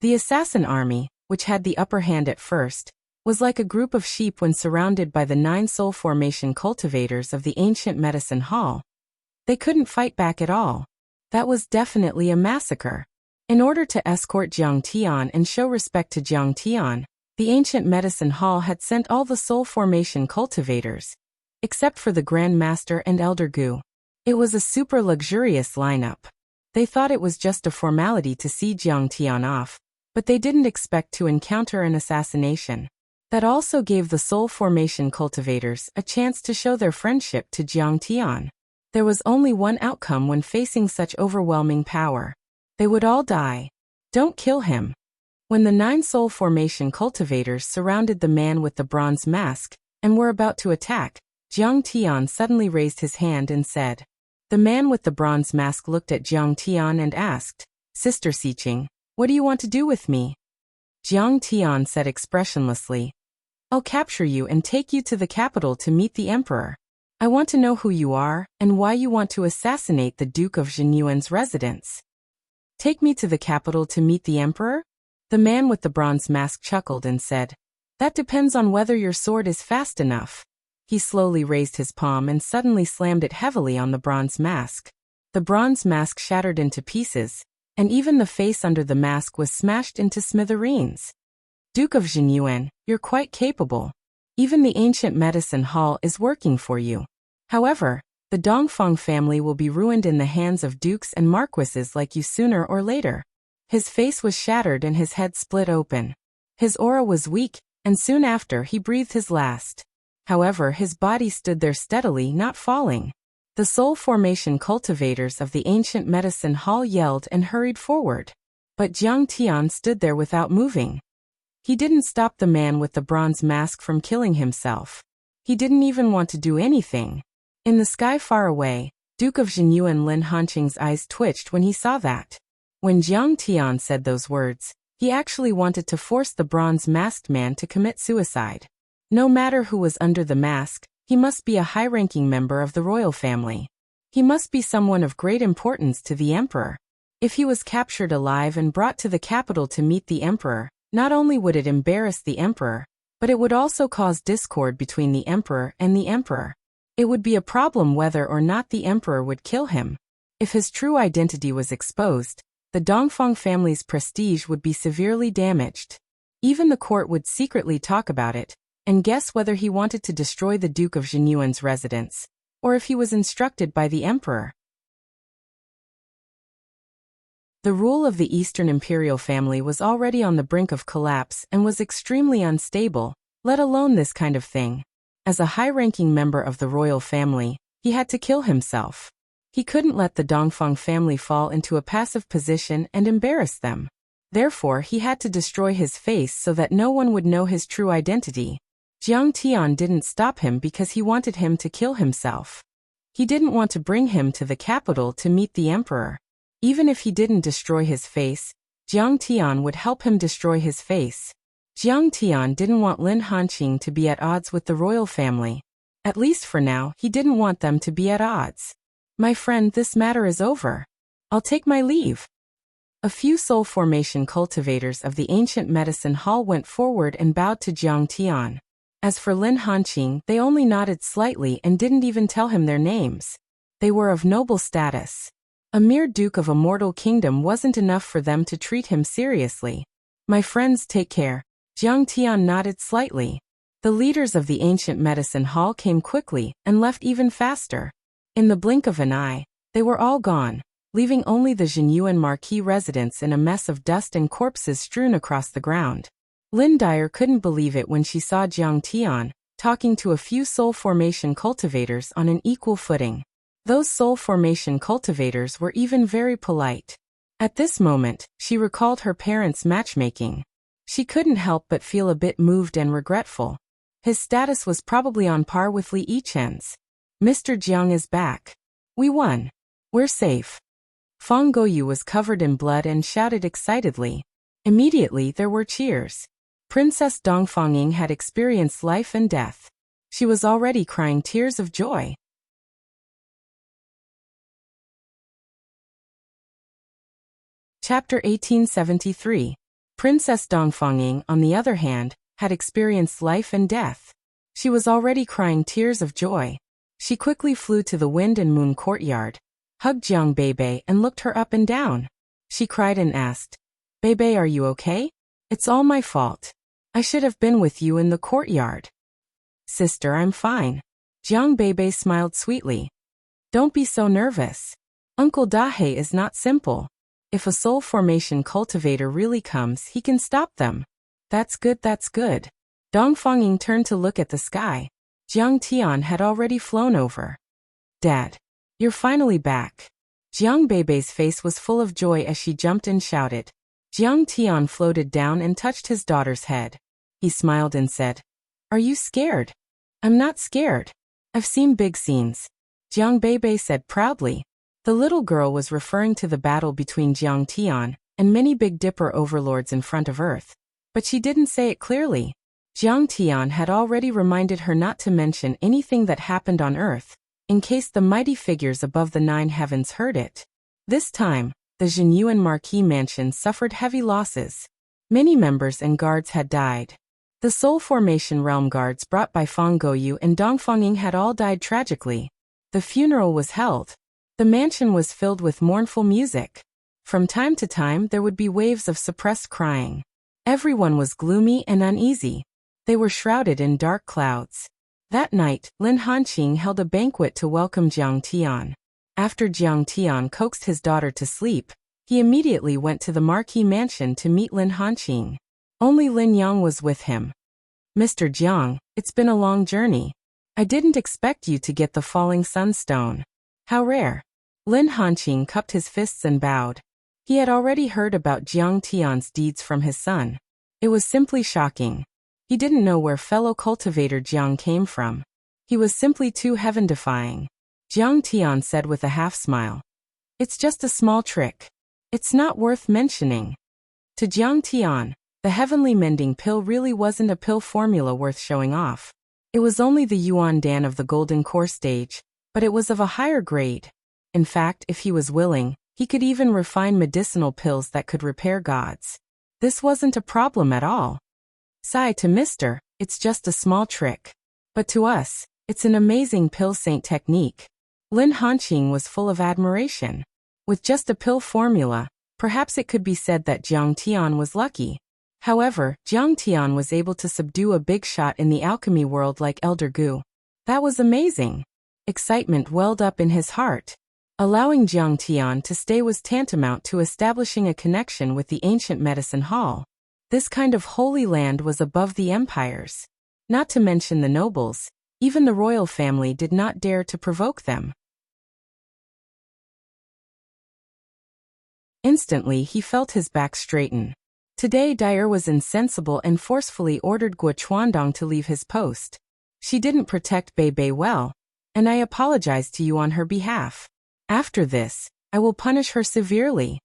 The assassin army, which had the upper hand at first, was like a group of sheep when surrounded by the 9 soul formation cultivators of the ancient medicine hall. They couldn't fight back at all. That was definitely a massacre. In order to escort Jiang Tian and show respect to Jiang Tian, the ancient medicine hall had sent all the soul formation cultivators, except for the Grand Master and Elder Gu. It was a super luxurious lineup. They thought it was just a formality to see Jiang Tian off, but they didn't expect to encounter an assassination. That also gave the soul formation cultivators a chance to show their friendship to Jiang Tian. There was only one outcome when facing such overwhelming power. They would all die. Don't kill him. When the 9 soul formation cultivators surrounded the man with the bronze mask and were about to attack, Jiang Tian suddenly raised his hand and said. The man with the bronze mask looked at Jiang Tian and asked, Sister Siqing, what do you want to do with me? Jiang Tian said expressionlessly, I'll capture you and take you to the capital to meet the emperor. I want to know who you are and why you want to assassinate the Duke of Jinyuan's residence. Take me to the capital to meet the emperor? The man with the bronze mask chuckled and said, That depends on whether your sword is fast enough. He slowly raised his palm and suddenly slammed it heavily on the bronze mask. The bronze mask shattered into pieces, and even the face under the mask was smashed into smithereens. Duke of Jinyuan, you're quite capable. Even the ancient medicine hall is working for you. However, the Dongfang family will be ruined in the hands of dukes and marquises like you sooner or later. His face was shattered and his head split open. His aura was weak, and soon after he breathed his last. However, his body stood there steadily, not falling. The soul formation cultivators of the ancient medicine hall yelled and hurried forward. But Jiang Tian stood there without moving. He didn't stop the man with the bronze mask from killing himself. He didn't even want to do anything. In the sky far away, Duke of Jinyuan Lin Hanqing's eyes twitched when he saw that. When Jiang Tian said those words, he actually wanted to force the bronze-masked man to commit suicide. No matter who was under the mask, he must be a high-ranking member of the royal family. He must be someone of great importance to the emperor. If he was captured alive and brought to the capital to meet the emperor, not only would it embarrass the emperor, but it would also cause discord between the emperor and the emperor. It would be a problem whether or not the emperor would kill him. If his true identity was exposed, the Dongfang family's prestige would be severely damaged. Even the court would secretly talk about it, and guess whether he wanted to destroy the Duke of Jinyuan's residence, or if he was instructed by the emperor. The rule of the Eastern imperial family was already on the brink of collapse and was extremely unstable, let alone this kind of thing. As a high-ranking member of the royal family, he had to kill himself. He couldn't let the Dongfang family fall into a passive position and embarrass them. Therefore, he had to destroy his face so that no one would know his true identity. Jiang Tian didn't stop him because he wanted him to kill himself. He didn't want to bring him to the capital to meet the emperor. Even if he didn't destroy his face, Jiang Tian would help him destroy his face. Jiang Tian didn't want Lin Hanqing to be at odds with the royal family. At least for now, he didn't want them to be at odds. My friend, this matter is over. I'll take my leave. A few soul formation cultivators of the ancient medicine hall went forward and bowed to Jiang Tian. As for Lin Hanqing, they only nodded slightly and didn't even tell him their names. They were of noble status. A mere duke of a mortal kingdom wasn't enough for them to treat him seriously. My friends, take care. Jiang Tian nodded slightly. The leaders of the ancient medicine hall came quickly and left even faster. In the blink of an eye, they were all gone, leaving only the Jinyuan marquis residence in a mess of dust and corpses strewn across the ground. Lin Dyer couldn't believe it when she saw Jiang Tian talking to a few soul formation cultivators on an equal footing. Those soul formation cultivators were even very polite. At this moment, she recalled her parents' matchmaking. She couldn't help but feel a bit moved and regretful. His status was probably on par with Li Yichen's. Mr. Jiang is back. We won. We're safe. Fang Goyu was covered in blood and shouted excitedly. Immediately there were cheers. Princess Dongfang had experienced life and death. She was already crying tears of joy. Chapter 1873. Princess Dongfang, on the other hand, had experienced life and death. She was already crying tears of joy. She quickly flew to the Wind and Moon courtyard, hugged Jiang Beibei and looked her up and down. She cried and asked, "Beibei, are you okay? It's all my fault. I should have been with you in the courtyard." "Sister, I'm fine." Jiang Beibei smiled sweetly. "Don't be so nervous. Uncle Dahe is not simple. If a soul formation cultivator really comes, he can stop them." That's good, that's good." Dongfang turned to look at the sky. Jiang Tian had already flown over. "Dad, you're finally back." Jiang Beibei's face was full of joy as she jumped and shouted. Jiang Tian floated down and touched his daughter's head. He smiled and said, "Are you scared?" "I'm not scared. I've seen big scenes," Jiang Beibei said proudly. The little girl was referring to the battle between Jiang Tian and many Big Dipper overlords in front of Earth. But she didn't say it clearly. Jiang Tian had already reminded her not to mention anything that happened on Earth, in case the mighty figures above the 9 heavens heard it. This time, the Jinyuan Marquis mansion suffered heavy losses. Many members and guards had died. The Soul Formation Realm guards brought by Fang Goyu and Dongfang had all died tragically. The funeral was held. The mansion was filled with mournful music. From time to time there would be waves of suppressed crying. Everyone was gloomy and uneasy. They were shrouded in dark clouds. That night, Lin Hanqing held a banquet to welcome Jiang Tian. After Jiang Tian coaxed his daughter to sleep, he immediately went to the Marquis mansion to meet Lin Hanqing. Only Lin Yang was with him. "Mr. Jiang, it's been a long journey. I didn't expect you to get the Falling Sunstone. How rare." Lin Hanqing cupped his fists and bowed. He had already heard about Jiang Tian's deeds from his son. It was simply shocking. He didn't know where fellow cultivator Jiang came from. He was simply too heaven-defying. Jiang Tian said with a half-smile. It's just a small trick. It's not worth mentioning. To Jiang Tian, the heavenly mending pill really wasn't a pill formula worth showing off. It was only the Yuan Dan of the golden core stage, but it was of a higher grade. In fact, if he was willing, he could even refine medicinal pills that could repair gods. This wasn't a problem at all. Sigh to Mr. It's just a small trick. But to us, it's an amazing pill saint technique. Lin Hanqing was full of admiration. With just a pill formula, perhaps it could be said that Jiang Tian was lucky. However, Jiang Tian was able to subdue a big shot in the alchemy world like Elder Gu. That was amazing. Excitement welled up in his heart. Allowing Jiang Tian to stay was tantamount to establishing a connection with the ancient medicine hall. This kind of holy land was above the empires. Not to mention the nobles, even the royal family did not dare to provoke them. Instantly he felt his back straighten. Today Dyer was insensible and forcefully ordered Guo Chuandong to leave his post. She didn't protect Bei Bei well, and I apologize to you on her behalf. After this, I will punish her severely.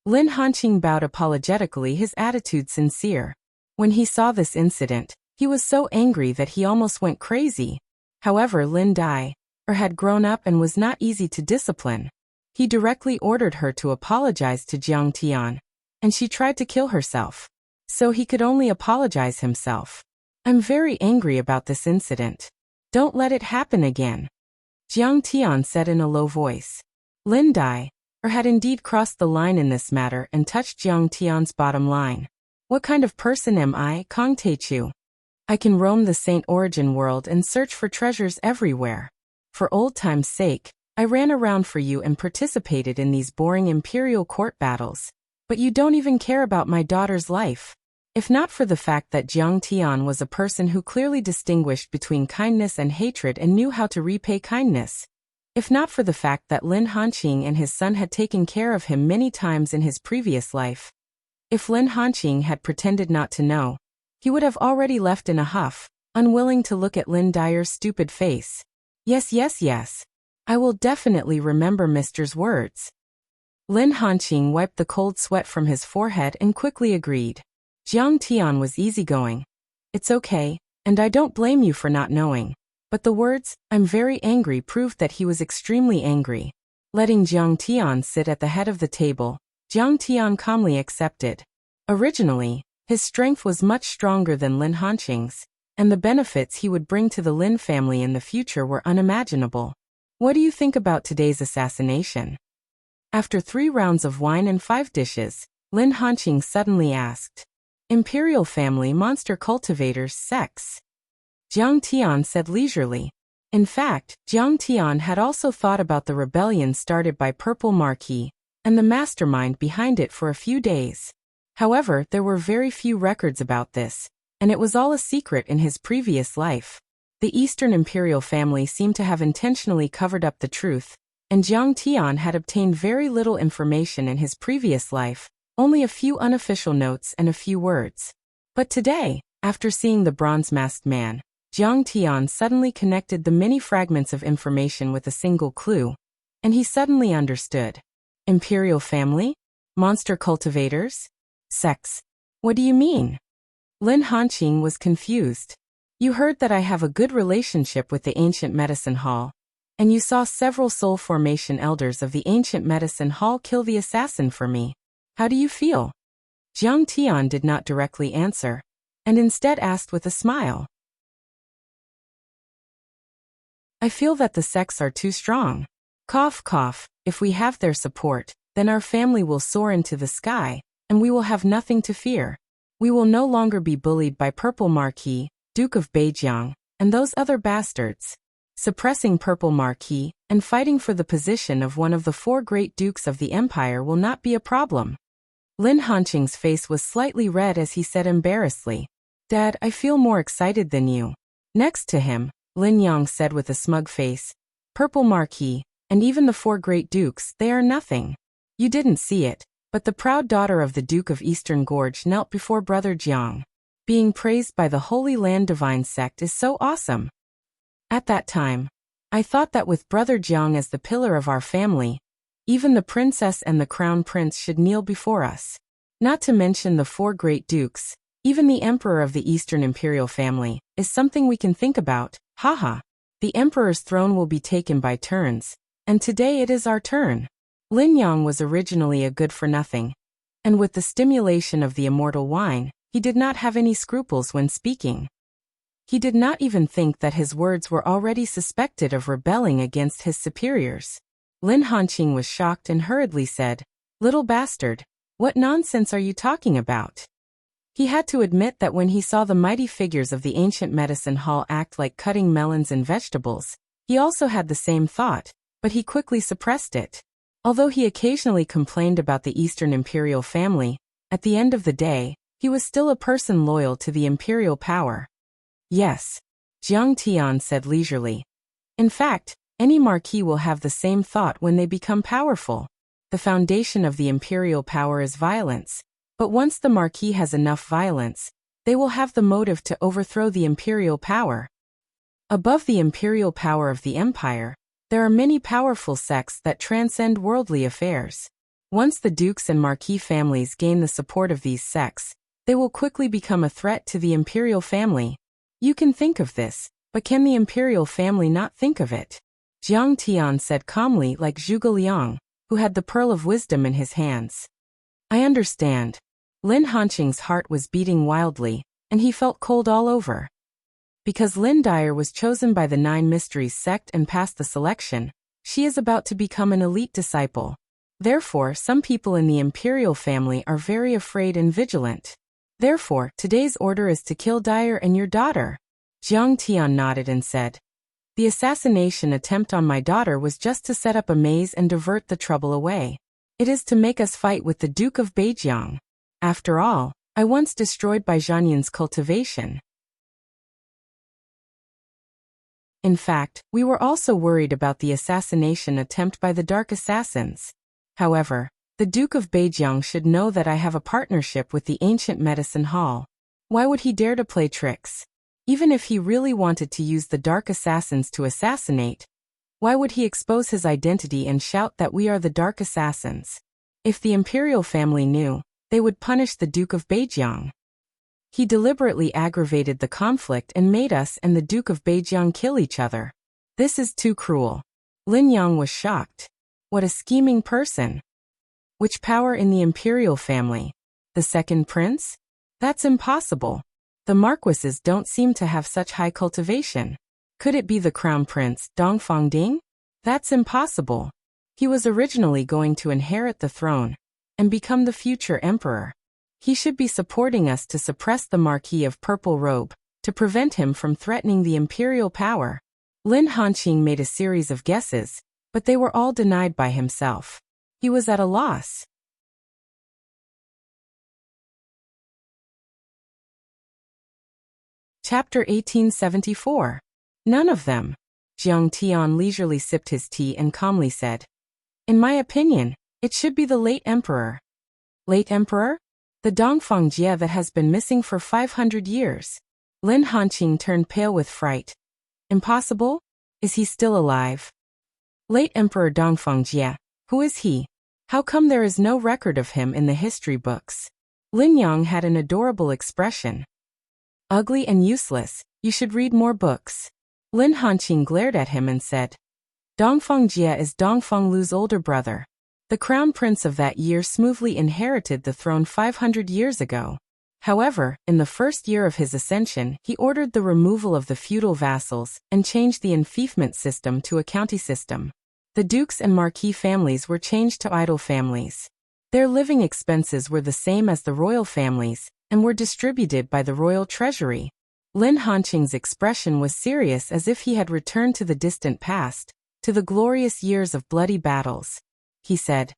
Lin Hanqing bowed apologetically, his attitude sincere. When he saw this incident, he was so angry that he almost went crazy. However, Lin Dai had grown up and was not easy to discipline. He directly ordered her to apologize to Jiang Tian, and she tried to kill herself. So he could only apologize himself. I'm very angry about this incident. Don't let it happen again. Jiang Tian said in a low voice. Lin Dai had indeed crossed the line in this matter and touched Jiang Tian's bottom line. What kind of person am I, Kong Teichu? I can roam the Saint Origin world and search for treasures everywhere. For old time's sake, I ran around for you and participated in these boring imperial court battles. But you don't even care about my daughter's life. If not for the fact that Jiang Tian was a person who clearly distinguished between kindness and hatred and knew how to repay kindness. If not for the fact that Lin Hanqing and his son had taken care of him many times in his previous life. If Lin Hanqing had pretended not to know, he would have already left in a huff, unwilling to look at Lin Dyer's stupid face. Yes. I will definitely remember Mr.'s words. Lin Hanqing wiped the cold sweat from his forehead and quickly agreed. Jiang Tian was easygoing. It's okay, and I don't blame you for not knowing. But the words, I'm very angry, proved that he was extremely angry. Letting Jiang Tian sit at the head of the table, Jiang Tian calmly accepted. Originally, his strength was much stronger than Lin Hanqing's, and the benefits he would bring to the Lin family in the future were unimaginable. What do you think about today's assassination? After 3 rounds of wine and 5 dishes, Lin Hanqing suddenly asked. Imperial family monster cultivators sex. Jiang Tian said leisurely. In fact, Jiang Tian had also thought about the rebellion started by Purple Marquis, and the mastermind behind it for a few days. However, there were very few records about this, and it was all a secret in his previous life. The Eastern Imperial family seemed to have intentionally covered up the truth, and Jiang Tian had obtained very little information in his previous life, only a few unofficial notes and a few words. But today, after seeing the bronze-masked man, Jiang Tian suddenly connected the many fragments of information with a single clue, and he suddenly understood. Imperial family? Monster cultivators? Sex. What do you mean? Lin Hanqing was confused. You heard that I have a good relationship with the ancient medicine hall, and you saw several soul formation elders of the ancient medicine hall kill the assassin for me. How do you feel? Jiang Tian did not directly answer, and instead asked with a smile. I feel that the sects are too strong. Cough, cough. If we have their support, then our family will soar into the sky, and we will have nothing to fear. We will no longer be bullied by Purple Marquis, Duke of Beijiang, and those other bastards. Suppressing Purple Marquis and fighting for the position of one of the 4 great dukes of the empire will not be a problem. Lin Hanqing's face was slightly red as he said embarrassedly, Dad, I feel more excited than you. Next to him, Lin Yang said with a smug face, Purple Marquis, and even the 4 great dukes, they are nothing. You didn't see it, but the proud daughter of the Duke of Eastern Gorge knelt before Brother Jiang. Being praised by the Holy Land Divine Sect is so awesome. At that time, I thought that with Brother Jiang as the pillar of our family, even the princess and the crown prince should kneel before us. Not to mention the 4 great dukes, even the emperor of the Eastern imperial family, is something we can think about, haha. The emperor's throne will be taken by turns, and today it is our turn. Lin Yang was originally a good-for-nothing, and with the stimulation of the immortal wine, he did not have any scruples when speaking. He did not even think that his words were already suspected of rebelling against his superiors. Lin Hanqing was shocked and hurriedly said, "Little bastard, what nonsense are you talking about?" He had to admit that when he saw the mighty figures of the ancient medicine hall act like cutting melons and vegetables, he also had the same thought, but he quickly suppressed it. Although he occasionally complained about the Eastern imperial family, at the end of the day, he was still a person loyal to the imperial power. Yes, Jiang Tian said leisurely. In fact, any marquis will have the same thought when they become powerful. The foundation of the imperial power is violence, but once the marquis has enough violence, they will have the motive to overthrow the imperial power. Above the imperial power of the empire, there are many powerful sects that transcend worldly affairs. Once the dukes and marquis families gain the support of these sects, they will quickly become a threat to the imperial family. You can think of this, but can the imperial family not think of it? Jiang Tian said calmly, like Zhuge Liang, who had the pearl of wisdom in his hands. I understand. Lin Hanqing's heart was beating wildly, and he felt cold all over. Because Lin Dyer was chosen by the 9 Mysteries sect and passed the selection, she is about to become an elite disciple. Therefore, some people in the imperial family are very afraid and vigilant. Therefore, today's order is to kill Dyer and your daughter. Jiang Tian nodded and said, "The assassination attempt on my daughter was just to set up a maze and divert the trouble away. It is to make us fight with the Duke of Beijiang. After all, I once destroyed by Zhanyin's cultivation. In fact, we were also worried about the assassination attempt by the Dark Assassins. However, the Duke of Beijiang should know that I have a partnership with the ancient medicine hall. Why would he dare to play tricks? Even if he really wanted to use the Dark Assassins to assassinate, why would he expose his identity and shout that we are the Dark Assassins? If the imperial family knew, they would punish the Duke of Beijiang. He deliberately aggravated the conflict and made us and the Duke of Beijiang kill each other. This is too cruel." Lin Yang was shocked. What a scheming person. Which power in the imperial family? The second prince? That's impossible. The marquises don't seem to have such high cultivation. Could it be the crown prince, Dong Fangding? That's impossible. He was originally going to inherit the throne and become the future emperor. He should be supporting us to suppress the Marquis of Purple Robe, to prevent him from threatening the imperial power. Lin Hanqing made a series of guesses, but they were all denied by himself. He was at a loss. Chapter 1874. None of them. Jiang Tian leisurely sipped his tea and calmly said, "In my opinion, it should be the late emperor." Late emperor? The Dongfang Jie that has been missing for 500 years. Lin Hanqing turned pale with fright. Impossible? Is he still alive? Late Emperor Dongfang Jie. Who is he? How come there is no record of him in the history books? Lin Yang had an adorable expression. Ugly and useless, you should read more books. Lin Hanqing glared at him and said, Dongfang Jie is Dongfang Lu's older brother. The crown prince of that year smoothly inherited the throne 500 years ago. However, in the first year of his ascension, he ordered the removal of the feudal vassals and changed the enfeoffment system to a county system. The dukes and marquis families were changed to idle families. Their living expenses were the same as the royal families and were distributed by the royal treasury. Lin Hanqing's expression was serious, as if he had returned to the distant past, to the glorious years of bloody battles. He said,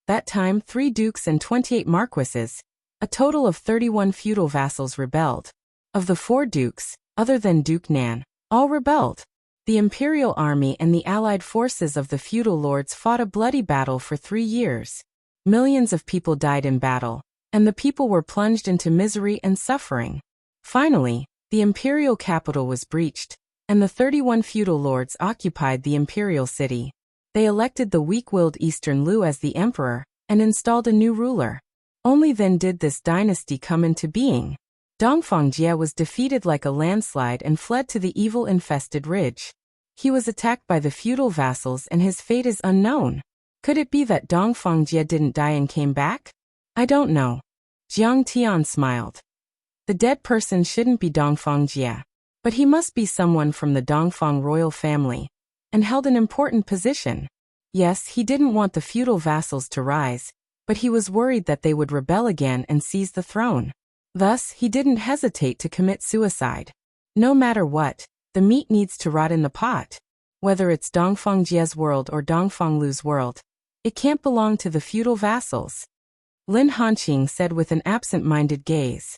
that time 3 dukes and 28 marquises, a total of 31 feudal vassals rebelled. Of the 4 dukes, other than Duke Nan, all rebelled. The imperial army and the allied forces of the feudal lords fought a bloody battle for 3 years. Millions of people died in battle, and the people were plunged into misery and suffering. Finally, the imperial capital was breached, and the 31 feudal lords occupied the imperial city. They elected the weak-willed Eastern Lu as the emperor and installed a new ruler. Only then did this dynasty come into being. Dongfang Jie was defeated like a landslide and fled to the evil-infested ridge. He was attacked by the feudal vassals and his fate is unknown. Could it be that Dongfang Jie didn't die and came back? I don't know. Jiang Tian smiled. The dead person shouldn't be Dongfang Jie, but he must be someone from the Dongfang royal family and held an important position. Yes, he didn't want the feudal vassals to rise, but he was worried that they would rebel again and seize the throne. Thus, he didn't hesitate to commit suicide. No matter what, the meat needs to rot in the pot. Whether it's Dongfang Jie's world or Dongfang Lu's world, it can't belong to the feudal vassals. Lin Hanqing said with an absent-minded gaze.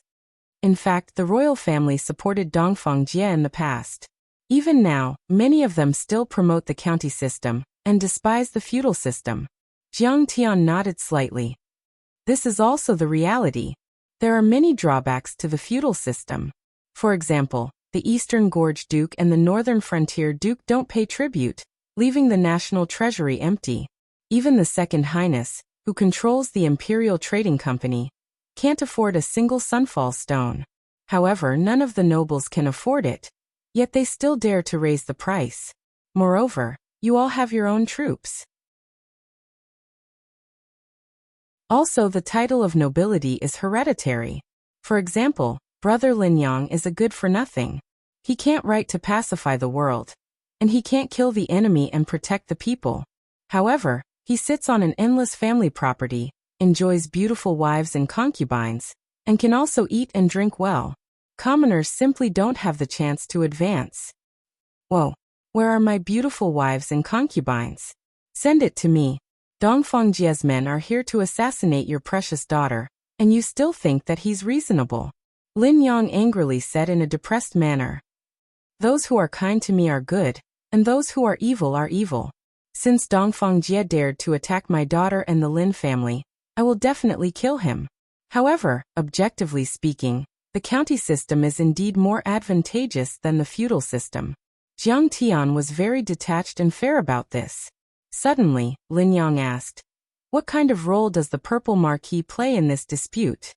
In fact, the royal family supported Dongfang Jie in the past. Even now, many of them still promote the county system and despise the feudal system. Jiang Tian nodded slightly. This is also the reality. There are many drawbacks to the feudal system. For example, the Eastern Gorge Duke and the Northern Frontier Duke don't pay tribute, leaving the national treasury empty. Even the Second Highness, who controls the Imperial Trading Company, can't afford a single sunfall stone. However, none of the nobles can afford it, yet they still dare to raise the price. Moreover, you all have your own troops. Also, the title of nobility is hereditary. For example, Brother Lin Yang is a good-for-nothing. He can't write to pacify the world, and he can't kill the enemy and protect the people. However, he sits on an endless family property, enjoys beautiful wives and concubines, and can also eat and drink well. Commoners simply don't have the chance to advance. Whoa, where are my beautiful wives and concubines? Send it to me. Dongfang Jie's men are here to assassinate your precious daughter, and you still think that he's reasonable. Lin Yang angrily said in a depressed manner. Those who are kind to me are good, and those who are evil are evil. Since Dongfang Jie dared to attack my daughter and the Lin family, I will definitely kill him. However, objectively speaking, the county system is indeed more advantageous than the feudal system. Jiang Tian was very detached and fair about this. Suddenly, Lin Yang asked, what kind of role does the Purple Marquis play in this dispute?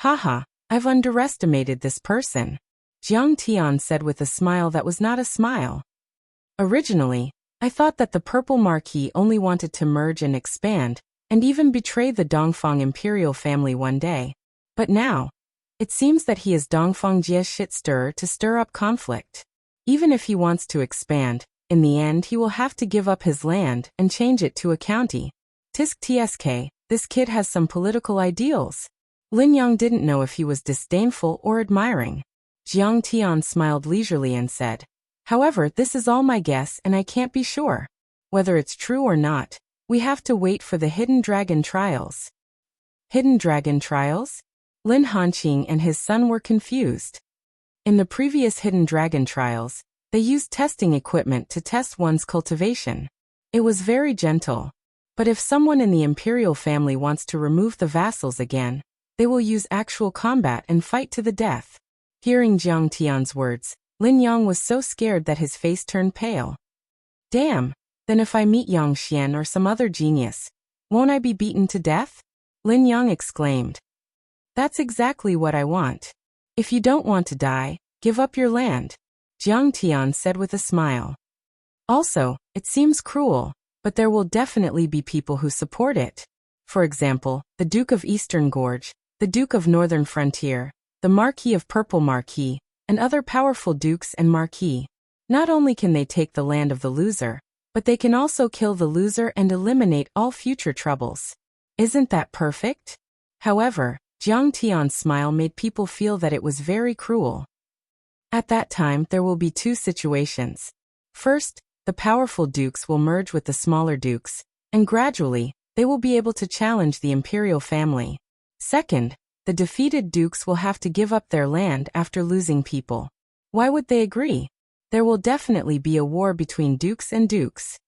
Haha, I've underestimated this person. Jiang Tian said with a smile that was not a smile. Originally, I thought that the Purple Marquis only wanted to merge and expand, and even betray the Dongfang imperial family one day. But now, it seems that he is Dongfang Jie's shit-stirrer to stir up conflict. Even if he wants to expand, in the end he will have to give up his land and change it to a county. Tsk, this kid has some political ideals. Lin Yang didn't know if he was disdainful or admiring. Jiang Tian smiled leisurely and said, however, this is all my guess and I can't be sure. Whether it's true or not, we have to wait for the Hidden Dragon trials. Hidden Dragon trials? Lin Hanqing and his son were confused. In the previous Hidden Dragon trials, they used testing equipment to test one's cultivation. It was very gentle. But if someone in the imperial family wants to remove the vassals again, they will use actual combat and fight to the death. Hearing Jiang Tian's words, Lin Yang was so scared that his face turned pale. Damn, then if I meet Yang Xian or some other genius, won't I be beaten to death? Lin Yang exclaimed. That's exactly what I want. If you don't want to die, give up your land, Jiang Tian said with a smile. Also, it seems cruel, but there will definitely be people who support it. For example, the Duke of Eastern Gorge, the Duke of Northern Frontier, the Marquis of Purple Marquis, and other powerful dukes and marquis. Not only can they take the land of the loser, but they can also kill the loser and eliminate all future troubles. Isn't that perfect? However, Jiang Tian's smile made people feel that it was very cruel. At that time, there will be two situations. First, the powerful dukes will merge with the smaller dukes, and gradually, they will be able to challenge the imperial family. Second, the defeated dukes will have to give up their land after losing people. Why would they agree? There will definitely be a war between dukes and dukes.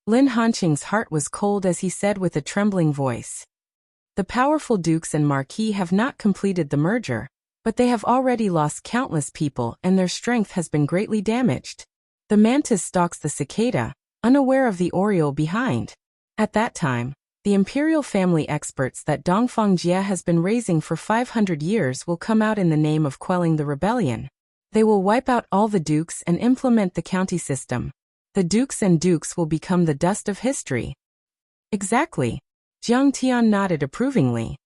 Lin Hanqing's heart was cold as he said with a trembling voice. The powerful dukes and marquis have not completed the merger, but they have already lost countless people and their strength has been greatly damaged. The mantis stalks the cicada, unaware of the oriole behind. At that time, the imperial family experts that Dongfang Jie has been raising for 500 years will come out in the name of quelling the rebellion. They will wipe out all the dukes and implement the county system. The dukes and dukes will become the dust of history. Exactly. Jiang Tian nodded approvingly.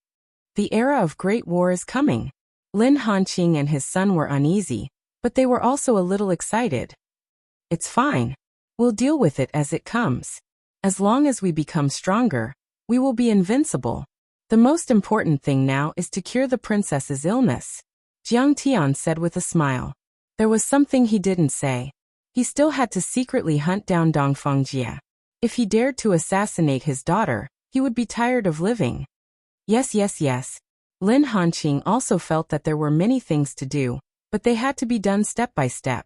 The era of great war is coming. Lin Hanqing and his son were uneasy, but they were also a little excited. It's fine. We'll deal with it as it comes. As long as we become stronger, we will be invincible. The most important thing now is to cure the princess's illness, Jiang Tian said with a smile. There was something he didn't say. He still had to secretly hunt down Dongfang Jie. If he dared to assassinate his daughter, he would be tired of living. Yes. Lin Hanqing also felt that there were many things to do, but they had to be done step by step.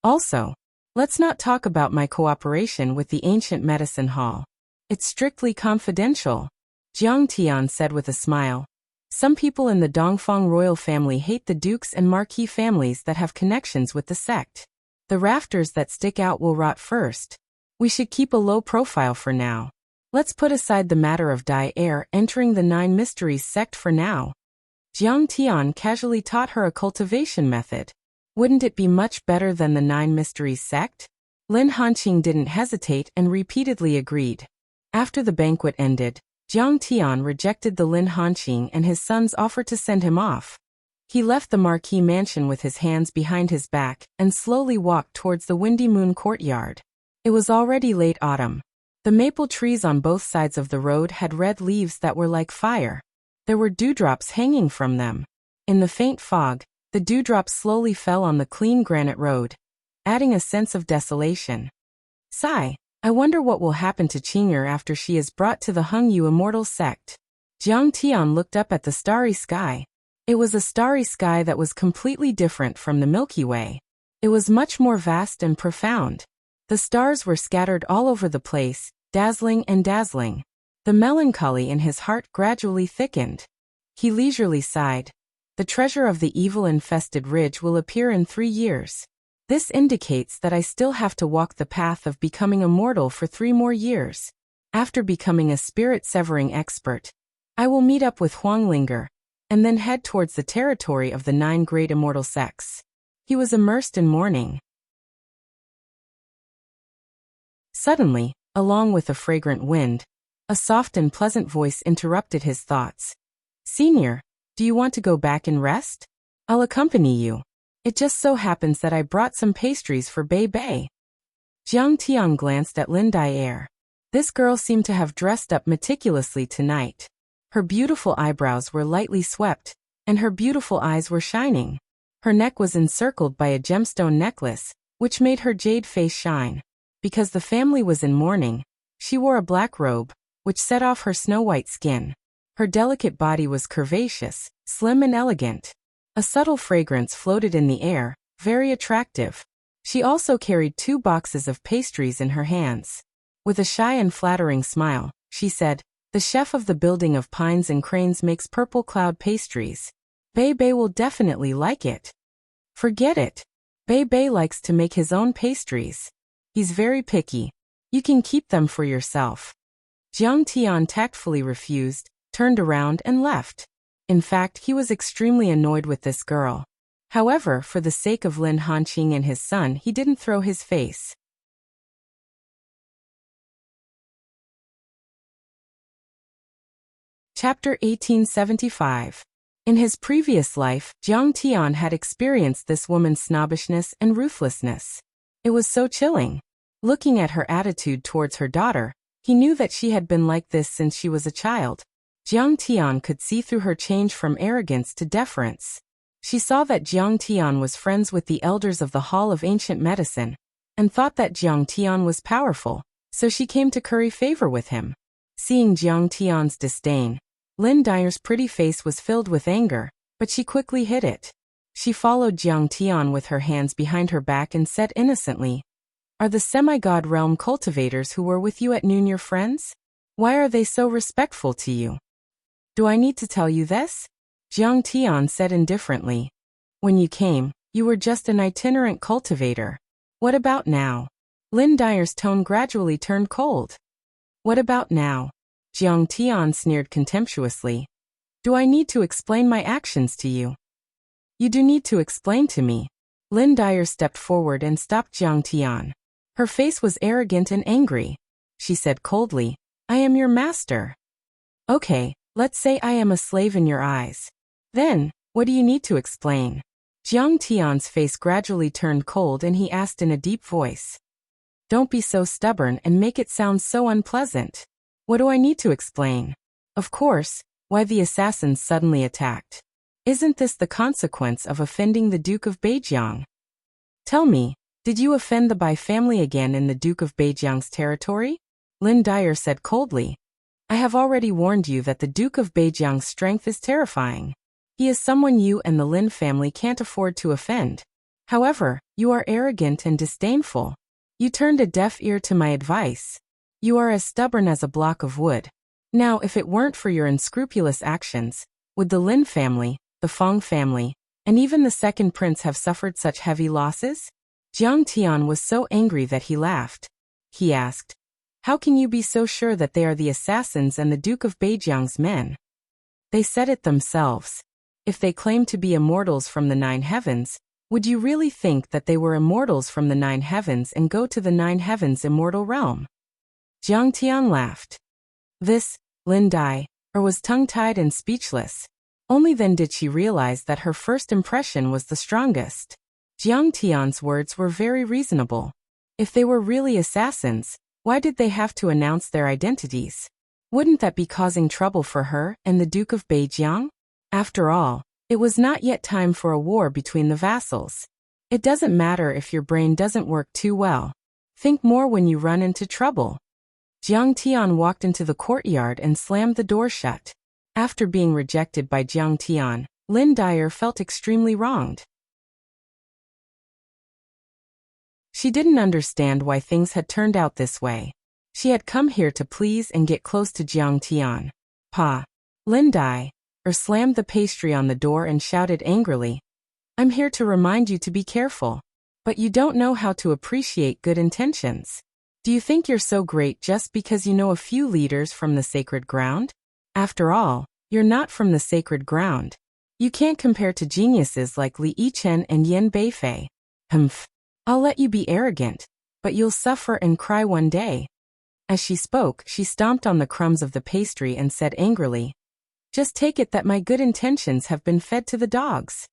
Also, let's not talk about my cooperation with the ancient medicine hall. It's strictly confidential, Jiang Tian said with a smile. Some people in the Dongfang royal family hate the dukes and marquis families that have connections with the sect. The rafters that stick out will rot first. We should keep a low profile for now. Let's put aside the matter of Dai Air entering the Nine Mysteries sect for now. Jiang Tian casually taught her a cultivation method. Wouldn't it be much better than the Nine Mysteries sect? Lin Hanqing didn't hesitate and repeatedly agreed. After the banquet ended, Jiang Tian rejected the Lin Hanqing and his son's offer to send him off. He left the marquis mansion with his hands behind his back and slowly walked towards the Windy Moon courtyard. It was already late autumn. The maple trees on both sides of the road had red leaves that were like fire. There were dewdrops hanging from them. In the faint fog, the dewdrops slowly fell on the clean granite road, adding a sense of desolation. Sigh. I wonder what will happen to Qing'er after she is brought to the Hengyu immortal sect. Jiang Tian looked up at the starry sky. It was a starry sky that was completely different from the Milky Way. It was much more vast and profound. The stars were scattered all over the place, dazzling and dazzling. The melancholy in his heart gradually thickened. He leisurely sighed. The treasure of the evil-infested ridge will appear in 3 years. This indicates that I still have to walk the path of becoming immortal for 3 more years. After becoming a spirit-severing expert, I will meet up with Huanglinger, and then head towards the territory of the 9 great immortal sects. He was immersed in mourning. Suddenly, along with a fragrant wind, a soft and pleasant voice interrupted his thoughts. Senior, do you want to go back and rest? I'll accompany you. It just so happens that I brought some pastries for Bei Bei. Jiang Tian glanced at Lin Dai. This girl seemed to have dressed up meticulously tonight. Her beautiful eyebrows were lightly swept, and her beautiful eyes were shining. Her neck was encircled by a gemstone necklace, which made her jade face shine. Because the family was in mourning, she wore a black robe, which set off her snow-white skin. Her delicate body was curvaceous, slim and elegant. A subtle fragrance floated in the air, very attractive. She also carried 2 boxes of pastries in her hands. With a shy and flattering smile, she said, the chef of the building of pines and cranes makes purple cloud pastries. Bei Bei will definitely like it. Forget it. Bei Bei likes to make his own pastries. He's very picky. You can keep them for yourself. Jiang Tian tactfully refused, turned around and left. In fact, he was extremely annoyed with this girl. However, for the sake of Lin Hanqing and his son, he didn't throw his face. Chapter 1875. In his previous life, Jiang Tian had experienced this woman's snobbishness and ruthlessness. It was so chilling. Looking at her attitude towards her daughter, he knew that she had been like this since she was a child. Jiang Tian could see through her change from arrogance to deference. She saw that Jiang Tian was friends with the elders of the Hall of Ancient Medicine, and thought that Jiang Tian was powerful, so she came to curry favor with him. Seeing Jiang Tian's disdain, Lin Dai's pretty face was filled with anger, but she quickly hid it. She followed Jiang Tian with her hands behind her back and said innocently, "Are the semi-god realm cultivators who were with you at noon your friends? Why are they so respectful to you? Do I need to tell you this?" Jiang Tian said indifferently. When you came, you were just an itinerant cultivator. What about now? Lin Dyer's tone gradually turned cold. What about now? Jiang Tian sneered contemptuously. Do I need to explain my actions to you? You do need to explain to me. Lin Dyer stepped forward and stopped Jiang Tian. Her face was arrogant and angry. She said coldly, I am your master. Okay, let's say I am a slave in your eyes. Then, what do you need to explain? Jiang Tian's face gradually turned cold and he asked in a deep voice. Don't be so stubborn and make it sound so unpleasant. What do I need to explain? Of course, why the assassins suddenly attacked. Isn't this the consequence of offending the Duke of Beijiang? Tell me, did you offend the Bai family again in the Duke of Beijiang's territory? Lin Dyer said coldly. I have already warned you that the Duke of Beijiang's strength is terrifying. He is someone you and the Lin family can't afford to offend. However, you are arrogant and disdainful. You turned a deaf ear to my advice. You are as stubborn as a block of wood. Now, if it weren't for your unscrupulous actions, would the Lin family, the Feng family, and even the second prince have suffered such heavy losses? Jiang Tian was so angry that he laughed. He asked, how can you be so sure that they are the assassins and the Duke of Beijiang's men? They said it themselves. If they claim to be immortals from the 9 heavens, would you really think that they were immortals from the 9 heavens and go to the 9 heavens immortal realm? Jiang Tian laughed. This, Lin Dai, was tongue-tied and speechless. Only then did she realize that her first impression was the strongest. Jiang Tian's words were very reasonable. If they were really assassins, why did they have to announce their identities? Wouldn't that be causing trouble for her and the Duke of Beijiang? After all, it was not yet time for a war between the vassals. It doesn't matter if your brain doesn't work too well. Think more when you run into trouble. Jiang Tian walked into the courtyard and slammed the door shut. After being rejected by Jiang Tian, Lin Dyer felt extremely wronged. She didn't understand why things had turned out this way. She had come here to please and get close to Jiang Tian. Pa. Lin Dai slammed the pastry on the door and shouted angrily, I'm here to remind you to be careful. But you don't know how to appreciate good intentions. Do you think you're so great just because you know a few leaders from the sacred ground? After all, you're not from the sacred ground. You can't compare to geniuses like Li Yichen and Yan Beifei. Humph. I'll let you be arrogant, but you'll suffer and cry one day. As she spoke, she stomped on the crumbs of the pastry and said angrily, just take it that my good intentions have been fed to the dogs.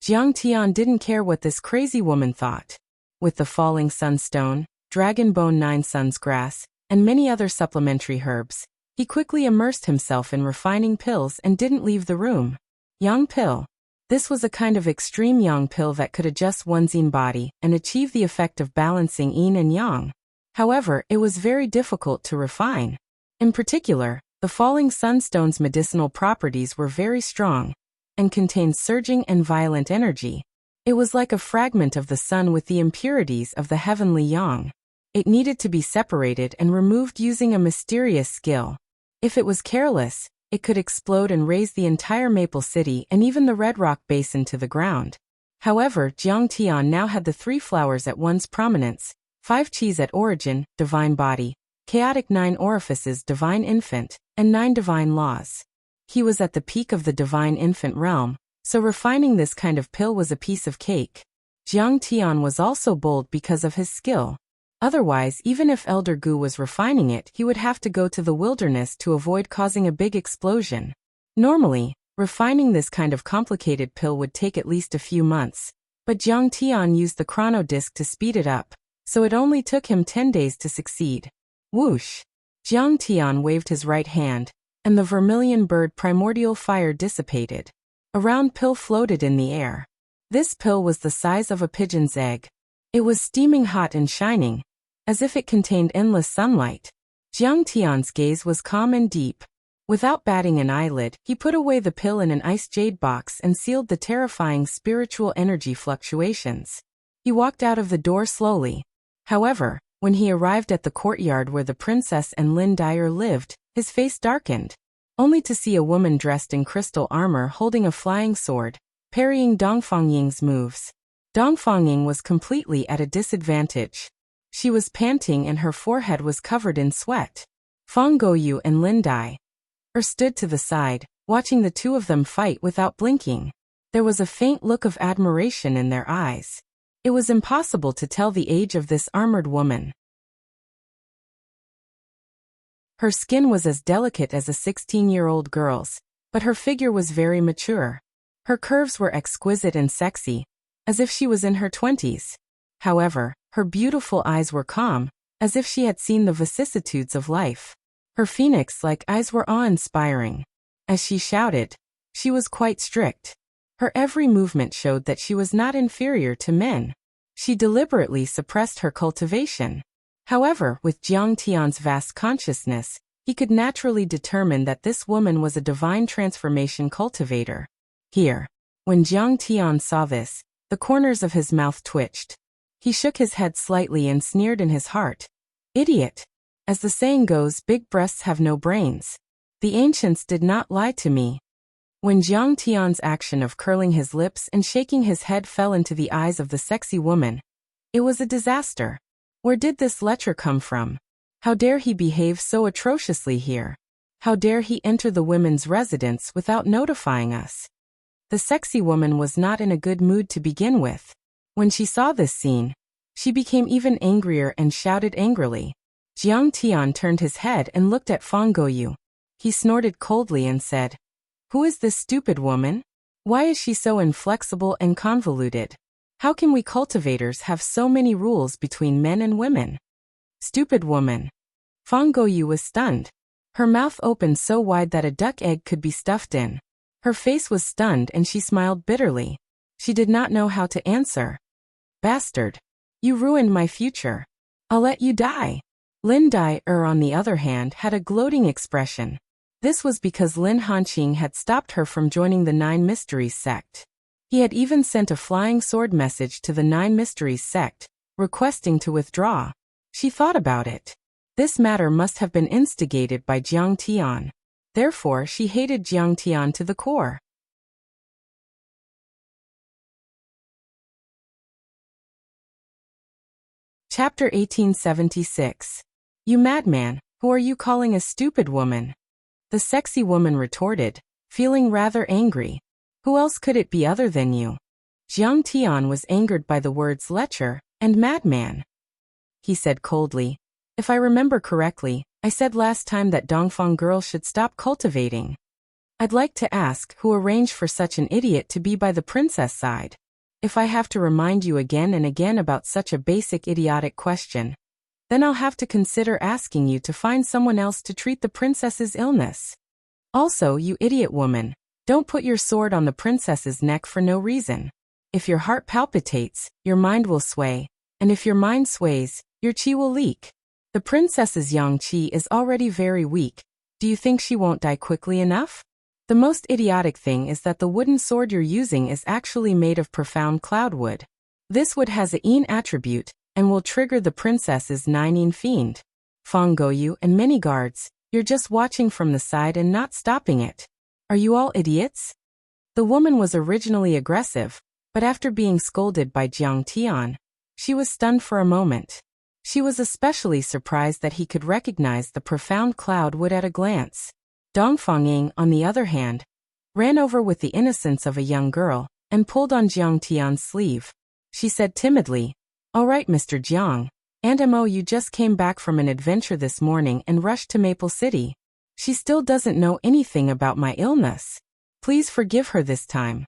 Jiang Tian didn't care what this crazy woman thought. With the falling sunstone, dragon bone 9 suns grass, and many other supplementary herbs, he quickly immersed himself in refining pills and didn't leave the room. Yang pill. This was a kind of extreme yang pill that could adjust one's yin body and achieve the effect of balancing yin and yang. However, it was very difficult to refine. In particular, the falling sunstone's medicinal properties were very strong and contained surging and violent energy. It was like a fragment of the sun with the impurities of the heavenly yang. It needed to be separated and removed using a mysterious skill. If it was careless, it could explode and raise the entire Maple City and even the Red Rock Basin to the ground. However, Jiang Tian now had the 3 flowers at once prominence, 5 Qis at origin, divine body, chaotic 9 orifices, divine infant, and 9 divine laws. He was at the peak of the divine infant realm, so refining this kind of pill was a piece of cake. Jiang Tian was also bold because of his skill. Otherwise, even if Elder Gu was refining it, he would have to go to the wilderness to avoid causing a big explosion. Normally, refining this kind of complicated pill would take at least a few months, but Jiang Tian used the chrono disc to speed it up, so it only took him 10 days to succeed. Whoosh! Jiang Tian waved his right hand, and the vermilion bird primordial fire dissipated. A round pill floated in the air. This pill was the size of a pigeon's egg. It was steaming hot and shining, as if it contained endless sunlight. Jiang Tian's gaze was calm and deep. Without batting an eyelid, he put away the pill in an ice jade box and sealed the terrifying spiritual energy fluctuations. He walked out of the door slowly. However, when he arrived at the courtyard where the princess and Lin Dyer lived, his face darkened. only to see a woman dressed in crystal armor holding a flying sword, parrying Dongfang Ying's moves. Dongfang Ying was completely at a disadvantage. She was panting and her forehead was covered in sweat. Fang Guoyu and Lin Dai stood to the side, watching the two of them fight without blinking. There was a faint look of admiration in their eyes. It was impossible to tell the age of this armored woman. Her skin was as delicate as a 16-year-old girl's, but her figure was very mature. Her curves were exquisite and sexy, as if she was in her 20s. However, her beautiful eyes were calm, as if she had seen the vicissitudes of life. Her phoenix-like eyes were awe-inspiring. As she shouted, she was quite strict. Her every movement showed that she was not inferior to men. She deliberately suppressed her cultivation. However, with Jiang Tian's vast consciousness, he could naturally determine that this woman was a divine transformation cultivator. Here, when Jiang Tian saw this, the corners of his mouth twitched. He shook his head slightly and sneered in his heart. Idiot! As the saying goes, big breasts have no brains. The ancients did not lie to me. When Jiang Tian's action of curling his lips and shaking his head fell into the eyes of the sexy woman, it was a disaster. Where did this lecher come from? How dare he behave so atrociously here? How dare he enter the women's residence without notifying us? The sexy woman was not in a good mood to begin with. When she saw this scene, she became even angrier and shouted angrily. Jiang Tian turned his head and looked at Fang Guoyu. He snorted coldly and said, "Who is this stupid woman? Why is she so inflexible and convoluted? How can we cultivators have so many rules between men and women?" Stupid woman. Fang Guoyu was stunned. Her mouth opened so wide that a duck egg could be stuffed in. Her face was stunned and she smiled bitterly. She did not know how to answer. Bastard. You ruined my future. I'll let you die. Lin Dai, on the other hand, had a gloating expression. This was because Lin Hanqing had stopped her from joining the Nine Mysteries sect. He had even sent a flying sword message to the Nine Mysteries sect, requesting to withdraw. She thought about it. This matter must have been instigated by Jiang Tian. Therefore, she hated Jiang Tian to the core. Chapter 1876. You madman, who are you calling a stupid woman? The sexy woman retorted, feeling rather angry. Who else could it be other than you? Jiang Tian was angered by the words lecher and madman. He said coldly, "If I remember correctly, I said last time that Dongfang girl should stop cultivating. I'd like to ask who arranged for such an idiot to be by the princess side. If I have to remind you again and again about such a basic idiotic question, then I'll have to consider asking you to find someone else to treat the princess's illness. Also, you idiot woman, don't put your sword on the princess's neck for no reason. If your heart palpitates, your mind will sway, and if your mind sways, your qi will leak. The princess's yang qi is already very weak. Do you think she won't die quickly enough? The most idiotic thing is that the wooden sword you're using is actually made of profound cloud wood. This wood has a yin attribute, and will trigger the princess's nine fiend. Fang Guoyu and many guards, you're just watching from the side and not stopping it. Are you all idiots? The woman was originally aggressive, but after being scolded by Jiang Tian, she was stunned for a moment. She was especially surprised that he could recognize the profound cloud wood at a glance. Dongfang Ying, on the other hand, ran over with the innocence of a young girl and pulled on Jiang Tian's sleeve. She said timidly, "All right, Mr. Jiang. Aunt Mo, you just came back from an adventure this morning and rushed to Maple City. She still doesn't know anything about my illness. Please forgive her this time."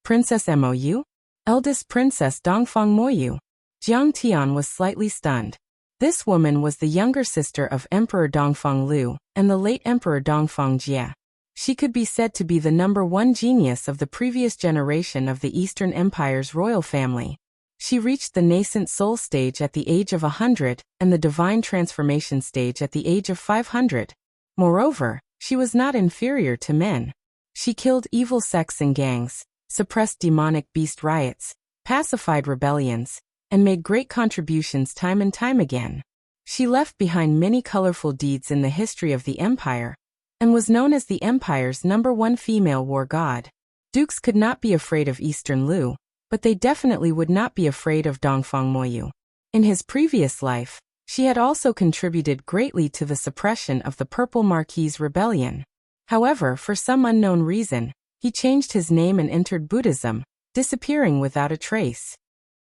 Princess Mou? Eldest Princess Dongfang Moyu. Jiang Tian was slightly stunned. This woman was the younger sister of Emperor Dongfang Lu and the late Emperor Dongfang Jie. She could be said to be the #1 genius of the previous generation of the Eastern Empire's royal family. She reached the nascent soul stage at the age of 100 and the divine transformation stage at the age of 500. Moreover, she was not inferior to men. She killed evil sects and gangs, suppressed demonic beast riots, pacified rebellions, and made great contributions time and time again. She left behind many colorful deeds in the history of the empire, and was known as the empire's #1 female war god. Dukes could not be afraid of Eastern Lu, but they definitely would not be afraid of Dongfang Moyu. In his previous life, she had also contributed greatly to the suppression of the Purple Marquis rebellion. However, for some unknown reason, he changed his name and entered Buddhism, disappearing without a trace.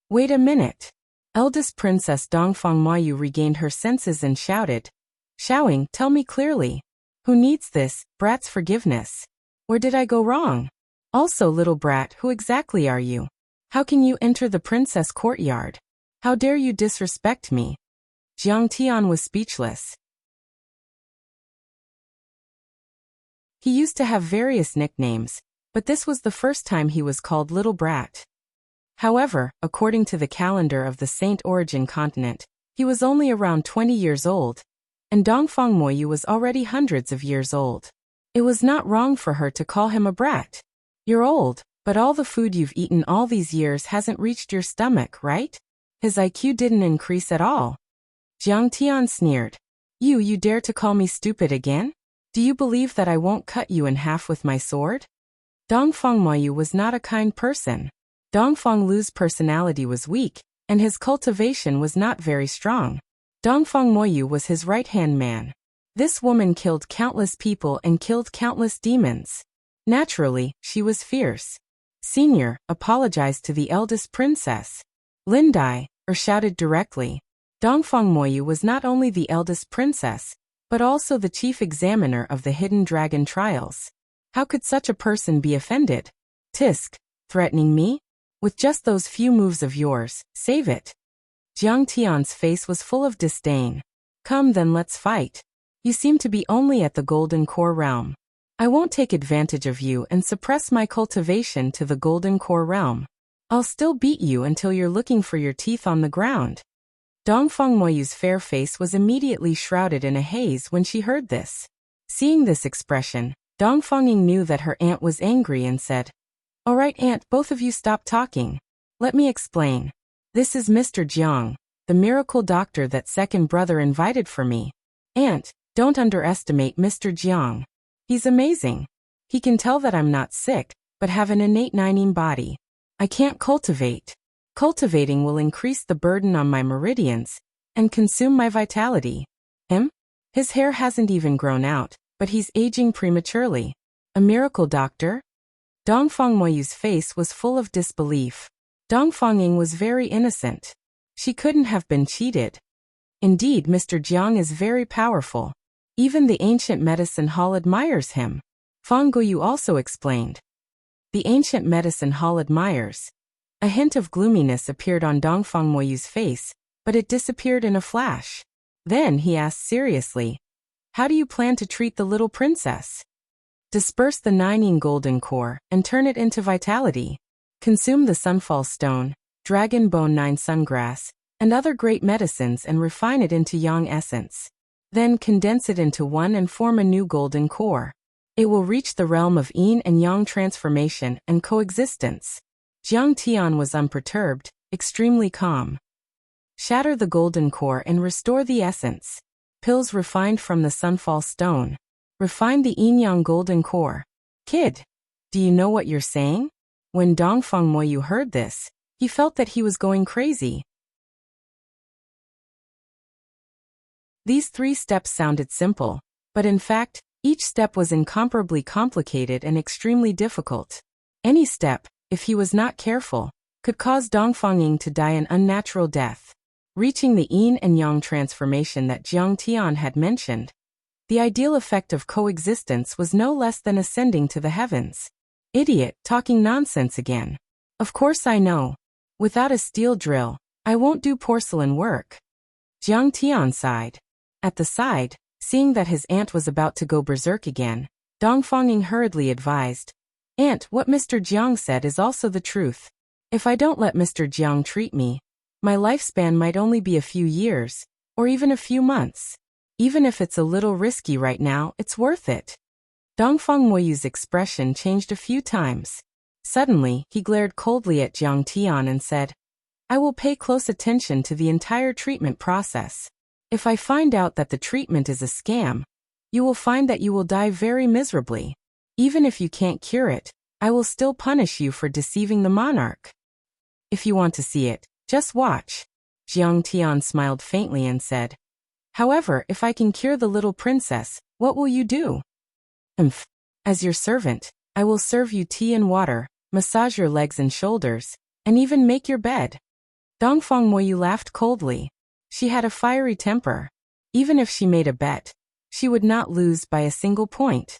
Wait a minute. Eldest Princess Dongfang Moyu regained her senses and shouted, "Xiaoying, tell me clearly. Who needs this brat's forgiveness? Where did I go wrong? Also, little brat, who exactly are you? How can you enter the princess courtyard? How dare you disrespect me?" Jiang Tian was speechless. He used to have various nicknames, but this was the first time he was called Little Brat. However, according to the calendar of the Saint Origin continent, he was only around 20 years old, and Dongfang Moyu was already hundreds of years old. It was not wrong for her to call him a brat. "You're old, but all the food you've eaten all these years hasn't reached your stomach, right?" His IQ didn't increase at all. Jiang Tian sneered. You dare to call me stupid again? Do you believe that I won't cut you in half with my sword?" Dongfang Moyu was not a kind person. Dongfang Lu's personality was weak, and his cultivation was not very strong. Dongfang Moyu was his right-hand man. This woman killed countless people and killed countless demons. Naturally, she was fierce. Senior apologized to the eldest princess. Lindai, or shouted directly. Dongfang Moyu was not only the eldest princess, but also the chief examiner of the Hidden Dragon trials. How could such a person be offended? "Tisk, threatening me? With just those few moves of yours, save it." Jiang Tian's face was full of disdain. "Come then, let's fight. You seem to be only at the Golden Core realm. I won't take advantage of you and suppress my cultivation to the Golden Core realm. I'll still beat you until you're looking for your teeth on the ground." Dongfang Moyu's fair face was immediately shrouded in a haze when she heard this. Seeing this expression, Dongfang knew that her aunt was angry and said, "All right, aunt, both of you stop talking. Let me explain. This is Mr. Jiang, the miracle doctor that second brother invited for me. Aunt, don't underestimate Mr. Jiang. He's amazing. He can tell that I'm not sick, but have an innate Nining body. I can't cultivate. Cultivating will increase the burden on my meridians and consume my vitality. His hair hasn't even grown out, but he's aging prematurely. A miracle doctor?" Dongfang Moyu's face was full of disbelief. Dongfang was very innocent. She couldn't have been cheated. Indeed, Mr. Jiang is very powerful. Even the ancient medicine hall admires him. Fang Guoyu also explained. The ancient medicine hall admires. A hint of gloominess appeared on Dongfang Moyu's face, but it disappeared in a flash. Then he asked seriously, "How do you plan to treat the little princess?" "Disperse the Nining golden core and turn it into vitality. Consume the sunfall stone, dragon bone 9 sungrass, and other great medicines and refine it into yang essence. Then condense it into one and form a new golden core. It will reach the realm of yin and yang transformation and coexistence." Jiang Tian was unperturbed, extremely calm. "Shatter the golden core and restore the essence. Pills refined from the sunfall stone. Refine the yin-yang golden core. Kid, do you know what you're saying?" When Dongfang Moyu heard this, he felt that he was going crazy. These 3 steps sounded simple, but in fact, each step was incomparably complicated and extremely difficult. Any step, if he was not careful, could cause Dongfang to die an unnatural death. Reaching the yin and yang transformation that Jiang Tian had mentioned, the ideal effect of coexistence was no less than ascending to the heavens. Idiot, talking nonsense again. Of course I know. Without a steel drill, I won't do porcelain work. Jiang Tian sighed. At the side, seeing that his aunt was about to go berserk again, Dongfang hurriedly advised, "Aunt, what Mr. Jiang said is also the truth. If I don't let Mr. Jiang treat me, my lifespan might only be a few years, or even a few months. Even if it's a little risky right now, it's worth it." Dongfang Moyu's expression changed a few times. Suddenly, he glared coldly at Jiang Tian and said, "I will pay close attention to the entire treatment process. If I find out that the treatment is a scam, you will find that you will die very miserably. Even if you can't cure it, I will still punish you for deceiving the monarch. If you want to see it, just watch. Jiang Tian smiled faintly and said, however, if I can cure the little princess, what will you do? As your servant, I will serve you tea and water, massage your legs and shoulders, and even make your bed. Dongfang Moyu laughed coldly. She had a fiery temper. Even if she made a bet, she would not lose by a single point.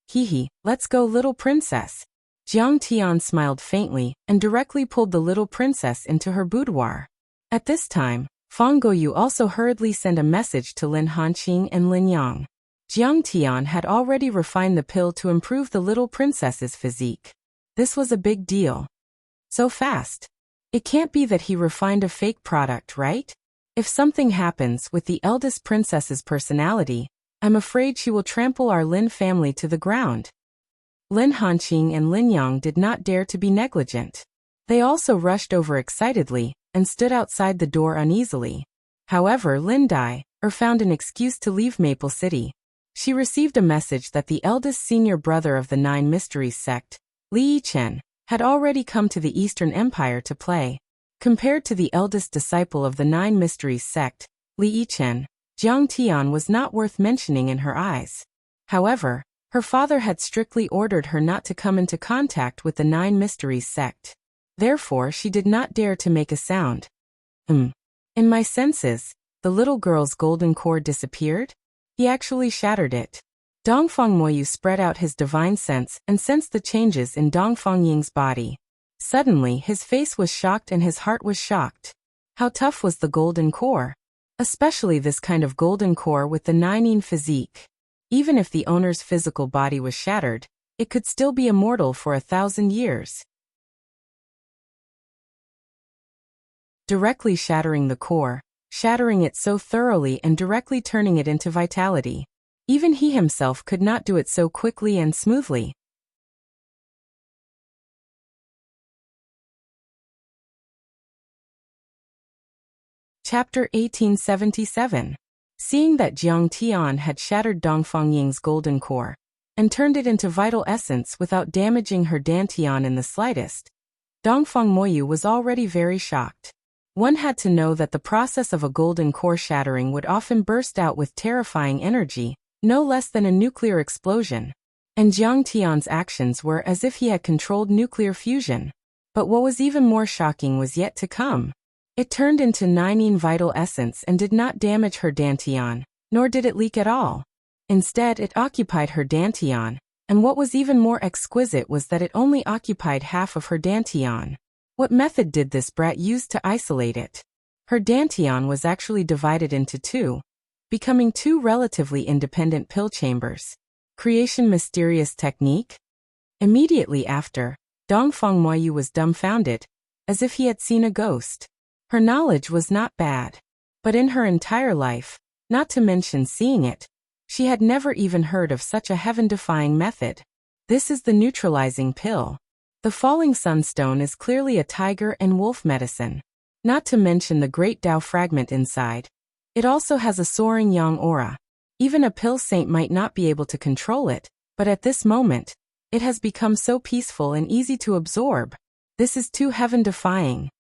Hee, let's go, little princess. Jiang Tian smiled faintly and directly pulled the little princess into her boudoir. At this time, Fang Goyu also hurriedly sent a message to Lin Hanqing and Lin Yang. Jiang Tian had already refined the pill to improve the little princess's physique. This was a big deal. So fast. It can't be that he refined a fake product, right? If something happens with the eldest princess's personality, I'm afraid she will trample our Lin family to the ground. Lin Hanqing and Lin Yang did not dare to be negligent. They also rushed over excitedly and stood outside the door uneasily. However, Lin Dai found an excuse to leave Maple City. She received a message that the eldest senior brother of the Nine Mysteries sect, Li Yichen, had already come to the Eastern Empire to play. Compared to the eldest disciple of the Nine Mysteries sect, Li Yichen, Jiang Tian was not worth mentioning in her eyes. However, her father had strictly ordered her not to come into contact with the Nine Mysteries sect. Therefore, she did not dare to make a sound. In my senses, the little girl's golden core disappeared? He actually shattered it. Dongfang Moyu spread out his divine sense and sensed the changes in Dongfang Ying's body. Suddenly, his face was shocked and his heart was shocked. How tough was the golden core? Especially this kind of golden core with the Nine physique. Even if the owner's physical body was shattered, it could still be immortal for 1,000 years. Directly shattering the core, shattering it so thoroughly and directly turning it into vitality. Even he himself could not do it so quickly and smoothly. Chapter 1877. Seeing that Jiang Tian had shattered Dongfang Ying's golden core and turned it into vital essence without damaging her dantian in the slightest, Dongfang Moyu was already very shocked. One had to know that the process of a golden core shattering would often burst out with terrifying energy, no less than a nuclear explosion. And Jiang Tian's actions were as if he had controlled nuclear fusion. But what was even more shocking was yet to come. It turned into Nine vital essence and did not damage her dantian, nor did it leak at all. Instead, it occupied her dantian, and what was even more exquisite was that it only occupied half of her dantian. What method did this brat use to isolate it? Her dantian was actually divided into two, becoming two relatively independent pill chambers. Creation mysterious technique? Immediately after, Dongfang Moyu was dumbfounded, as if he had seen a ghost. Her knowledge was not bad, but in her entire life, not to mention seeing it, she had never even heard of such a heaven-defying method. This is the neutralizing pill. The falling sunstone is clearly a tiger and wolf medicine, not to mention the great Tao fragment inside. It also has a soaring yang aura. Even a pill saint might not be able to control it, but at this moment, it has become so peaceful and easy to absorb. This is too heaven-defying.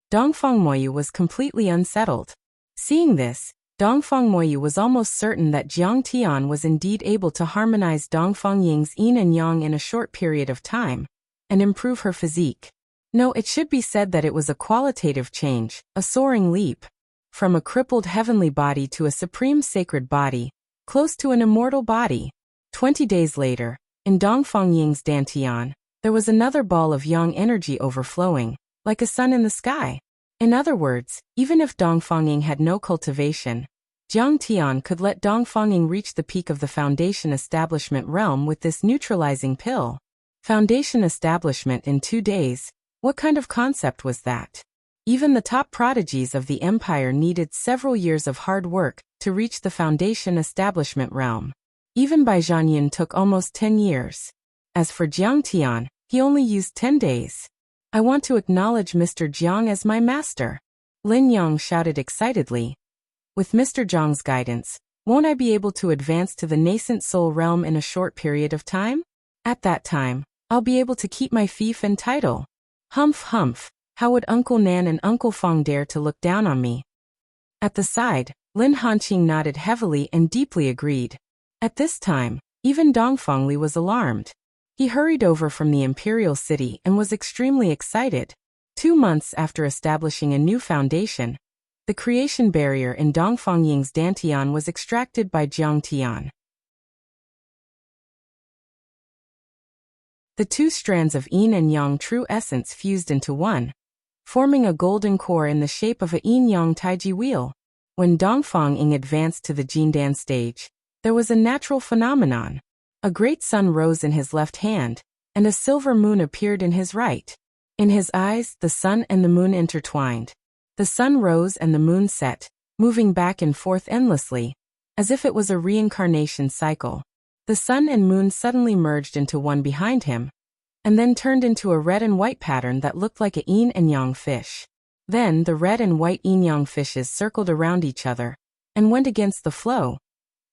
Dongfang Moyu was completely unsettled. Seeing this, Dongfang Moyu was almost certain that Jiang Tian was indeed able to harmonize Dongfang Ying's yin and yang in a short period of time, and improve her physique. No, it should be said that it was a qualitative change, a soaring leap. From a crippled heavenly body to a supreme sacred body, close to an immortal body. 20 days later, in Dongfang Ying's dantian, there was another ball of yang energy overflowing, like a sun in the sky. In other words, even if Dongfang Ying had no cultivation, Jiang Tian could let Dongfang Ying reach the peak of the foundation establishment realm with this neutralizing pill. Foundation establishment in 2 days, what kind of concept was that? Even the top prodigies of the empire needed several years of hard work to reach the foundation establishment realm. Even Bai Zhanyin took almost 10 years. As for Jiang Tian, he only used 10 days. I want to acknowledge Mr. Jiang as my master. Lin Yang shouted excitedly. With Mr. Jiang's guidance, Won't I be able to advance to the nascent soul realm in a short period of time? At that time, I'll be able to keep my fief and title. Humph humph, how would Uncle Nan and Uncle Fong dare to look down on me? At the side, Lin Hanqing nodded heavily and deeply agreed. At this time, even Dong Fengli was alarmed. He hurried over from the imperial city and was extremely excited. 2 months after establishing a new foundation, the creation barrier in Dong Fengying's Dantian was extracted by Jiang Tian. The 2 strands of yin and yang true essence fused into one, forming a golden core in the shape of a yin-yang taiji wheel. When Dong Fengying advanced to the Jindan stage, there was a natural phenomenon. A great sun rose in his left hand, and a silver moon appeared in his right. In his eyes, the sun and the moon intertwined. The sun rose and the moon set, moving back and forth endlessly, as if it was a reincarnation cycle. The sun and moon suddenly merged into one behind him, and then turned into a red and white pattern that looked like a yin and yang fish. Then the red and white yin-yang fishes circled around each other, and went against the flow,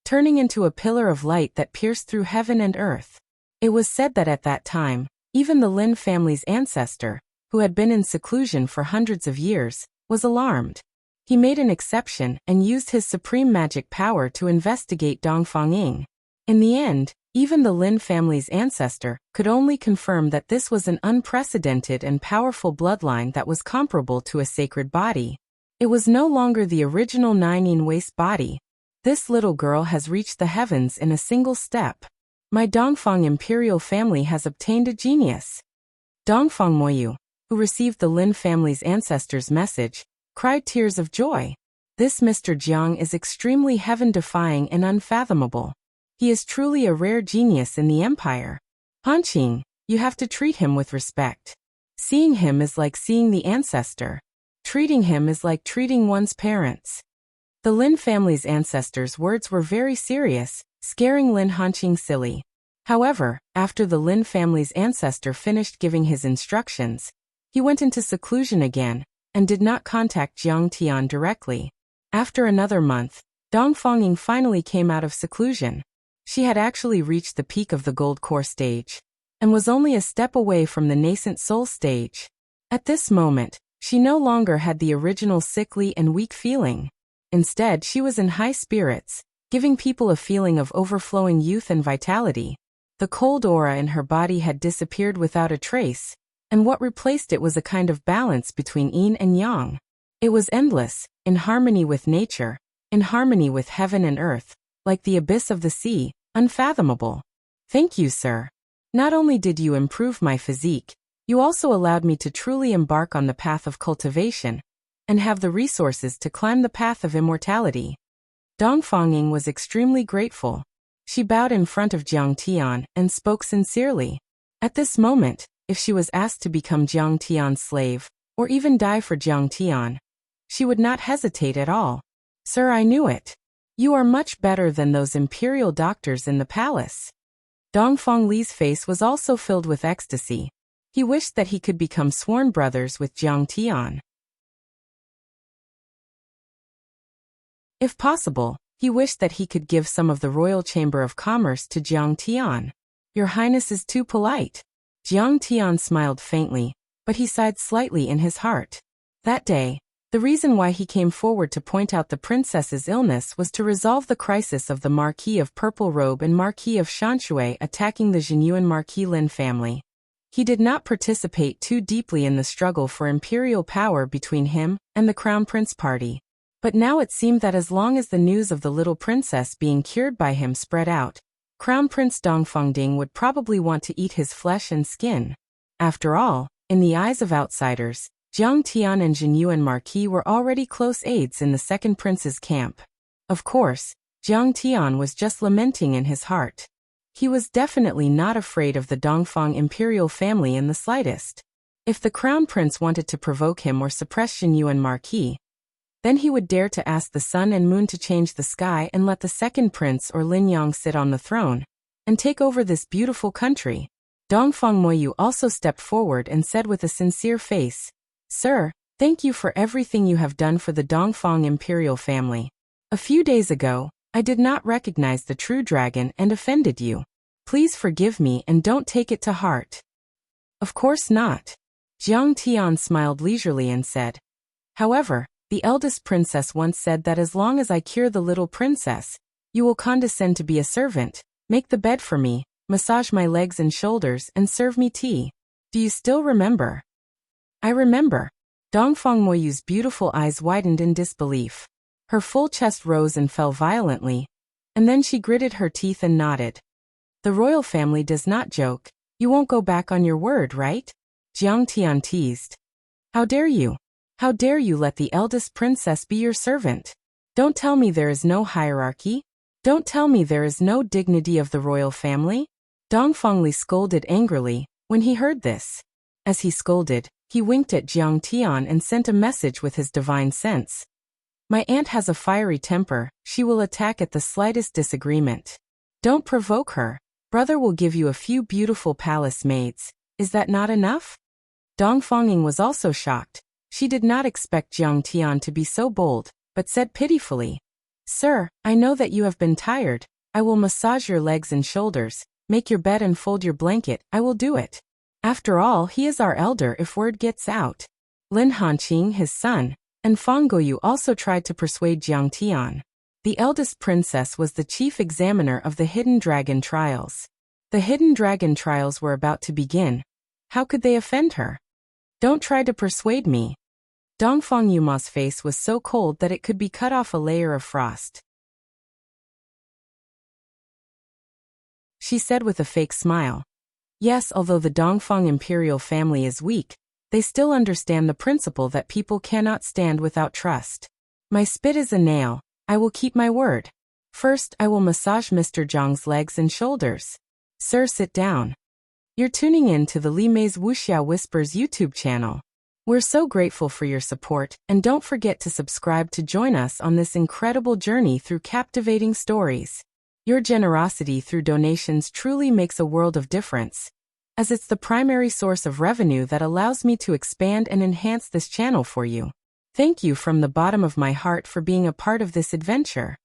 turning into a pillar of light that pierced through heaven and earth. It was said that at that time, even the Lin family's ancestor, who had been in seclusion for hundreds of years, was alarmed. He made an exception and used his supreme magic power to investigate Dong Fengying. In the end, even the Lin family's ancestor could only confirm that this was an unprecedented and powerful bloodline that was comparable to a sacred body. It was no longer the original Nine waist body. This little girl has reached the heavens in a single step. My Dongfang imperial family has obtained a genius. Dongfang Moyu, who received the Lin family's ancestor's message, cried tears of joy. This Mr. Jiang is extremely heaven-defying and unfathomable. He is truly a rare genius in the empire. Hanqing, you have to treat him with respect. Seeing him is like seeing the ancestor. Treating him is like treating one's parents. The Lin family's ancestors' words were very serious, scaring Lin Hanqing silly. However, after the Lin family's ancestor finished giving his instructions, he went into seclusion again, and did not contact Jiang Tian directly. After another month, Dong Fengying finally came out of seclusion. She had actually reached the peak of the gold core stage, and was only a step away from the nascent soul stage. At this moment, she no longer had the original sickly and weak feeling. Instead, she was in high spirits, giving people a feeling of overflowing youth and vitality. The cold aura in her body had disappeared without a trace, and what replaced it was a kind of balance between yin and yang. It was endless, in harmony with nature, in harmony with heaven and earth, like the abyss of the sea, unfathomable. Thank you, sir. Not only did you improve my physique, you also allowed me to truly embark on the path of cultivation, and have the resources to climb the path of immortality. Dong Fengying was extremely grateful. She bowed in front of Jiang Tian and spoke sincerely. At this moment, if she was asked to become Jiang Tian's slave, or even die for Jiang Tian, she would not hesitate at all. Sir, I knew it. You are much better than those imperial doctors in the palace. Dong Fengli's face was also filled with ecstasy. He wished that he could become sworn brothers with Jiang Tian. If possible, he wished that he could give some of the Royal Chamber of Commerce to Jiang Tian. Your Highness is too polite. Jiang Tian smiled faintly, but he sighed slightly in his heart. That day, the reason why he came forward to point out the princess's illness was to resolve the crisis of the Marquis of Purple Robe and Marquis of Shanshui attacking the Jinyuan Marquis Lin family. He did not participate too deeply in the struggle for imperial power between him and the Crown Prince party. But now it seemed that as long as the news of the little princess being cured by him spread out, Crown Prince Dong Fengding would probably want to eat his flesh and skin. After all, in the eyes of outsiders, Jiang Tian and Jinyuan Marquis were already close aides in the second prince's camp. Of course, Jiang Tian was just lamenting in his heart. He was definitely not afraid of the Dongfang imperial family in the slightest. If the crown prince wanted to provoke him or suppress Jinyuan Marquis, then he would dare to ask the sun and moon to change the sky and let the second prince or Lin Yang sit on the throne and take over this beautiful country. Dongfang Moyu also stepped forward and said with a sincere face, Sir, thank you for everything you have done for the Dongfang imperial family. A few days ago, I did not recognize the true dragon and offended you. Please forgive me and don't take it to heart." "Of course not." Jiang Tian smiled leisurely and said, "However, the eldest princess once said that as long as I cure the little princess, you will condescend to be a servant, make the bed for me, massage my legs and shoulders, and serve me tea. Do you still remember?" "I remember." Dongfang Moyu's beautiful eyes widened in disbelief. Her full chest rose and fell violently, and then she gritted her teeth and nodded. "The royal family does not joke. You won't go back on your word, right?" Jiang Tian teased. "How dare you? How dare you let the eldest princess be your servant? Don't tell me there is no hierarchy? Don't tell me there is no dignity of the royal family?" Dongfang Li scolded angrily when he heard this. As he scolded, he winked at Jiang Tian and sent a message with his divine sense. "My aunt has a fiery temper, she will attack at the slightest disagreement. Don't provoke her. Brother will give you a few beautiful palace maids. Is that not enough?" Dongfang was also shocked. She did not expect Jiang Tian to be so bold, but said pitifully, "Sir, I know that you have been tired. I will massage your legs and shoulders, make your bed and fold your blanket. I will do it. After all, he is our elder if word gets out." Lin Hanqing, his son, and Fang Goyu also tried to persuade Jiang Tian. The eldest princess was the chief examiner of the Hidden Dragon trials. The Hidden Dragon trials were about to begin. How could they offend her? "Don't try to persuade me." Dongfang Yuma's face was so cold that it could be cut off a layer of frost. She said with a fake smile. Yes, although the Dongfang imperial family is weak, they still understand the principle that people cannot stand without trust. "My spit is a nail. I will keep my word. First, I will massage Mr. Zhang's legs and shoulders." "Sir, sit down." You're tuning in to the Li Mei's Wuxia Whispers YouTube channel. We're so grateful for your support, and don't forget to subscribe to join us on this incredible journey through captivating stories. Your generosity through donations truly makes a world of difference, as it's the primary source of revenue that allows me to expand and enhance this channel for you. Thank you from the bottom of my heart for being a part of this adventure.